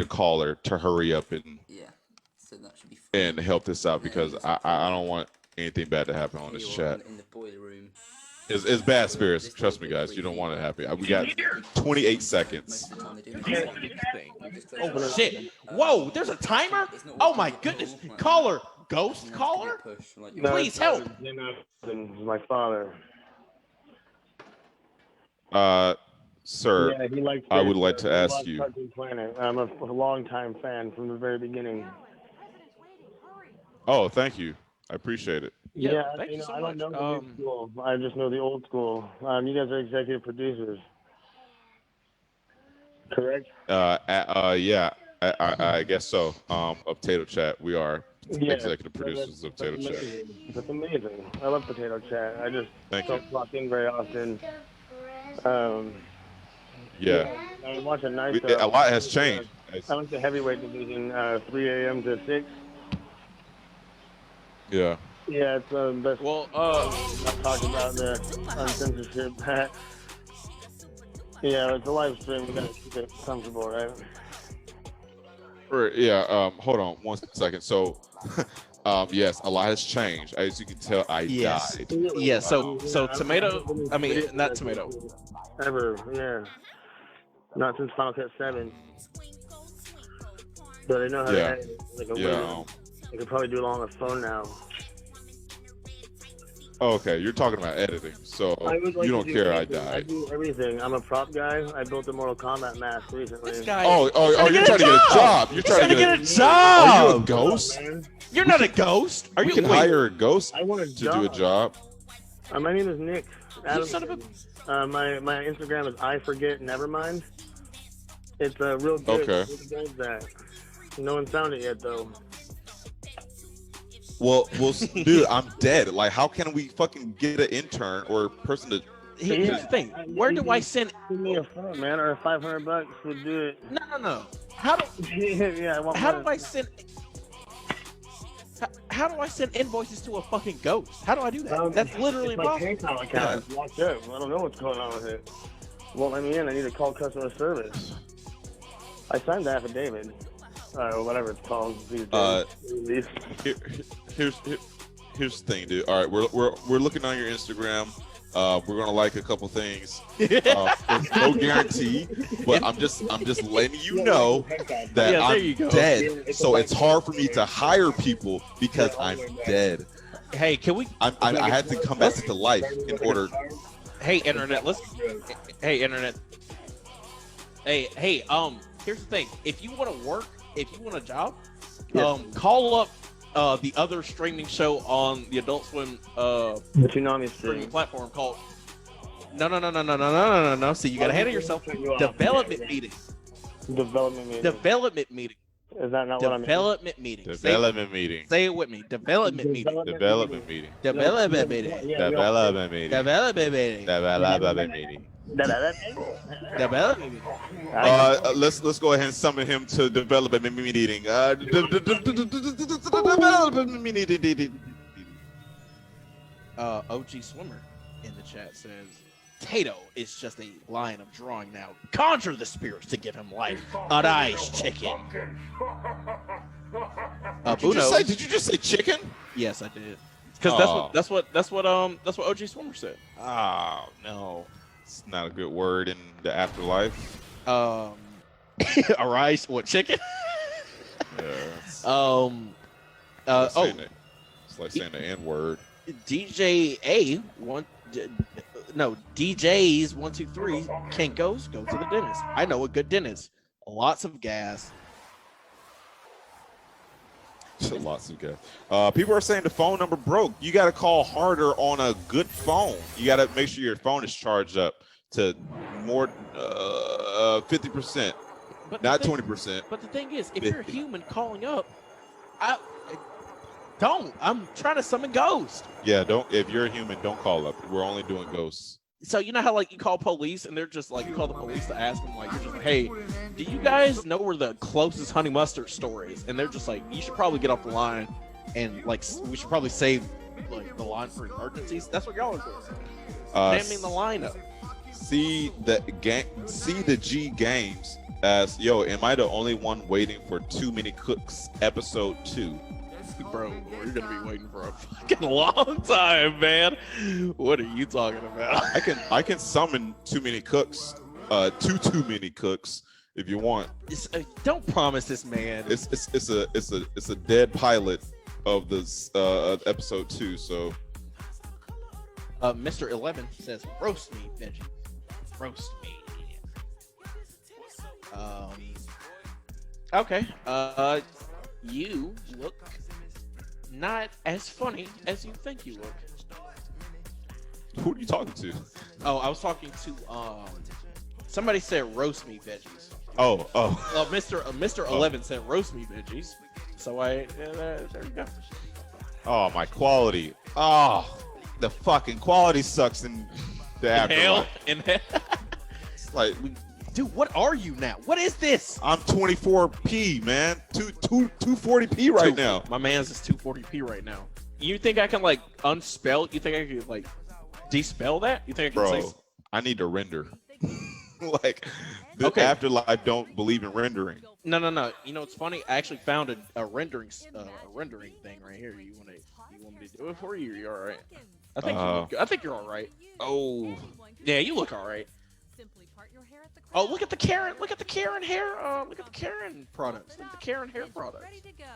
a caller to hurry up So that should be and help this out because I don't want anything bad to happen on this chat. in the boiler room. It's bad spirits. Trust me, guys. You don't want it to happen. We got 28 seconds. Oh shit! Whoa! There's a timer. Oh my goodness! Caller, ghost caller? No, Please it's help. Jim Evans, my father. Sir, Yeah, he likes I would it. like to He ask loves you. Cartoon Planet. I'm a long-time fan from the very beginning. Oh, thank you. I appreciate it. Yeah, thank you so I don't much. know the new school. I just know the old school. You guys are executive producers, correct? Yeah, I guess so. Of Potato Chat, we are Yeah, executive producers of Potato Chat. That's amazing. I love Potato Chat. I just Thank don't clock in very often. Yeah. I watch at night. A lot has changed. I went to heavyweight division, 3 a.m. to 6. Yeah. Yeah, it's the best. Well, not talking about the censorship. Yeah, it's a live stream. We gotta keep it comfortable, right? Yeah. Hold on 1 second. So, yes, a lot has changed. As you can tell, I died. Yeah. So tomato. I mean, not tomato. Ever, yeah. Not since Final Cut 7. But they know how to edit. They could probably do it all on the phone now. Okay, you're talking about editing, so you don't care I died. I do everything. I'm a prop guy. I built a Mortal Kombat mask recently. You're trying to get a job. You're trying to get a job. Are you a ghost? You're not a ghost. Are you? We can hire a ghost I want a to job. do a job. My name is Nick. Adam. You son of a. My Instagram is I Forget Nevermind. It's a real good. Okay. Who does that? No one found it yet though. Well, dude, I'm dead. Like, how can we fucking get an intern or a person to? Here's the thing. Where do I send? Give me a phone, man, or $500 would do it. No. How do? Yeah, I want How money. do I send? How do I send invoices to a fucking ghost? How do I do that? That's literally my impossible. PayPal account is locked up. I don't know what's going on with it. Won't let me in. I need to call customer service. I signed the affidavit. Or whatever it's called. Here's the thing, dude. All right, we're looking on your Instagram. We're gonna like a couple things. There's no guarantee, but I'm just letting you know that I'm dead. So it's hard for me to hire people because I'm dead. Hey, can we? I had to come back to life in order. Hey, internet. Hey, internet. Hey. Here's the thing. If you want to work, if you want a job, call up the other streaming show on the Adult Swim the Toonami streaming platform called. No. See, you gotta handle yourself. Development meeting. Development meeting. Development meeting. Is that not what I mean? Development meeting. Development meeting. Say it with me. Development meeting. Development meeting. Development meeting. Development meeting. Development meeting. Development meeting. Development meeting. Let's go ahead and summon him to development meeting. Development meeting. OG Swimmer in the chat says, Tato is just a line of drawing now. Conjure the spirits to give him life. An ice chicken. Did you just say chicken? Yes, I did. Because that's what OG Swimmer said. Oh no, it's not a good word in the afterlife. A rice, what, chicken? Yeah. It's like saying the N word. DJs 123 can go to the dentist. I know a good dentist. Lots of gas. Lots of gas. People are saying the phone number broke. You got to call harder on a good phone. You got to make sure your phone is charged up to more 50%, not 20%. But the thing is, if 50. you're a human calling up, I'm trying to summon ghosts. Yeah, don't. If you're a human, don't call up. We're only doing ghosts. So you know how like you call police and they're just like, you call the police to ask them, like, you're just like, hey, do you guys know where the closest Honey Mustard store is? And they're just like, you should probably get off the line and like we should probably save like the line for emergencies. That's what y'all are doing. Jamming the lineup. See the G Games as, yo, am I the only one waiting for Too Many Cooks episode 2? Bro, you're gonna be waiting for a fucking long time, man. What are you talking about? I can summon Too Many Cooks, Too Many Cooks if you want. Don't promise this, man. It's a dead pilot of this episode 2. So, Mr. 11 says roast me, veggie. Roast me. Okay. You look not as funny as you think you look. who are you talking to? Oh, I was talking to somebody said roast me veggies. Oh. Mr. 11 said roast me veggies. So there you go. Oh, my quality. Oh, the fucking quality sucks in the afterlife. In hell. It's like, dude, what are you now? What is this? I'm 24p, man. 240p right now. My man's is 240p right now. You think I can like unspell? You think I could like despell that? You think I can say? I need to render. Like, the afterlife don't believe in rendering. No. You know it's funny? I actually found a rendering thing right here. You want me to do it for you? Or you're all right. I think you're all right. Oh, yeah, you look all right. Oh, look at the Karen! Look at the Karen hair! Look at the Karen products. Look at the Karen hair products.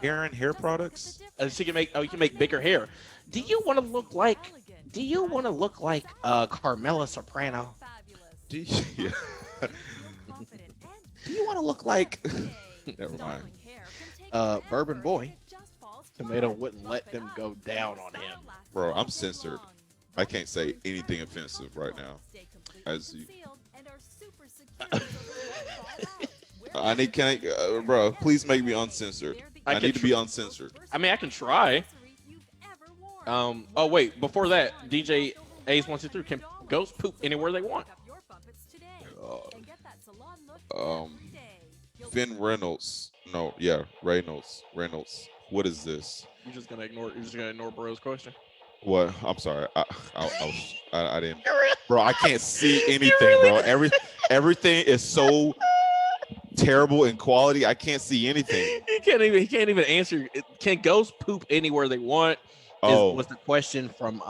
Karen hair products. So you can make bigger hair. Do you want to look like Carmela Soprano? Do you want to look like? Never mind. Bourbon Boy. Tomato wouldn't let them go down on him. Bro, I'm censored. I can't say anything offensive right now. As you. Bro, please make me uncensored. I need to be uncensored. I mean, I can try. Oh wait, before that, DJ A's 123 can ghost poop anywhere they want. Finn Reynolds. No, yeah, Reynolds. What is this? You're just gonna ignore Bro's question. What? I'm sorry. I didn't. Bro, I can't see anything, bro. Everything is so terrible in quality. I can't see anything. He can't even answer. Can ghosts poop anywhere they want? Was the question from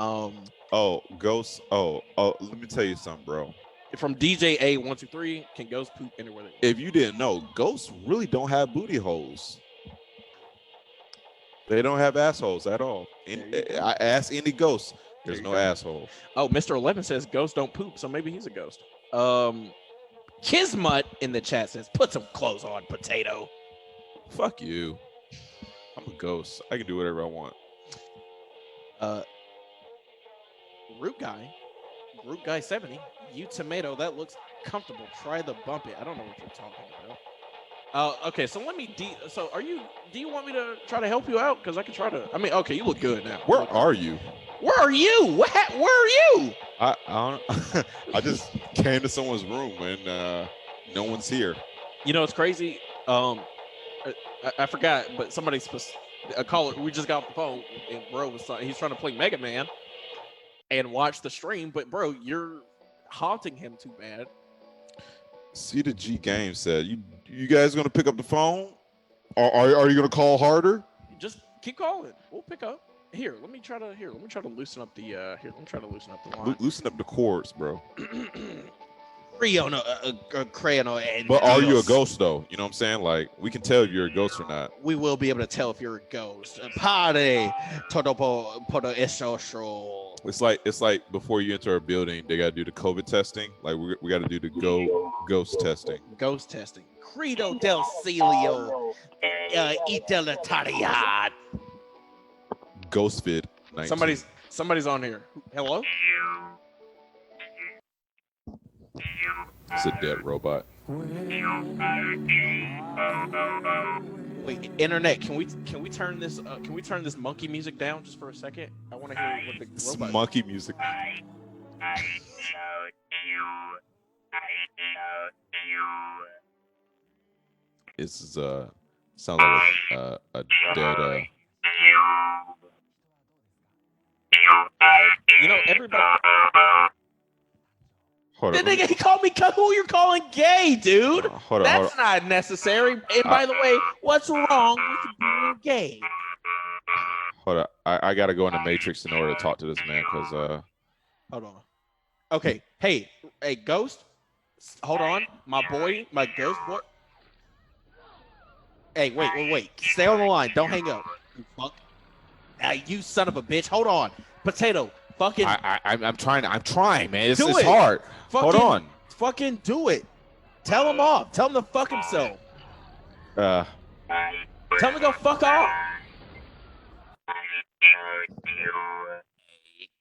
ghosts. Oh, let me tell you something, bro. From DJ A 123, can ghosts poop anywhere they want? If you didn't know, ghosts really don't have booty holes. They don't have assholes at all. I ask any ghost, there's no asshole. Oh, Mr. 11 says ghosts don't poop, so maybe he's a ghost. Kismut in the chat says, put some clothes on, potato. Fuck you. I'm a ghost. I can do whatever I want. Root guy 70. You tomato, that looks comfortable. Try the bump it. I don't know what you're talking about. Okay, so let me do you want me to try to help you out? Because I can try to. I mean, okay, you look good now. Where are you? Where are you? Where are you? I don't. I just came to someone's room and no one's here. You know, it's crazy. I forgot, but a caller. We just got off the phone, and bro he's trying to play Mega Man and watch the stream, but bro, you're haunting him too bad. See, the G Game said, "You guys gonna pick up the phone? Are you gonna call harder? Just keep calling. We'll pick up. Let me try to loosen up the line. Loosen up the cords, bro. But are you a ghost though? You know what I'm saying? Like, we can tell if you're a ghost or not. We will be able to tell if you're a ghost. Party todo por eso show. It's like before you enter a building, they gotta do the COVID testing. Like we gotta do the ghost testing. Ghost testing. Credo del Celio, Italia. Ghost Fit. 19. Somebody's on here. Hello. It's a dead robot. Wait, internet. Can we turn this monkey music down just for a second? I want to hear what the It's robot. monkey music. This is sounds like a dead. You know, everybody. Hold on. He called me who you're calling gay, dude. Hold on. That's not necessary. And by the way, what's wrong with being gay? Hold on. I gotta go in the Matrix in order to talk to this man because Hold on. Okay. Hey, Ghost. Hold on. My ghost boy. Hey, wait. Stay on the line. Don't hang up. You fuck. you son of a bitch. Hold on. Potato, fucking. I'm trying, man. It's do it. hard. Fucking, Hold on. Fucking do it. Tell him off. Tell him to fuck himself. Tell him to go fuck off.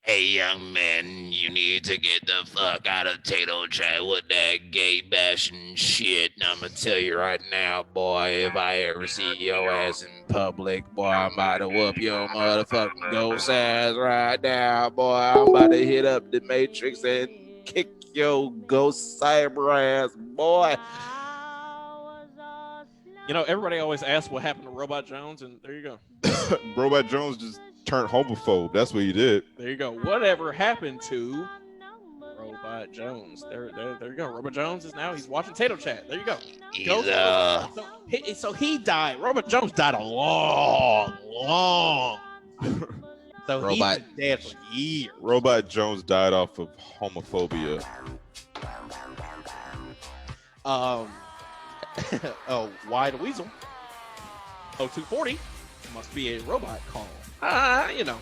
Hey, young man, you need to get the fuck out of Tato Chat with that gay bashing shit. I'm gonna tell you right now, boy, if I ever see your ass in public, boy, I'm about to whoop your motherfucking ghost ass right now, boy. I'm about to hit up the Matrix and kick your ghost cyber ass, boy. You know, everybody always asks what happened to Robot Jones, and there you go. Robot Jones just turned homophobe. That's what he did. There you go. Whatever happened to Robot Jones? There you go. Robot Jones is now, he's watching Tato Chat. There you go. So he died. Robot Jones died a long. So Robot he's been dead for years. Robot Jones died off of homophobia. Why the Weasel? 0240 must be a robot call. You know.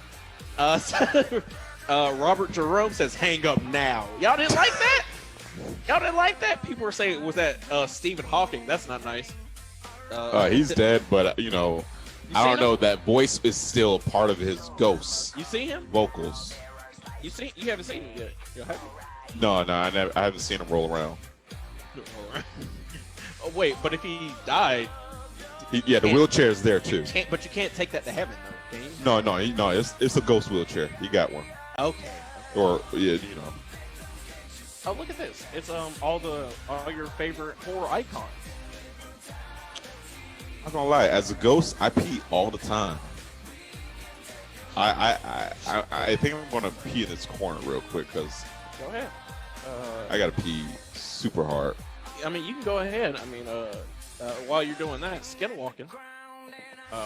Robert Jerome says, hang up now. Y'all didn't like that? Y'all didn't like that? People were saying, was that Stephen Hawking? That's not nice. He's dead, but you know, I don't know. That voice is still part of his ghosts. You see him? Vocals. You haven't seen him yet. Have you? No, I haven't seen him roll around. Oh, wait, but if he died, The wheelchair is there too. But you can't take that to heaven, though, can you? No. It's a ghost wheelchair. He got one. Okay. Or you know. Oh, look at this! It's all your favorite horror icons. I'm gonna lie. As a ghost, I pee all the time. I think I'm gonna pee in this corner real quick because Go ahead. I gotta pee super hard. I mean, you can go ahead. I mean, while you're doing that, skinwalking.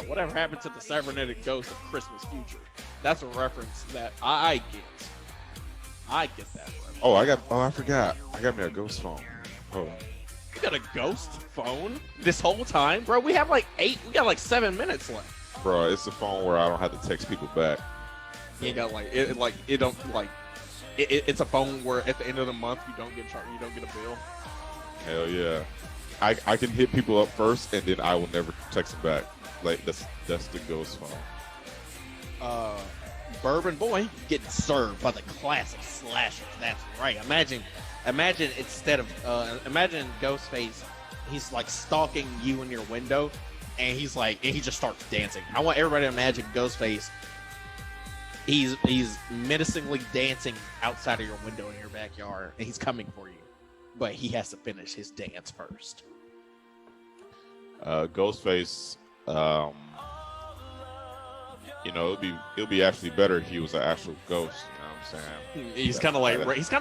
Whatever happened to the cybernetic ghost of Christmas Future? That's a reference that I get. I get that reference. I forgot. I got me a ghost phone. Oh. You got a ghost phone this whole time, bro? We have like 7 minutes left. Bro, it's a phone where I don't have to text people back. You got it's a phone where at the end of the month you don't get charged, you don't get a bill. Hell yeah. I can hit people up first and then I will never text them back. Like that's the ghost phone. Bourbon Boy getting served by the classic slashers. That's right. Imagine instead of imagine Ghostface, he's like stalking you in your window, and he just starts dancing. I want everybody to imagine Ghostface. He's menacingly dancing outside of your window in your backyard, and he's coming for you, but he has to finish his dance first. Ghostface, you know, it'll be actually better if he was an actual ghost. You know what I'm saying? He's kind of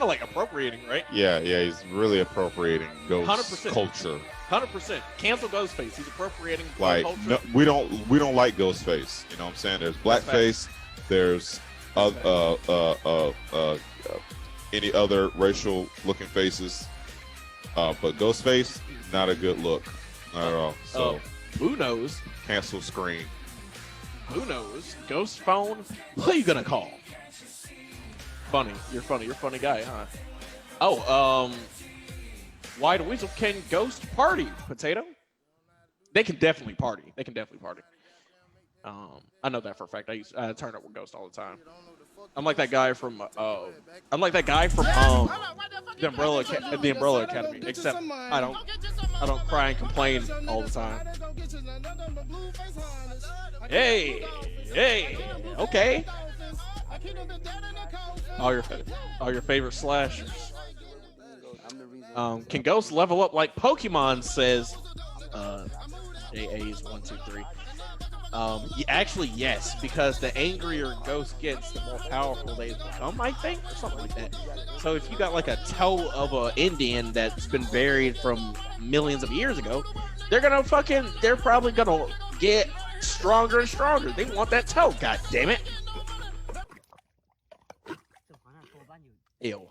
like appropriating, right? Yeah, he's really appropriating ghost 100%. culture. 100%. Cancel Ghostface. He's appropriating Like culture. no, we don't like Ghostface. You know what I'm saying? There's Blackface. There's any other racial looking faces, but Ghostface, not a good look, not at all. So who knows? Cancel Scream. Who knows? Ghost phone? Who are you gonna call? Funny. You're funny. You're a funny guy, huh? Oh, Why the Weasel can ghost party, Potato? They can definitely party. I know that for a fact. I turn up with Ghost all the time. I'm like that guy from the Umbrella Academy. Except I don't cry and complain all the time. Hey, okay. All your favorite slashers. Can ghosts level up like Pokemon? Says JA's 123. Actually, yes, because the angrier ghost gets, the more powerful they become, I think, or something like that. So if you got like a toe of an Indian that's been buried from millions of years ago, they're probably gonna get stronger and stronger. They want that toe, god damn it. Ew.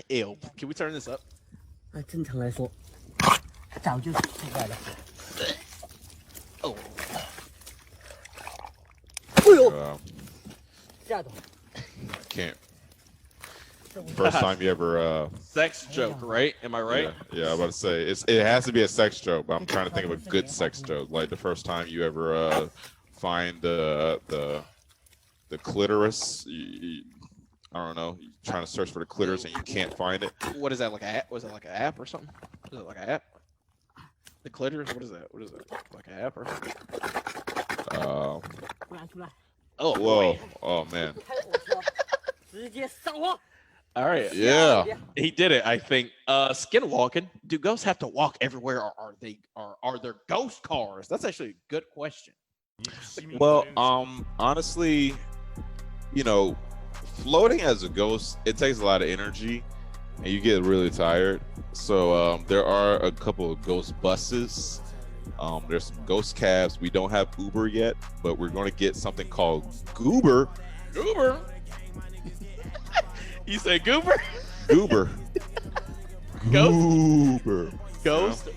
Ew. Can we turn this up? 正常来说，早就出来了。 Oh. Can't. First time you ever Sex joke, right? Am I right? Yeah, I'm about to say it has to be a sex joke, but I'm trying to think of a good sex joke. Like the first time you ever find the clitoris. I don't know. You're trying to search for the clitoris and you can't find it. What is that, like an app? Was it like an app or something? Is it like an app? The clitoris? What is that? What is it? Like an app or something? Oh, whoa. boy. Oh man. All right. Yeah. He did it, I think. Skinwalking. Do ghosts have to walk everywhere, or are there ghost cars? That's actually a good question. Well, honestly, you know, floating as a ghost, it takes a lot of energy and you get really tired. So there are a couple of ghost buses. There's some ghost cabs. We don't have Uber yet, but we're going to get something called Goober. Goober? You say Goober? Goober. Goober. Ghost?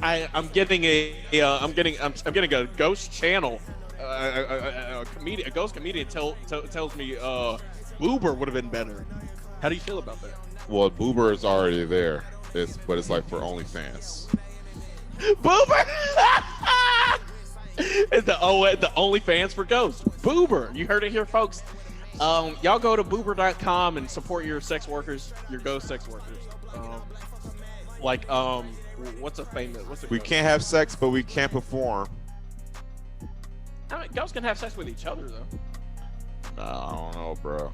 I'm getting I'm getting a ghost channel. A ghost comedian tells me Boober would have been better. How do you feel about that? Well, Boober is already there. But it's like for OnlyFans. Boober! It's the OnlyFans for ghosts. Boober. You heard it here, folks. Y'all go to boober.com and support your sex workers, your ghost sex workers. What's a famous? We can't have sex, but we can perform. I mean, ghosts can have sex with each other though. Nah, I don't know, bro.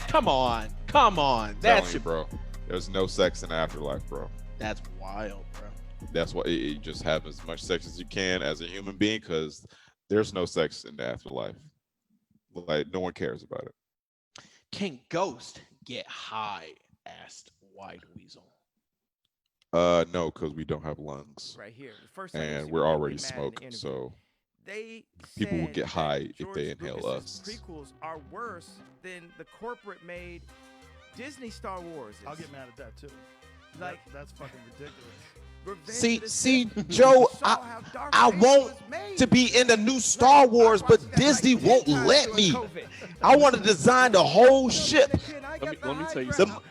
Come on. That's you, bro. There's no sex in the afterlife, bro. That's wild, bro. That's why you just have as much sex as you can as a human being, because there's no sex in the afterlife. Like, no one cares about it. Can ghosts get high? Asked White Weasel. No, because we don't have lungs. Right here. The first and we're already smoked, so people will get high if they inhale us. Prequels are worse than the corporate-made Disney Star Wars. I'll get mad at that too. Like that's fucking ridiculous. See, Joe, I want to be in the new Star Wars, but Disney won't let me. I want to design the whole ship. Let me tell you something.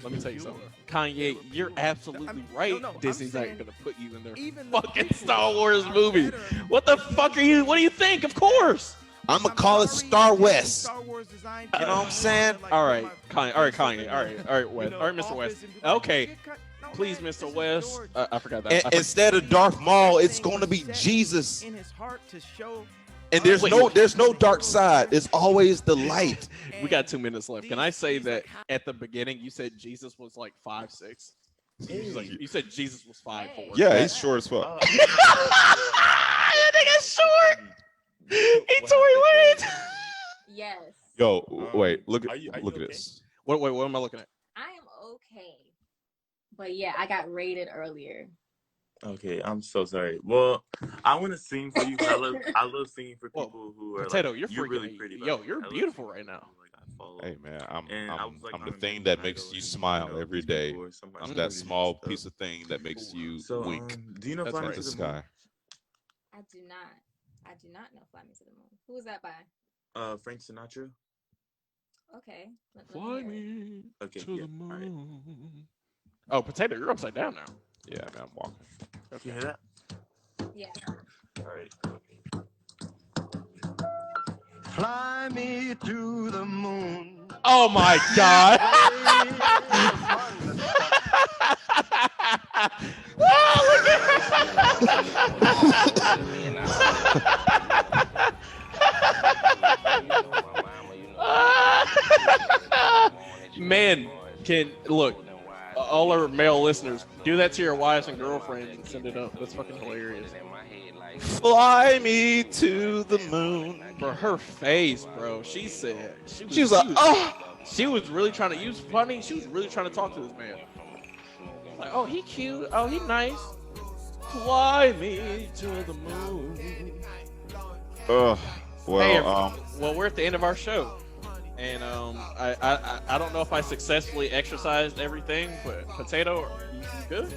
Let me tell you something. Kanye, you're absolutely right. Disney's not gonna put you in their fucking Star Wars movie. What the fuck are you? What do you think? Of course. I'm gonna call it Star West. You know what I'm saying? All right, Kanye. All right, Kanye. All right, West. All right, Mr. West. Okay. Please, Mr. West. I forgot that. Instead of Darth Maul, it's going to be Jesus. In his heart to show. And there's no dark side. It's always the light. We got 2 minutes left. Can I say that at the beginning you said Jesus was like 5'6"? You said Jesus was 5'4". Yeah, he's short as fuck. That nigga's short. He Tory Lanez. Yes. Yo, wait. Look at this. What am I looking at? I am okay. But yeah, I got rated earlier. Okay, I'm so sorry. Well, I want to sing for you. I love singing for people who are Potato, like, you're really pretty. Yo, you're beautiful right now. Hey man, I'm the thing that makes you smile every day. I'm that small piece of thing that makes you wink. Do you know Fly Me to the Sky? I do not know Fly Me to the Moon. Who was that by? Frank Sinatra. Okay. Fly me to the moon. Oh, Potato, you're upside down now. Yeah, man, I'm walking. You hear that? Yeah. All right. Fly me to the moon. Oh my God. Man, can look. All our male listeners, do that to your wives and girlfriends and send it up. That's fucking hilarious. Fly me to the moon. For her face, bro. She said she was like, oh. She was really trying to use funny. She was really trying to talk to this man. Like, oh, he cute. Oh, he nice. Fly me to the moon. Well, hey, well, we're at the end of our show. And I don't know if I successfully exercised everything, but Potato, you good?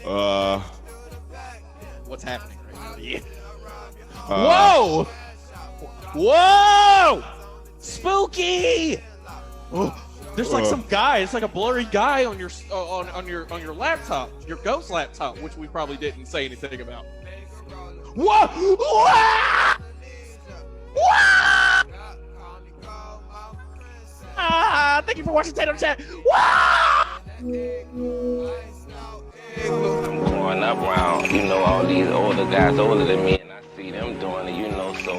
Uh, What's happening right now? Yeah. Whoa! Whoa! Spooky! Oh, there's like some guy. It's like a blurry guy on your on your laptop, your ghost laptop, which we probably didn't say anything about. Whoa! Whoa! Whoa! Ah! Thank you for watching Tato Chat. I'm growing up around, you know, all these older guys older than me, and I see them doing it, you know, so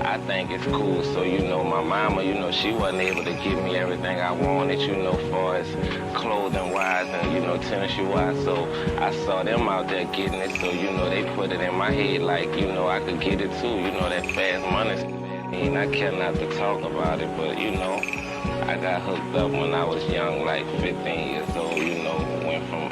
I think it's cool. So, you know, my mama, you know, she wasn't able to give me everything I wanted, you know, far as clothing-wise and, you know, tennis shoe-wise. So I saw them out there getting it, so, you know, they put it in my head like, you know, I could get it too, you know, that fast money. I mean, I care not to talk about it, but, you know, I got hooked up when I was young, like 15 years old, you know, went from